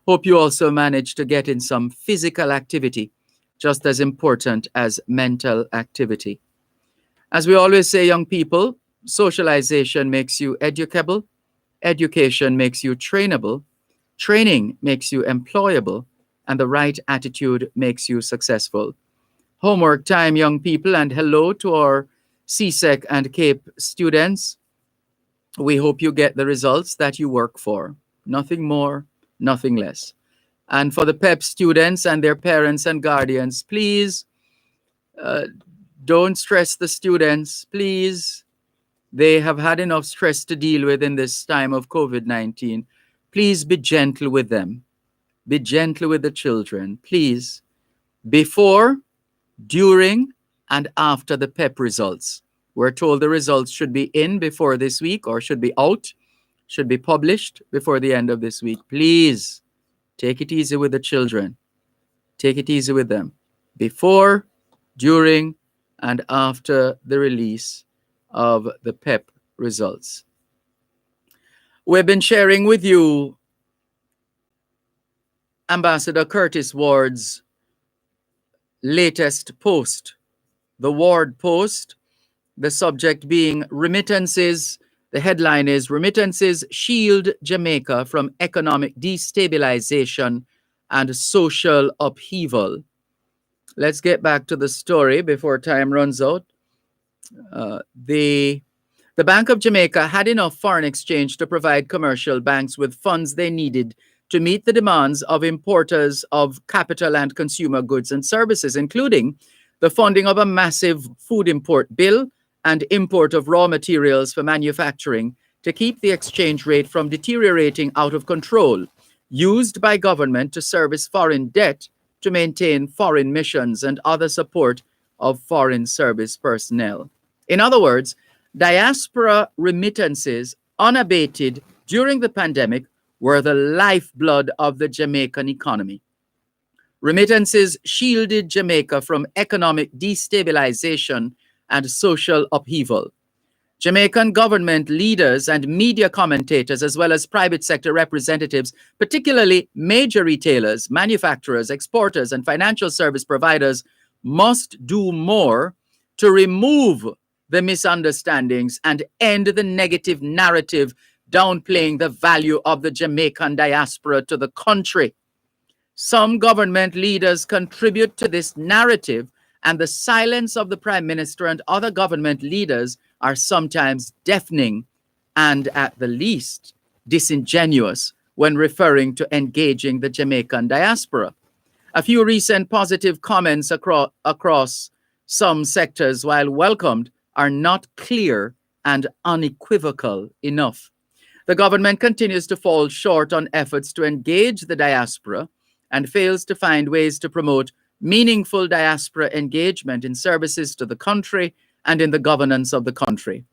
Hope you also managed to get in some physical activity, just as important as mental activity. As we always say, young people, socialization makes you educable, Education makes you trainable. Training makes you employable. And the right attitude makes you successful. Homework time, young people, and hello to our CSEC and CAPE students. We hope you get the results that you work for. Nothing more, nothing less. And for the PEP students and their parents and guardians, please don't stress the students, please. They have had enough stress to deal with in this time of COVID-19. Please be gentle with them. Be gentle with the children, please. Before, during, and after the PEP results. We're told the results should be in before this week, or should be out, should be published before the end of this week. Please take it easy with the children. Take it easy with them. Before, during, and after the release of the PEP results. We've been sharing with you Ambassador Curtis Ward's latest post, the Ward post, the subject being remittances. The headline is Remittances Shield Jamaica from Economic Destabilization and Social Upheaval. Let's get back to the story before time runs out. The Bank of Jamaica had enough foreign exchange to provide commercial banks with funds they needed to meet the demands of importers of capital and consumer goods and services, including the funding of a massive food import bill and import of raw materials for manufacturing to keep the exchange rate from deteriorating out of control, used by government to service foreign debt, to maintain foreign missions and other support of foreign service personnel. In other words, diaspora remittances, unabated during the pandemic, were the lifeblood of the Jamaican economy. Remittances shielded Jamaica from economic destabilization and social upheaval. Jamaican government leaders and media commentators, as well as private sector representatives, particularly major retailers, manufacturers, exporters, and financial service providers, must do more to remove the misunderstandings and end the negative narrative downplaying the value of the Jamaican diaspora to the country. Some government leaders contribute to this narrative, and the silence of the Prime Minister and other government leaders are sometimes deafening and, at the least, disingenuous when referring to engaging the Jamaican diaspora. A few recent positive comments across some sectors, while welcomed, are not clear and unequivocal enough. The government continues to fall short on efforts to engage the diaspora and fails to find ways to promote meaningful diaspora engagement in services to the country and in the governance of the country.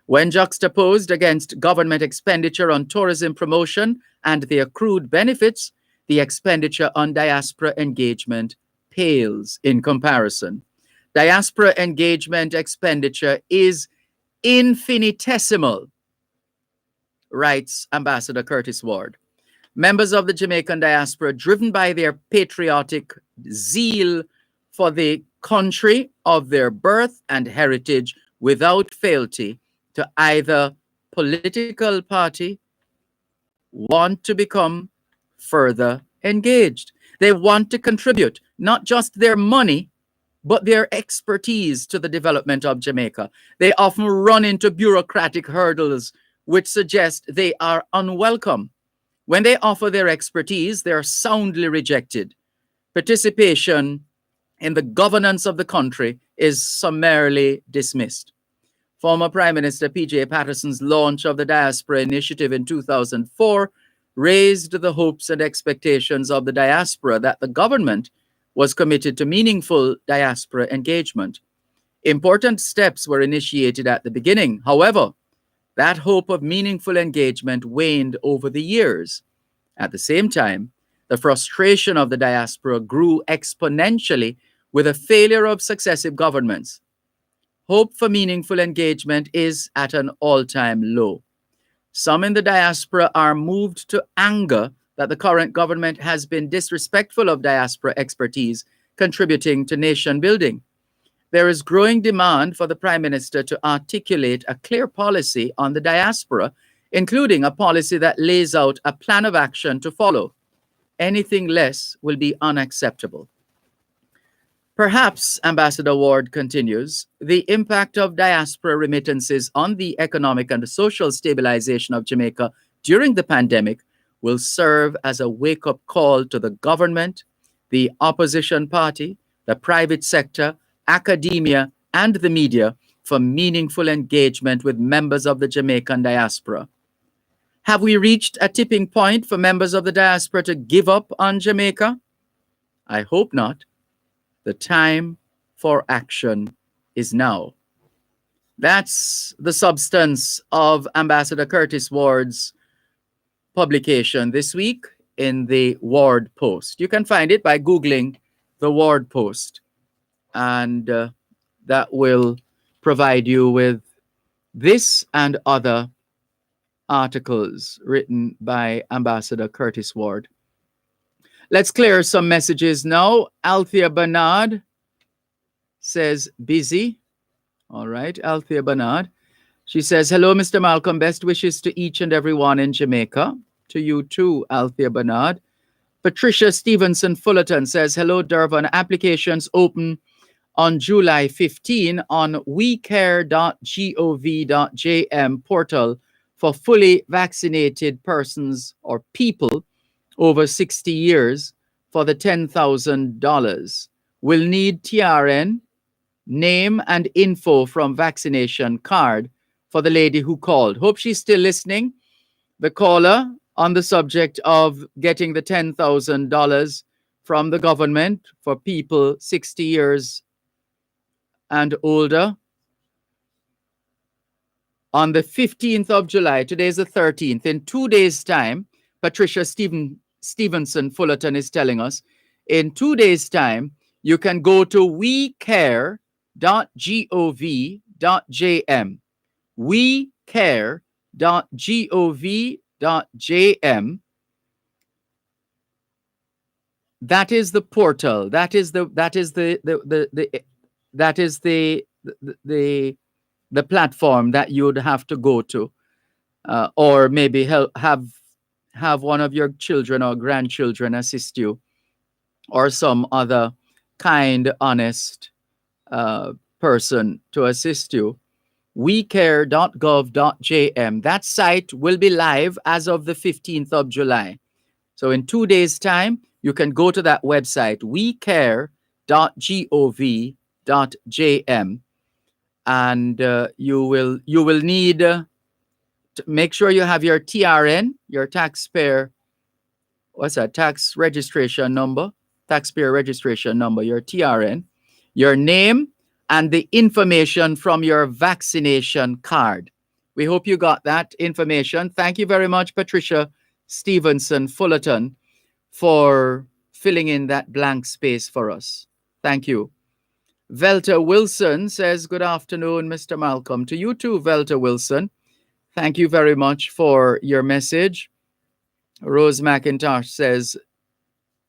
When juxtaposed against government expenditure on tourism promotion and the accrued benefits, the expenditure on diaspora engagement pales in comparison. Diaspora engagement expenditure is infinitesimal, writes Ambassador Curtis Ward. Members of the Jamaican diaspora, driven by their patriotic zeal for the country of their birth and heritage, without fealty to either political party, want to become further engaged. They want to contribute not just their money, but their expertise to the development of Jamaica. They often run into bureaucratic hurdles which suggest they are unwelcome. When they offer their expertise, they are soundly rejected. Participation in the governance of the country is summarily dismissed. Former Prime Minister P.J. Patterson's launch of the Diaspora Initiative in 2004 raised the hopes and expectations of the diaspora that the government was committed to meaningful diaspora engagement. Important steps were initiated at the beginning. However, that hope of meaningful engagement waned over the years. At the same time, the frustration of the diaspora grew exponentially with a failure of successive governments. Hope for meaningful engagement is at an all-time low. Some in the diaspora are moved to anger that the current government has been disrespectful of diaspora expertise, contributing to nation building. There is growing demand for the Prime Minister to articulate a clear policy on the diaspora, including a policy that lays out a plan of action to follow. Anything less will be unacceptable. Perhaps, Ambassador Ward continues, the impact of diaspora remittances on the economic and social stabilization of Jamaica during the pandemic will serve as a wake-up call to the government, the opposition party, the private sector, academia, and the media for meaningful engagement with members of the Jamaican diaspora. Have we reached a tipping point for members of the diaspora to give up on Jamaica? I hope not. The time for action is now. That's the substance of Ambassador Curtis Ward's publication this week in the Ward Post. You can find it by Googling the Ward Post, and that will provide you with this and other articles written by Ambassador Curtis Ward. Let's clear some messages now. Althea Bernard says busy. All right, Althea Bernard. She says, hello, Mr. Malcolm. Best wishes to each and everyone in Jamaica. To you too, Althea Bernard. Patricia Stevenson Fullerton says, hello, Dervan. Applications open on July 15 on wecare.gov.jm portal for fully vaccinated persons or people over 60 years for the $10,000. Will need TRN, name and info from vaccination card for the lady who called. Hope she's still listening. The caller on the subject of getting the $10,000 from the government for people 60 years and older. On the 15th of July, today's the 13th, in 2 days' time, Patricia Stevenson Fullerton is telling us, in 2 days' time, you can go to wecare.gov.jm. wecare.gov.jm. That is the portal. That is the platform that you'd have to go to, or maybe have one of your children or grandchildren assist you, or some other kind, honest person to assist you. wecare.gov.jm. That site will be live as of the 15th of July. So in 2 days' time, you can go to that website, wecare.gov.jm, and you will need to make sure you have your TRN, your taxpayer, tax registration number, taxpayer registration number, your TRN, your name, and the information from your vaccination card. We hope you got that information. Thank you very much, Patricia Stevenson Fullerton, for filling in that blank space for us. Thank you. Velta Wilson says, good afternoon, Mr. Malcolm. To you too, Velta Wilson. Thank you very much for your message. Rose McIntosh says,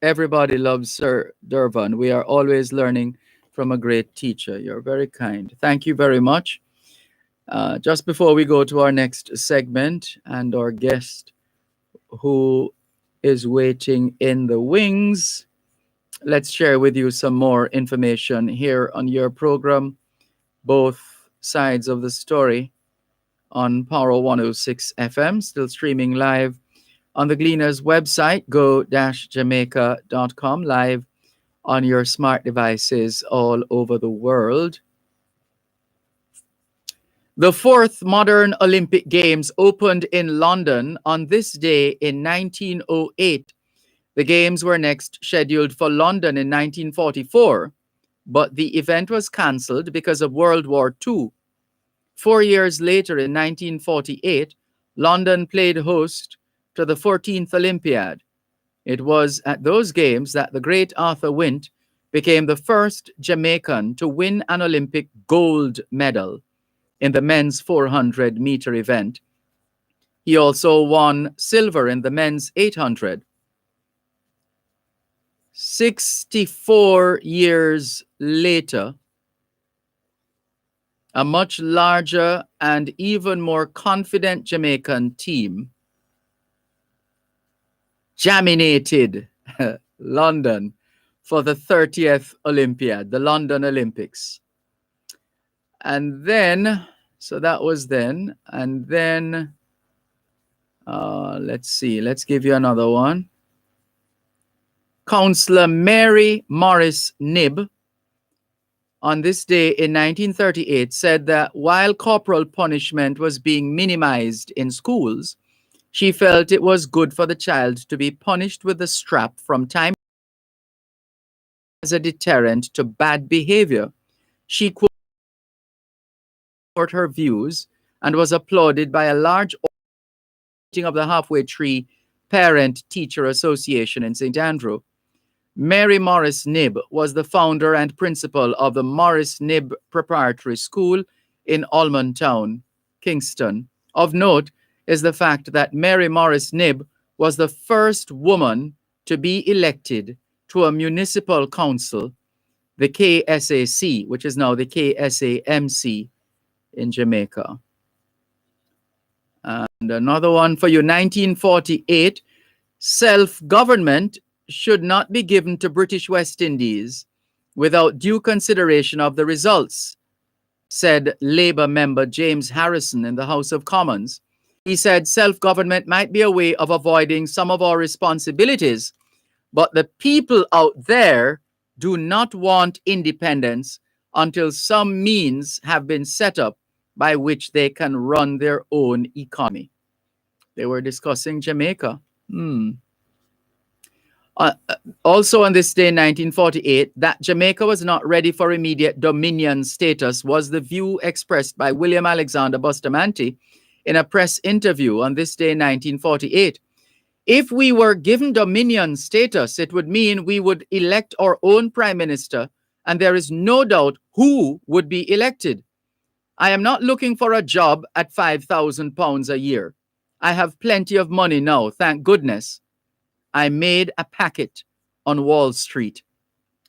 everybody loves Sir Dervan. We are always learning from a great teacher. You're very kind. Thank you very much. Just before we go to our next segment and our guest who is waiting in the wings, let's share with you some more information here on your program, both sides of the story on Power 106 FM, still streaming live on the Gleaners website, go-jamaica.com, live on your smart devices all over the world. The fourth modern Olympic Games opened in London on this day in 1908. The Games were next scheduled for London in 1944, but the event was cancelled because of World War II. 4 years later, in 1948, London played host to the 14th Olympiad. It was at those games that the great Arthur Wint became the first Jamaican to win an Olympic gold medal in the men's 400-meter event. He also won silver in the men's 800. 64 years later, a much larger and even more confident Jamaican team dominated London for the 30th Olympiad, the London Olympics. And then, so that was then, and then, let's see, let's give you another one. Councillor Mary Morris Knibb, on this day in 1938, said that while corporal punishment was being minimized in schools, she felt it was good for the child to be punished with a strap from time as a deterrent to bad behavior. She quoted her views and was applauded by a large meeting of the Halfway Tree Parent-Teacher Association in St. Andrew. Mary Morris Knibb was the founder and principal of the Morris Knibb Preparatory School in Almond Town, Kingston. Of note is the fact that Mary Morris Knibb was the first woman to be elected to a municipal council, the KSAC, which is now the KSAMC in Jamaica. And another one for you, 1948, self-government should not be given to British West Indies without due consideration of the results, said Labour member James Harrison in the House of Commons. He said self-government might be a way of avoiding some of our responsibilities, but the people out there do not want independence until some means have been set up by which they can run their own economy. They were discussing Jamaica. Also on this day in 1948, that Jamaica was not ready for immediate dominion status was the view expressed by William Alexander Bustamante in a press interview on this day in 1948. If we were given dominion status, it would mean we would elect our own prime minister, and there is no doubt who would be elected. I am not looking for a job at £5,000 a year. I have plenty of money now, thank goodness. I made a packet on Wall Street.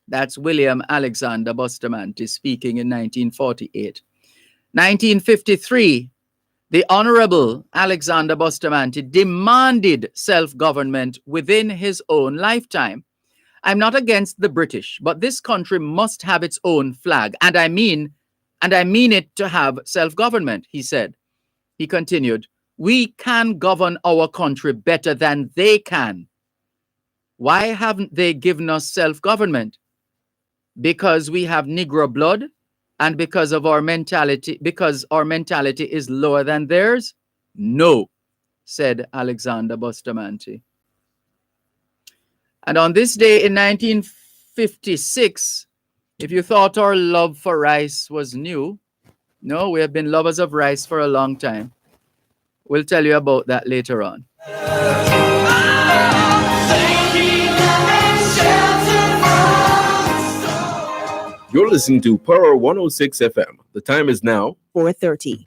That's William Alexander Bustamante speaking in 1948. 1953, the Honorable Alexander Bustamante demanded self-government within his own lifetime. I'm not against the British, but this country must have its own flag, and I mean it to have self-government, he said. He continued, we can govern our country better than they can. Why haven't they given us self-government? Because we have Negro blood and because of our mentality, because our mentality is lower than theirs? No, said Alexander Bustamante. And on this day in 1956, if you thought our love for rice was new, no, we have been lovers of rice for a long time. We'll tell you about that later on. You're listening to Power 106 FM. The time is now 4:30.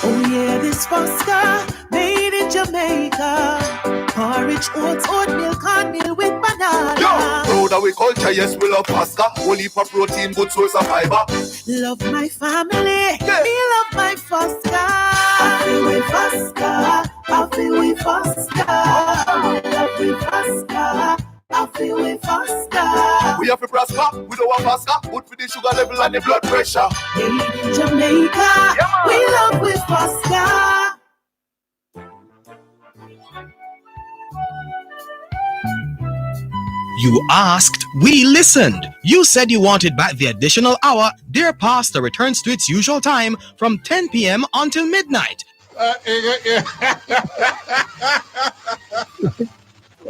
Oh yeah, this Fosca made in Jamaica. Porridge, oats, oatmeal, cornmeal with banana. Yo, proud of we culture, yes, we love pasta. Only for protein, good source of fiber. Love my family, me love my Fosca. I feel we Fosca, I feel we Fosca. Love we Fosca. I feel we Fosca. We have to prosper with our Fosca. Good for the sugar level and the blood pressure. Made in Jamaica, we love with Fosca. You asked, we listened. You said you wanted back the additional hour. Dear Pastor returns to its usual time from 10 p.m. until midnight.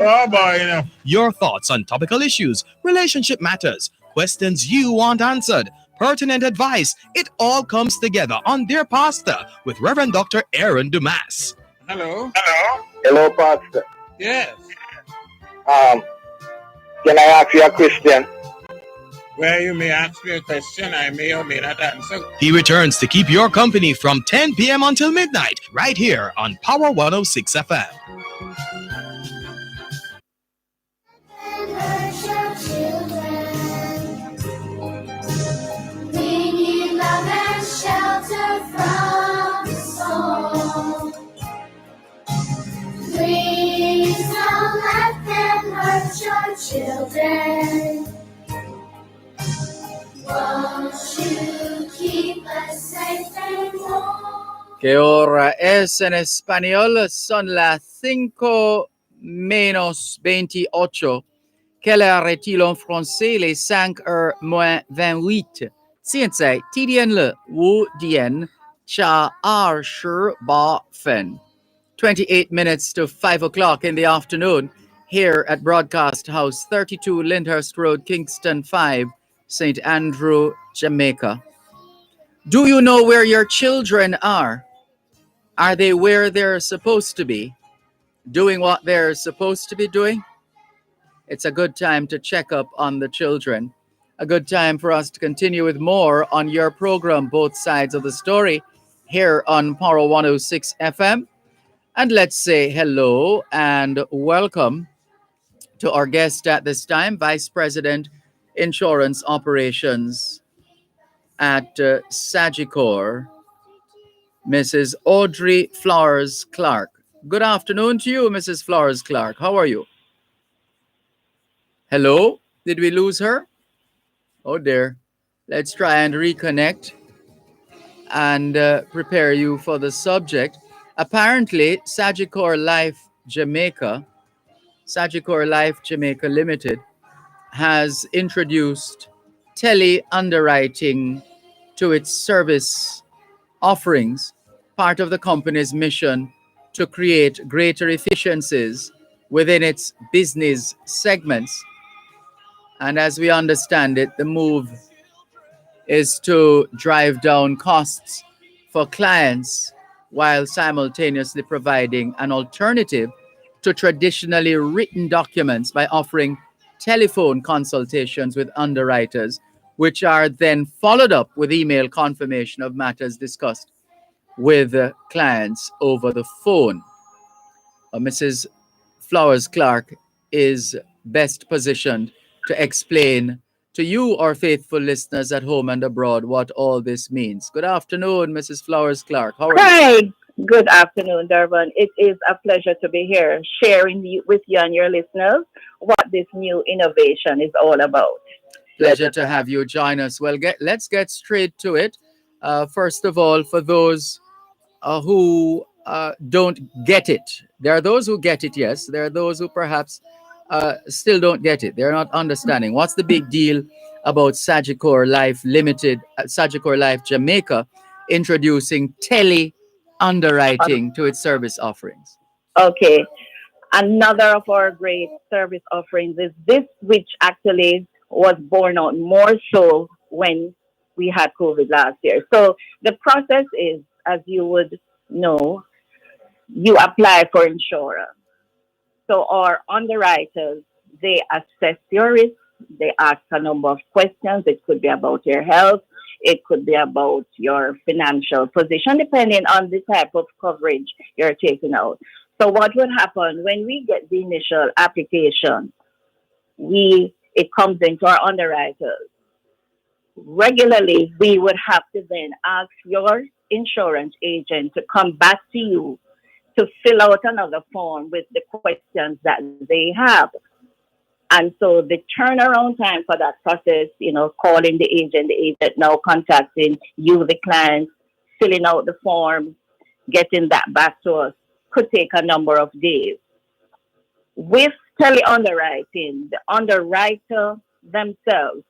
Oh boy, you know. Your thoughts on topical issues, relationship matters, questions you want answered, pertinent advice. It all comes together on Dear Pastor with Reverend Dr. Aaron Dumas. Hello. Hello, Pastor. Yes. Can I ask you a question? Well, you may ask me a question, I may or may not answer. He returns to keep your company from 10 p.m. until midnight, right here on Power 106 FM. We need love and children. Won't you keep us safe and warm? ¿Qué hora es en español? Son las 5 menos 28. Quelle heure est-il en français? Les 5 heures moins 28. 现在几点了？5点加20分. 28 minutes to 5 o'clock in the afternoon here at Broadcast House, 32 Lyndhurst Road, Kingston 5, St. Andrew, Jamaica. Do you know where your children are? Are they where they're supposed to be? Doing what they're supposed to be doing? It's a good time to check up on the children. A good time for us to continue with more on your program, Both Sides of the Story, here on Power 106 FM. And let's say hello and welcome to our guest at this time, Vice President, Insurance Operations at Sagicor, Mrs. Audrey Flowers Clark. Good afternoon to you, Mrs. Flowers Clark. How are you? Hello? Did we lose her? Oh dear. Let's try and reconnect and prepare you for the subject. Apparently, Sagicor Life Jamaica Limited has introduced tele-underwriting to its service offerings, part of the company's mission to create greater efficiencies within its business segments. And as we understand it, the move is to drive down costs for clients while simultaneously providing an alternative to traditionally written documents by offering telephone consultations with underwriters, which are then followed up with email confirmation of matters discussed with clients over the phone. Mrs. Flowers Clark is best positioned to explain to you, our faithful listeners at home and abroad, what all this means. Good afternoon, Mrs. Flowers Clark. How are you? Hi. Good afternoon, Dervan. It is a pleasure to be here sharing with you and your listeners what this new innovation is all about. Pleasure to have you join us. Well, let's get straight to it. First of all, for those who don't get it, there are those who get it, yes. There are those who perhaps still don't get it. They're not understanding. What's the big deal about Sagicor Life Limited, Sagicor Life Jamaica, introducing tele-underwriting to its service offerings? Okay. Another of our great service offerings is this, which actually was born out more so when we had COVID last year. So the process is, as you would know, you apply for insurance. So our underwriters, they assess your risk. They ask a number of questions. It could be about your health. It could be about your financial position, depending on the type of coverage you're taking out. So what would happen when we get the initial application? It comes into our underwriters. Regularly, we would have to then ask your insurance agent to come back to you to fill out another form with the questions that they have. And so the turnaround time for that process, calling the agent now contacting you, the client, filling out the form, getting that back to us, could take a number of days. With tele-underwriting, the underwriter themselves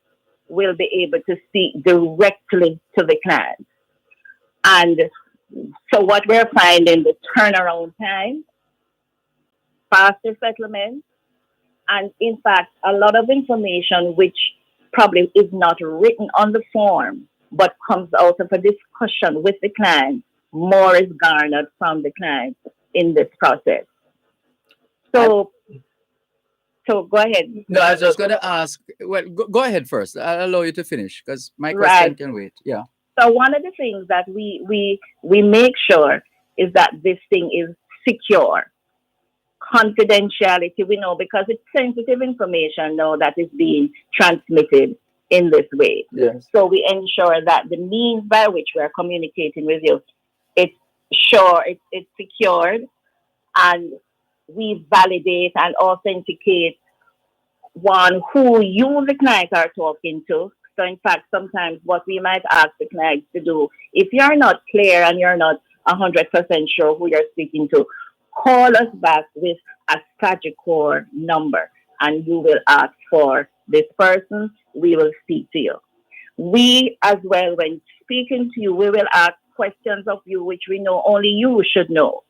will be able to speak directly to the client. And so what we're finding, the turnaround time, faster settlement, and in fact, a lot of information which probably is not written on the form, but comes out of a discussion with the client, more is garnered from the client in this process. So go ahead. No, I was just going to ask, well, go ahead first. I'll allow you to finish because my question can wait. Yeah. So one of the things that we make sure is that this thing is secure. Confidentiality, we know, because it's sensitive information now that is being transmitted in this way. Yes. So we ensure that the means by which we're communicating with you, it's sure, it's secured, and we validate and authenticate one, who you, the client, are talking to. So, in fact, sometimes what we might ask the clients to do, if you're not clear and you're not 100% sure who you're speaking to, call us back with a Sagicor number and you will ask for this person. We will speak to you. We, as well, when speaking to you, we will ask questions of you which we know only you should know.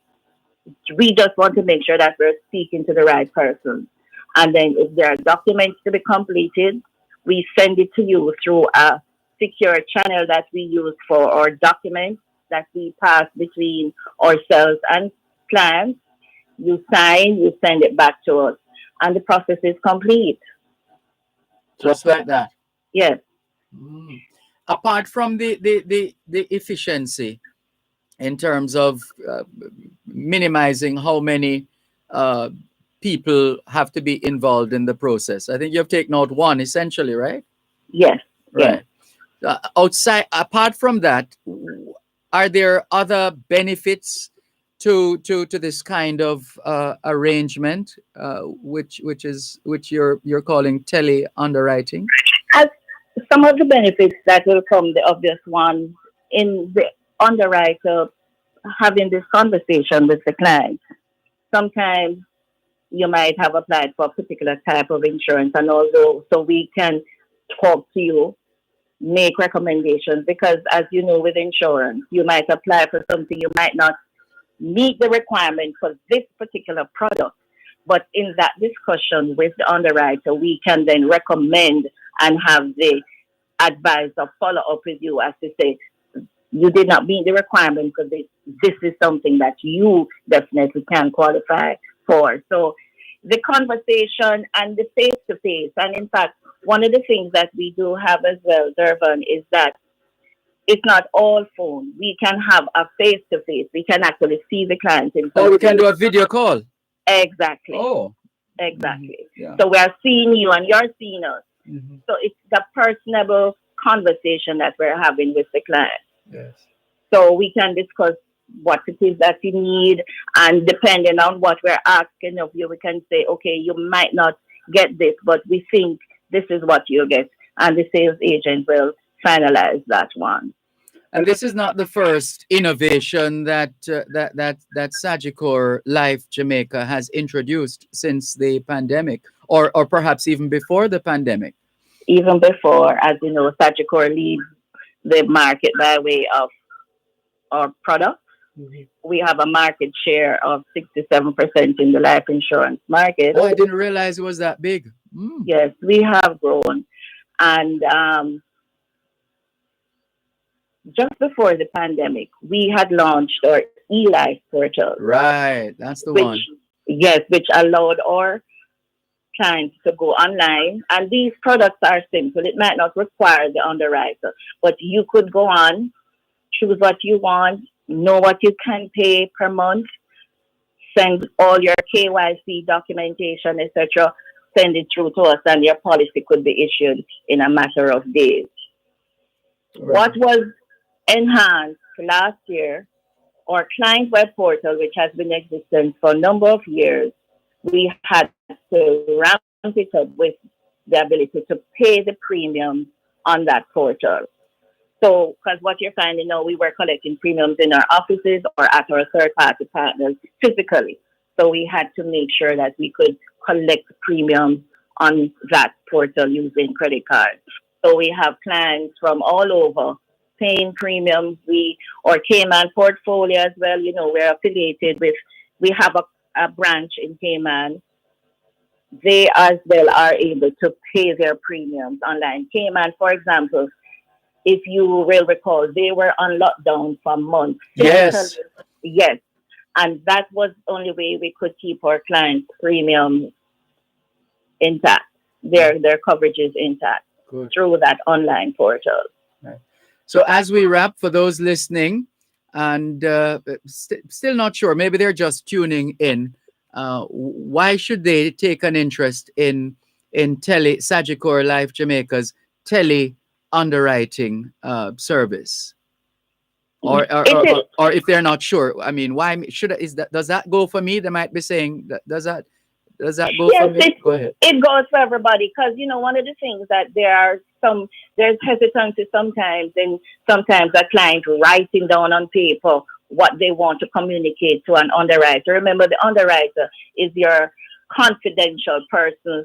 We just want to make sure that we're speaking to the right person. And then if there are documents to be completed, we send it to you through a secure channel that we use for our documents that we pass between ourselves and clients. You sign, you send it back to us, and the process is complete. Just like that. Yes. Apart from the efficiency in terms of minimizing how many people have to be involved in the process, I think you've taken out one essentially, right? Yes. Right. Outside, apart from that, are there other benefits to this kind of arrangement, which you're calling tele underwriting? As some of the benefits that will come, the obvious one in the underwriter having this conversation with the client. Sometimes you might have applied for a particular type of insurance, and although so we can talk to you, make recommendations, because as you know, with insurance, you might apply for something, you might not meet the requirement for this particular product. But in that discussion with the underwriter, we can then recommend and have the advisor follow up with you as to say, you did not meet the requirement for this. This is something that you definitely can qualify for. So the conversation and the face to face, and in fact, one of the things that we do have as well, Dervan, is that it's not all phone. We can have a face to face. We can actually see the client in person. Oh, we can do a video call. Exactly. Oh. Exactly. Yeah. So we are seeing you and you're seeing us. So it's the personable conversation that we're having with the client. Yes. So we can discuss what it is that you need, and depending on what we're asking of you, we can say, okay, you might not get this, but we think this is what you'll get, and the sales agent will finalize that one. And this is not the first innovation that Sagicor Life Jamaica has introduced since the pandemic, or perhaps even before the pandemic. Even before, as you know, Sagicor leads the market by way of our product. We have a market share of 67% in the life insurance market. Oh, I didn't realize it was that big. Yes, we have grown. And just before the pandemic, we had launched our eLife portal. Right, that's the one. Yes, which allowed our clients to go online. And these products are simple. It might not require the underwriter, but you could go on, choose what you want, know what you can pay per month, send all your KYC documentation, etc., send it through to us, and your policy could be issued in a matter of days. Right. What was enhanced last year, our client web portal, which has been in existence for a number of years, we had to ramp it up with the ability to pay the premium on that portal. So, because what you're finding now, we were collecting premiums in our offices or at our third-party partners physically. So we had to make sure that we could collect premiums on that portal using credit cards. So we have clients from all over paying premiums. Our Cayman portfolio as well, you know, we're affiliated with, we have a branch in Cayman. They as well are able to pay their premiums online. Cayman, for example, if you will recall, they were on lockdown for months. Yes. Yes. And that was the only way we could keep our clients' premiums intact, their coverages intact. Good. Through that online portal. Right. So as we wrap, for those listening and still not sure, maybe they're just tuning in, why should they take an interest in Sagicor Life Jamaica's tele underwriting service, or if they're not sure, I mean, why does that go for me? They might be saying, does that Does that go Yes, for me? Go ahead. it goes for everybody because one of the things that there's hesitancy sometimes, and sometimes a client writing down on paper what they want to communicate to an underwriter. Remember, the underwriter is your confidential person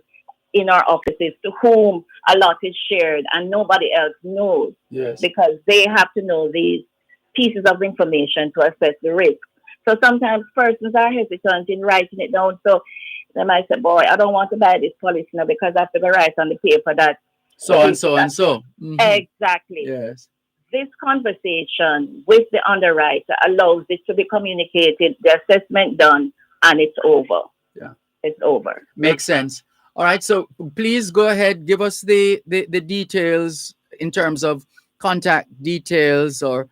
in our offices to whom a lot is shared and nobody else knows. Yes. Because they have to know these pieces of information to assess the risk. So sometimes persons are hesitant in writing it down. So they might say, boy, I don't want to buy this policy now because I have to go write on the paper that so and so and so. Mm-hmm. Exactly. Yes. This conversation with the underwriter allows it to be communicated, the assessment done, and it's over. Yeah. It's over. Makes sense. All right. So please go ahead, give us the details in terms of contact details or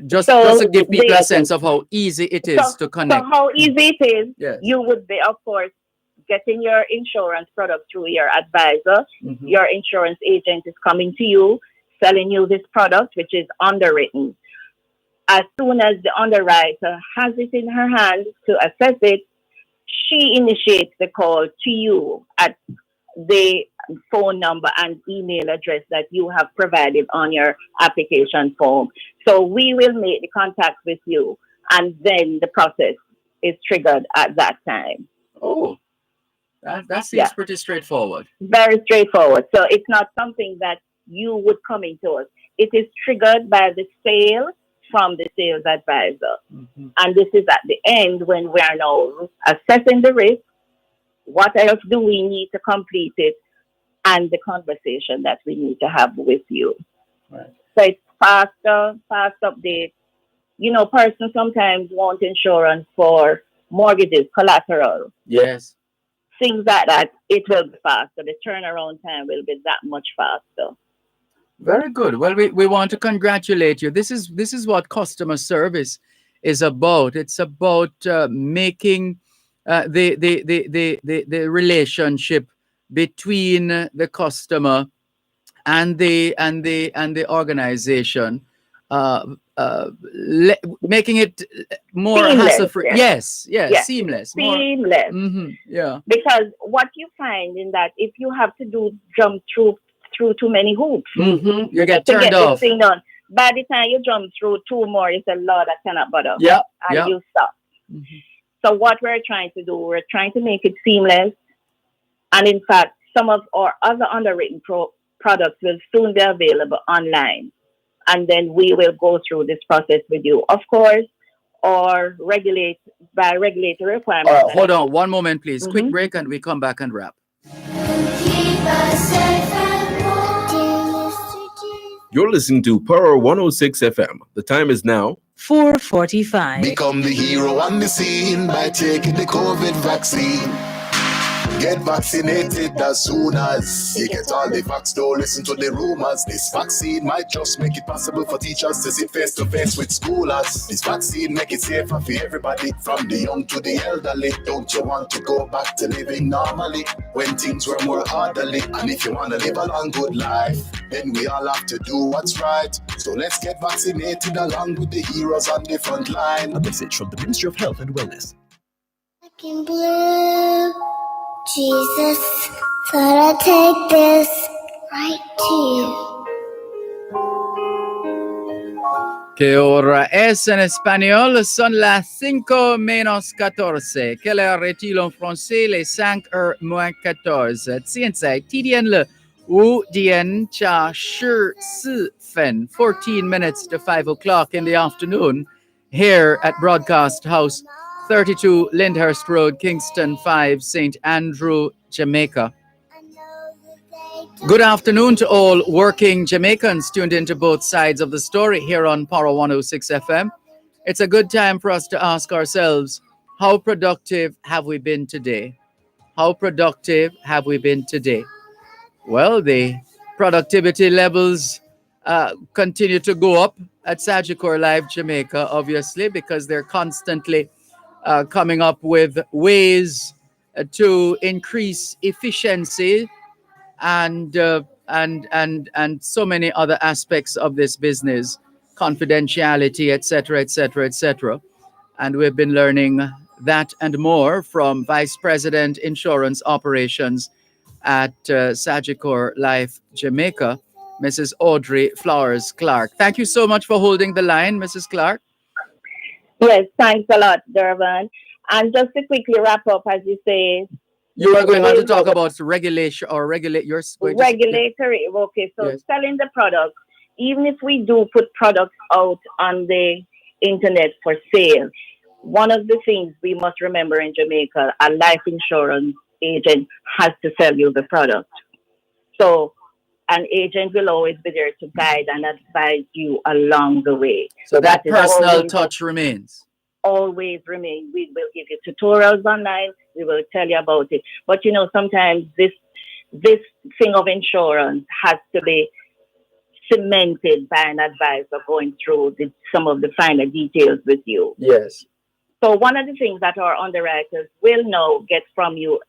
just to give people a sense of how easy it is to connect. So how easy it is, Yes. you would be, of course, getting your insurance product through your advisor. Mhm. Your insurance agent is coming to you, selling you this product, which is underwritten. As soon as the underwriter has it in her hand to assess it, she initiates the call to you at the phone number and email address that you have provided on your application form. So we will make the contact with you, and then the process is triggered at that time. Oh, that seems pretty straightforward. Very straightforward. So it's not something that you would come into us. It is triggered by the sale from the sales advisor. Mm-hmm. And this is at the end when we are now assessing the risk. What else do we need to complete it? And the conversation that we need to have with you. Right. So it's fast update. Persons sometimes want insurance for mortgages, collateral. Yes. Things like that. It will be faster. The turnaround time will be that much faster. Very good. Well, we want to congratulate you. This is what customer service is about. It's about making the relationship between the customer and the organization, making it more hassle-free. Yes, seamless. Seamless. Yeah. Because what you find in that, if you have to jump through too many hoops, you get to turned get off. this thing done. By the time you jump through two more, you say, Lord, I cannot bother. Yeah. And you stop. Mm-hmm. So what we're trying to do, we're trying to make it seamless. And in fact, some of our other underwritten products will soon be available online. And then we will go through this process with you. Of course, or by regulatory requirements. Hold on one moment, please. Quick break and we come back and wrap. You're listening to Power 106 FM. The time is now 4:45. Become the hero on the scene by taking the COVID vaccine. Get vaccinated as soon as you get all the facts. Don't listen to the rumors. This vaccine might just make it possible for teachers to sit face to face with schoolers. This vaccine make it safer for everybody, from the young to the elderly. Don't you want to go back to living normally when things were more orderly? And if you want to live a long good life, then we all have to do what's right. So let's get vaccinated along with the heroes on the front line. A message from the Ministry of Health and Wellness. In blue, Jesus, thought I'd take this right to you. Que hora es en espagnol? Son las 5 menos 14. Quelle heure est-il en français? Les 5 heures moins 14. 现在几点了？5点加14分. 14 minutes to 5 o'clock in the afternoon here at Broadcast House 32 Lyndhurst Road, Kingston 5, St. Andrew, Jamaica. Good afternoon to all working Jamaicans tuned into both sides of the story here on Power 106 FM. It's a good time for us to ask ourselves, how productive have we been today? How productive have we been today? Well, the productivity levels continue to go up at Sagicor Live Jamaica, obviously, because they're constantly coming up with ways to increase efficiency and so many other aspects of this business, confidentiality, etc., etc., etc. And we've been learning That and more from Vice President Insurance Operations at Sagicor Life Jamaica, Mrs. Audrey Flowers Clark. Thank you so much for holding the line, Mrs. Clark. Yes, thanks a lot, Dervan. And just to quickly wrap up, as you say, You are going on to will talk know about regulation or regulate your regulatory. Okay, so Yes. selling the product, even if we do put products out on the internet for sale, one of the things we must remember in Jamaica, a life insurance agent has to sell you the product. So an agent will always be there to guide and advise you along the way. So that is personal always touch remains. always remain. We will give you tutorials online. We will tell you about it. But sometimes this thing of insurance has to be cemented by an advisor going through some of the finer details with you. Yes. So one of the things that our underwriters will now get from you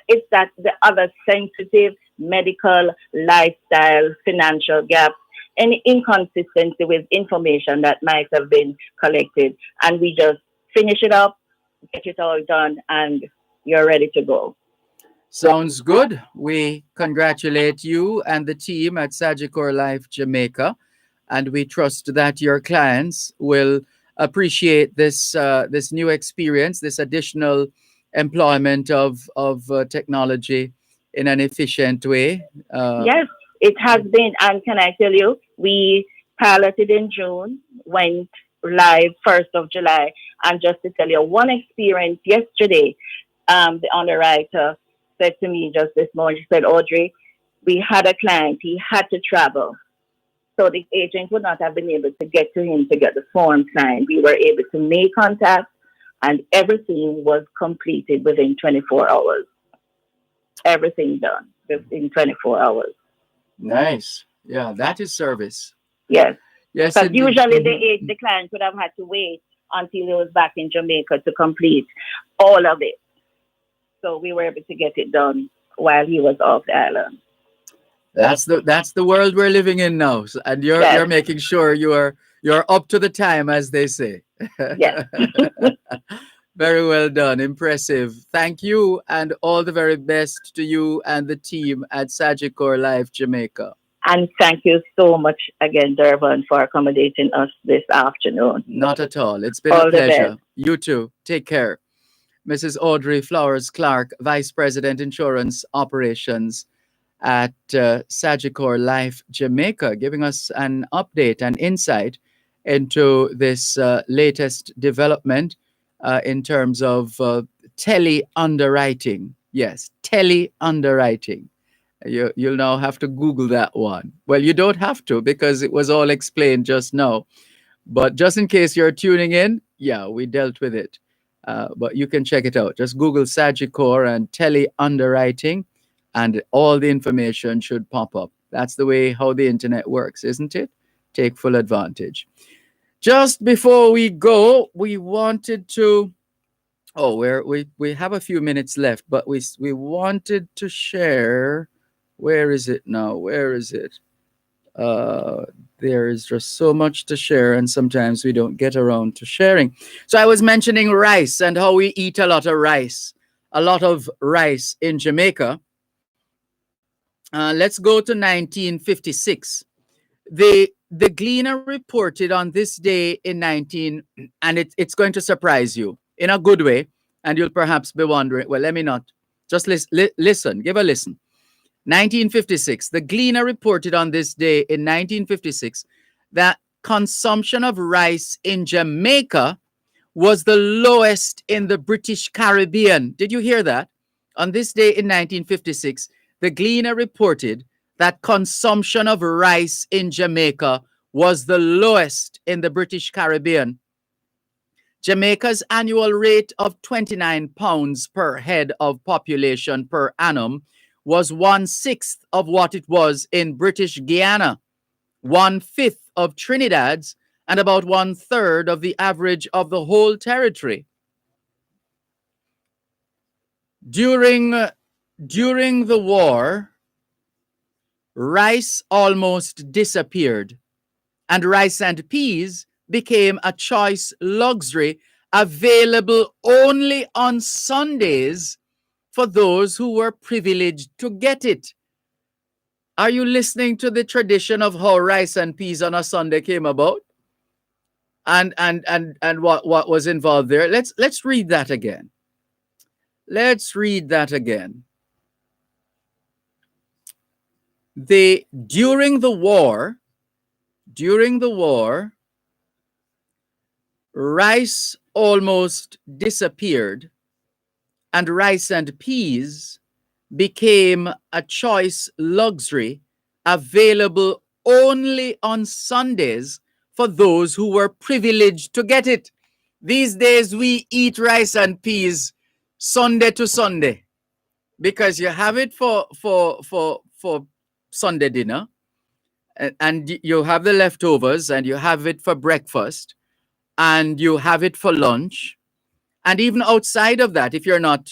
is that the other sensitive medical, lifestyle, financial gaps, any inconsistency with information that might have been collected, and we just finish it up, get it all done, and you're ready to go. Sounds good. We congratulate you and the team at Sagicor Life Jamaica, and we trust that your clients will appreciate this new experience, this additional employment of technology in an efficient way. Yes, it has been, and can I tell you, we piloted in June, went live 1st of July, and just to tell you one experience yesterday, the underwriter said to me just this morning, she said, Audrey, we had a client, he had to travel. So the agent would not have been able to get to him to get the form signed. We were able to make contact, and everything was completed within 24 hours. Everything done within 24 hours. Nice. Yeah, that is service. Yes. Yes. Because indeed. usually Mhm. the client would have had to wait until he was back in Jamaica to complete all of it. So we were able to get it done while he was off the island. That's the world we're living in now, and you're Yes. you're making sure you're up to the time, as they say. Yes. Very well done, impressive. Thank you, and all the very best to you and the team at Sagicor Life Jamaica. And thank you so much again, Dervan, for accommodating us this afternoon. Not at all. It's been All a the pleasure. best. You too. Take care. Mrs. Audrey Flowers Clark, Vice President Insurance Operations at Sagicor Life Jamaica, giving us an update and insight into this latest development in terms of tele underwriting. Yes, tele underwriting. You'll now have to Google that one. Well, you don't have to because it was all explained just now. But just in case you're tuning in, yeah, we dealt with it. But you can check it out. Just Google Sagicor and tele underwriting, and all the information should pop up. That's the way how the internet works, isn't it? Take full advantage. Just before we go, we wanted to. Oh, we have a few minutes left, but we wanted to share. Where is it now? Where is it? Uh, there is just so much to share, and sometimes we don't get around to sharing. So I was mentioning rice and how we eat a lot of rice in Jamaica. Let's go to 1956. The Gleaner reported on this day in 19, and it's going to surprise you in a good way, and you'll perhaps be wondering, well, let me not. Just listen, give a listen. 1956, the Gleaner reported on this day in 1956 that consumption of rice in Jamaica was the lowest in the British Caribbean. Did you hear that? On this day in 1956, the Gleaner reported that consumption of rice in Jamaica was the lowest in the British Caribbean. Jamaica's annual rate of 29 pounds per head of population per annum was 1/6 of what it was in British Guiana, 1/5 of Trinidad's, and about 1/3 of the average of the whole territory. During the war, rice almost disappeared, and rice and peas became a choice luxury available only on Sundays for those who were privileged to get it. Are you listening to the tradition of how rice and peas on a Sunday came about? And what was involved there? Let's read that again. Let's read that again. During the war, rice almost disappeared, and rice and peas became a choice luxury available only on Sundays for those who were privileged to get it. These days we eat rice and peas Sunday to Sunday because you have it for Sunday dinner, and you have the leftovers, and you have it for breakfast, and you have it for lunch, and even outside of that, if you're not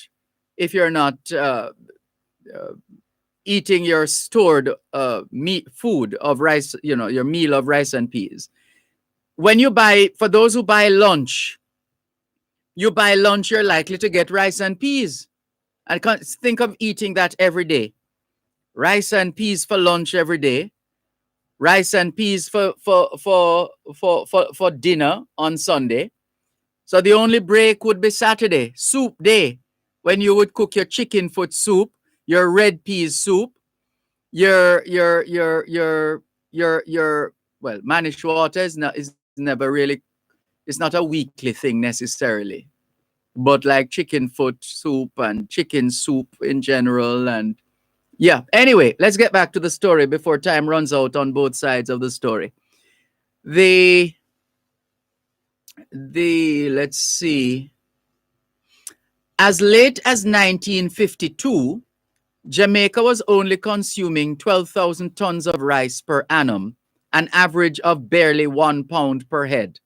eating your stored food of rice, your meal of rice and peas. When you buy, for those who buy lunch, you're likely to get rice and peas. And think of eating that every day. Rice and peas for lunch every day. Rice and peas for dinner on Sunday. So the only break would be Saturday, soup day, when you would cook your chicken foot soup, your red peas soup, your mannish water is never really, it's not a weekly thing necessarily, but like chicken foot soup and chicken soup in general. And yeah, anyway, let's get back to the story before time runs out on both sides of the story. Let's see. As late as 1952, Jamaica was only consuming 12,000 tons of rice per annum, an average of barely 1 pound per head.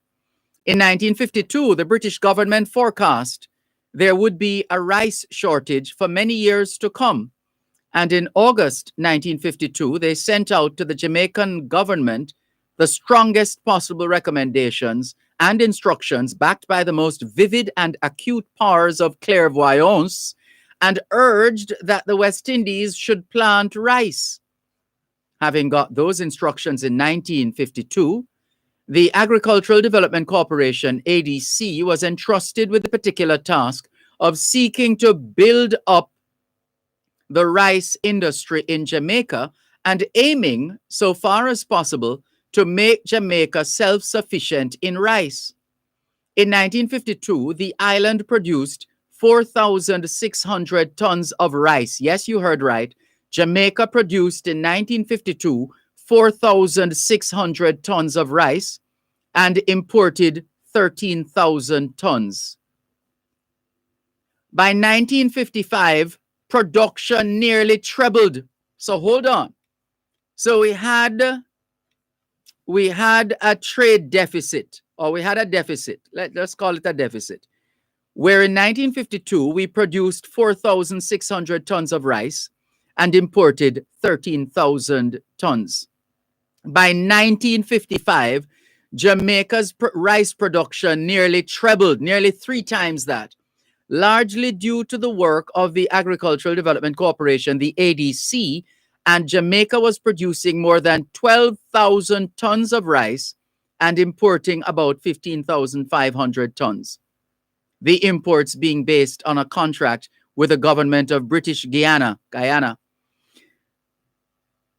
In 1952, the British government forecast there would be a rice shortage for many years to come. And in August 1952, they sent out to the Jamaican government the strongest possible recommendations and instructions backed by the most vivid and acute powers of clairvoyance, and urged that the West Indies should plant rice. Having got those instructions in 1952, the Agricultural Development Corporation, ADC, was entrusted with the particular task of seeking to build up the rice industry in Jamaica and aiming, so far as possible, to make Jamaica self-sufficient in rice. In 1952, the island produced 4,600 tons of rice. Yes, you heard right. Jamaica produced in 1952 4,600 tons of rice and imported 13,000 tons. By 1955, production nearly trebled. So hold on. So we had a trade deficit, or we had a deficit. Let's call it a deficit, where in 1952 we produced 4,600 tons of rice and imported 13,000 tons. By 1955, Jamaica's rice production nearly trebled, nearly 3 times that, largely due to the work of the Agricultural Development Corporation, the ADC, and Jamaica was producing more than 12,000 tons of rice and importing about 15,500 tons. The imports being based on a contract with the government of British Guyana.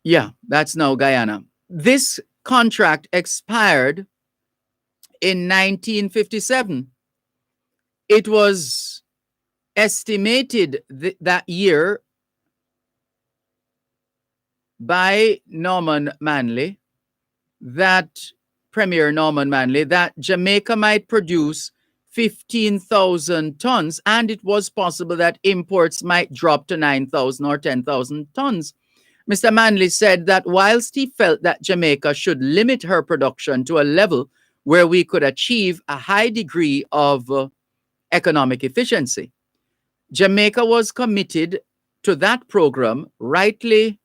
Yeah, that's now Guyana. This contract expired in 1957. It was estimated that year by Premier Norman Manley, that Jamaica might produce 15,000 tons, and it was possible that imports might drop to 9,000 or 10,000 tons. Mr. Manley said that whilst he felt that Jamaica should limit her production to a level where we could achieve a high degree of economic efficiency, Jamaica was committed to that program, rightly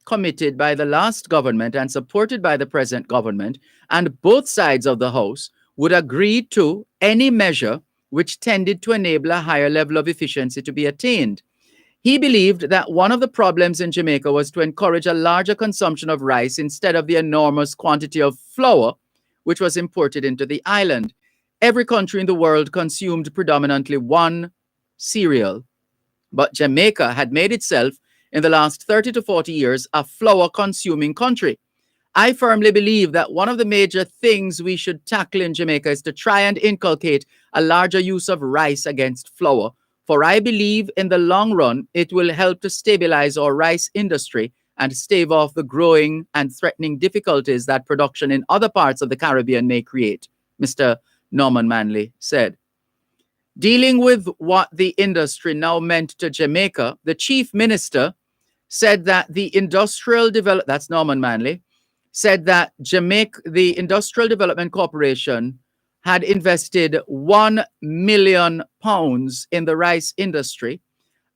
committed by the last government and supported by the present government, and both sides of the House would agree to any measure which tended to enable a higher level of efficiency to be attained. He believed that one of the problems in Jamaica was to encourage a larger consumption of rice instead of the enormous quantity of flour which was imported into the island. Every country in the world consumed predominantly one cereal, but Jamaica had made itself in the last 30 to 40 years a flour-consuming country. I firmly believe that one of the major things we should tackle in Jamaica is to try and inculcate a larger use of rice against flour, for I believe in the long run it will help to stabilize our rice industry and stave off the growing and threatening difficulties that production in other parts of the Caribbean may create, Mr. Norman Manley said. Dealing with what the industry now meant to Jamaica, the chief minister said that the industrial development, that's Norman Manley, said that the Industrial Development Corporation had invested £1 million in the rice industry,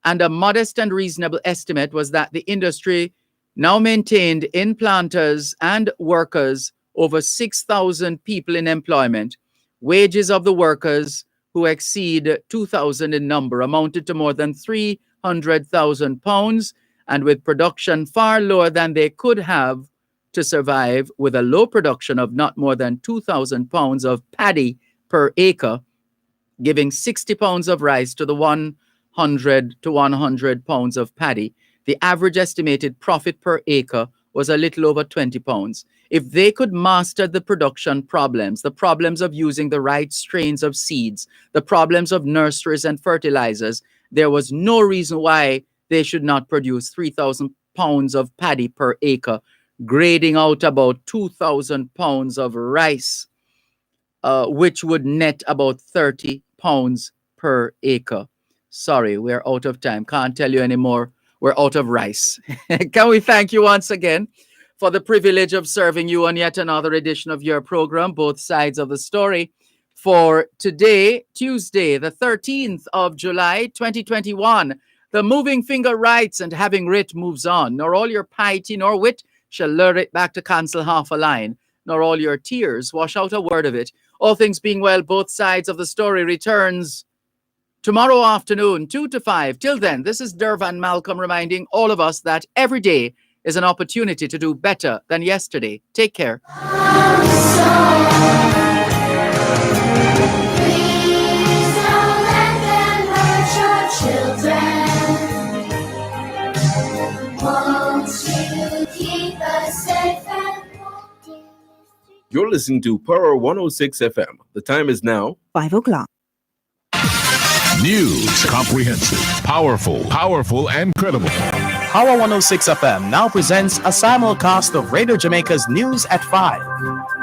and a modest and reasonable estimate was that the industry now maintained in planters and workers over 6,000 people in employment. Wages of the workers, who exceed 2,000 in number, amounted to more than £300,000, and with production far lower than they could have to survive, with a low production of not more than 2,000 pounds of paddy per acre, giving 60 pounds of rice to the 100 to 100 pounds of paddy, the average estimated profit per acre was a little over 20 pounds. If they could master the production problems, the problems of using the right strains of seeds, the problems of nurseries and fertilizers, there was no reason why they should not produce 3,000 pounds of paddy per acre, grading out about 2,000 pounds of rice, which would net about 30 pounds per acre. Sorry, we're out of time. Can't tell you anymore. We're out of rice. Can we thank you once again for the privilege of serving you on yet another edition of your program, Both Sides of the Story, for today, Tuesday, the 13th of July, 2021. The moving finger writes and having writ moves on, nor all your piety nor wit shall lure it back to cancel half a line, nor all your tears wash out a word of it. All things being well, Both Sides of the Story returns tomorrow afternoon, 2 to 5. Till then, this is Dervan Malcolm reminding all of us that every day is an opportunity to do better than yesterday. Take care. You're listening to Power 106 FM. The time is now 5 o'clock. News, comprehensive, powerful, and credible. Power 106 FM now presents a simulcast of Radio Jamaica's News at 5.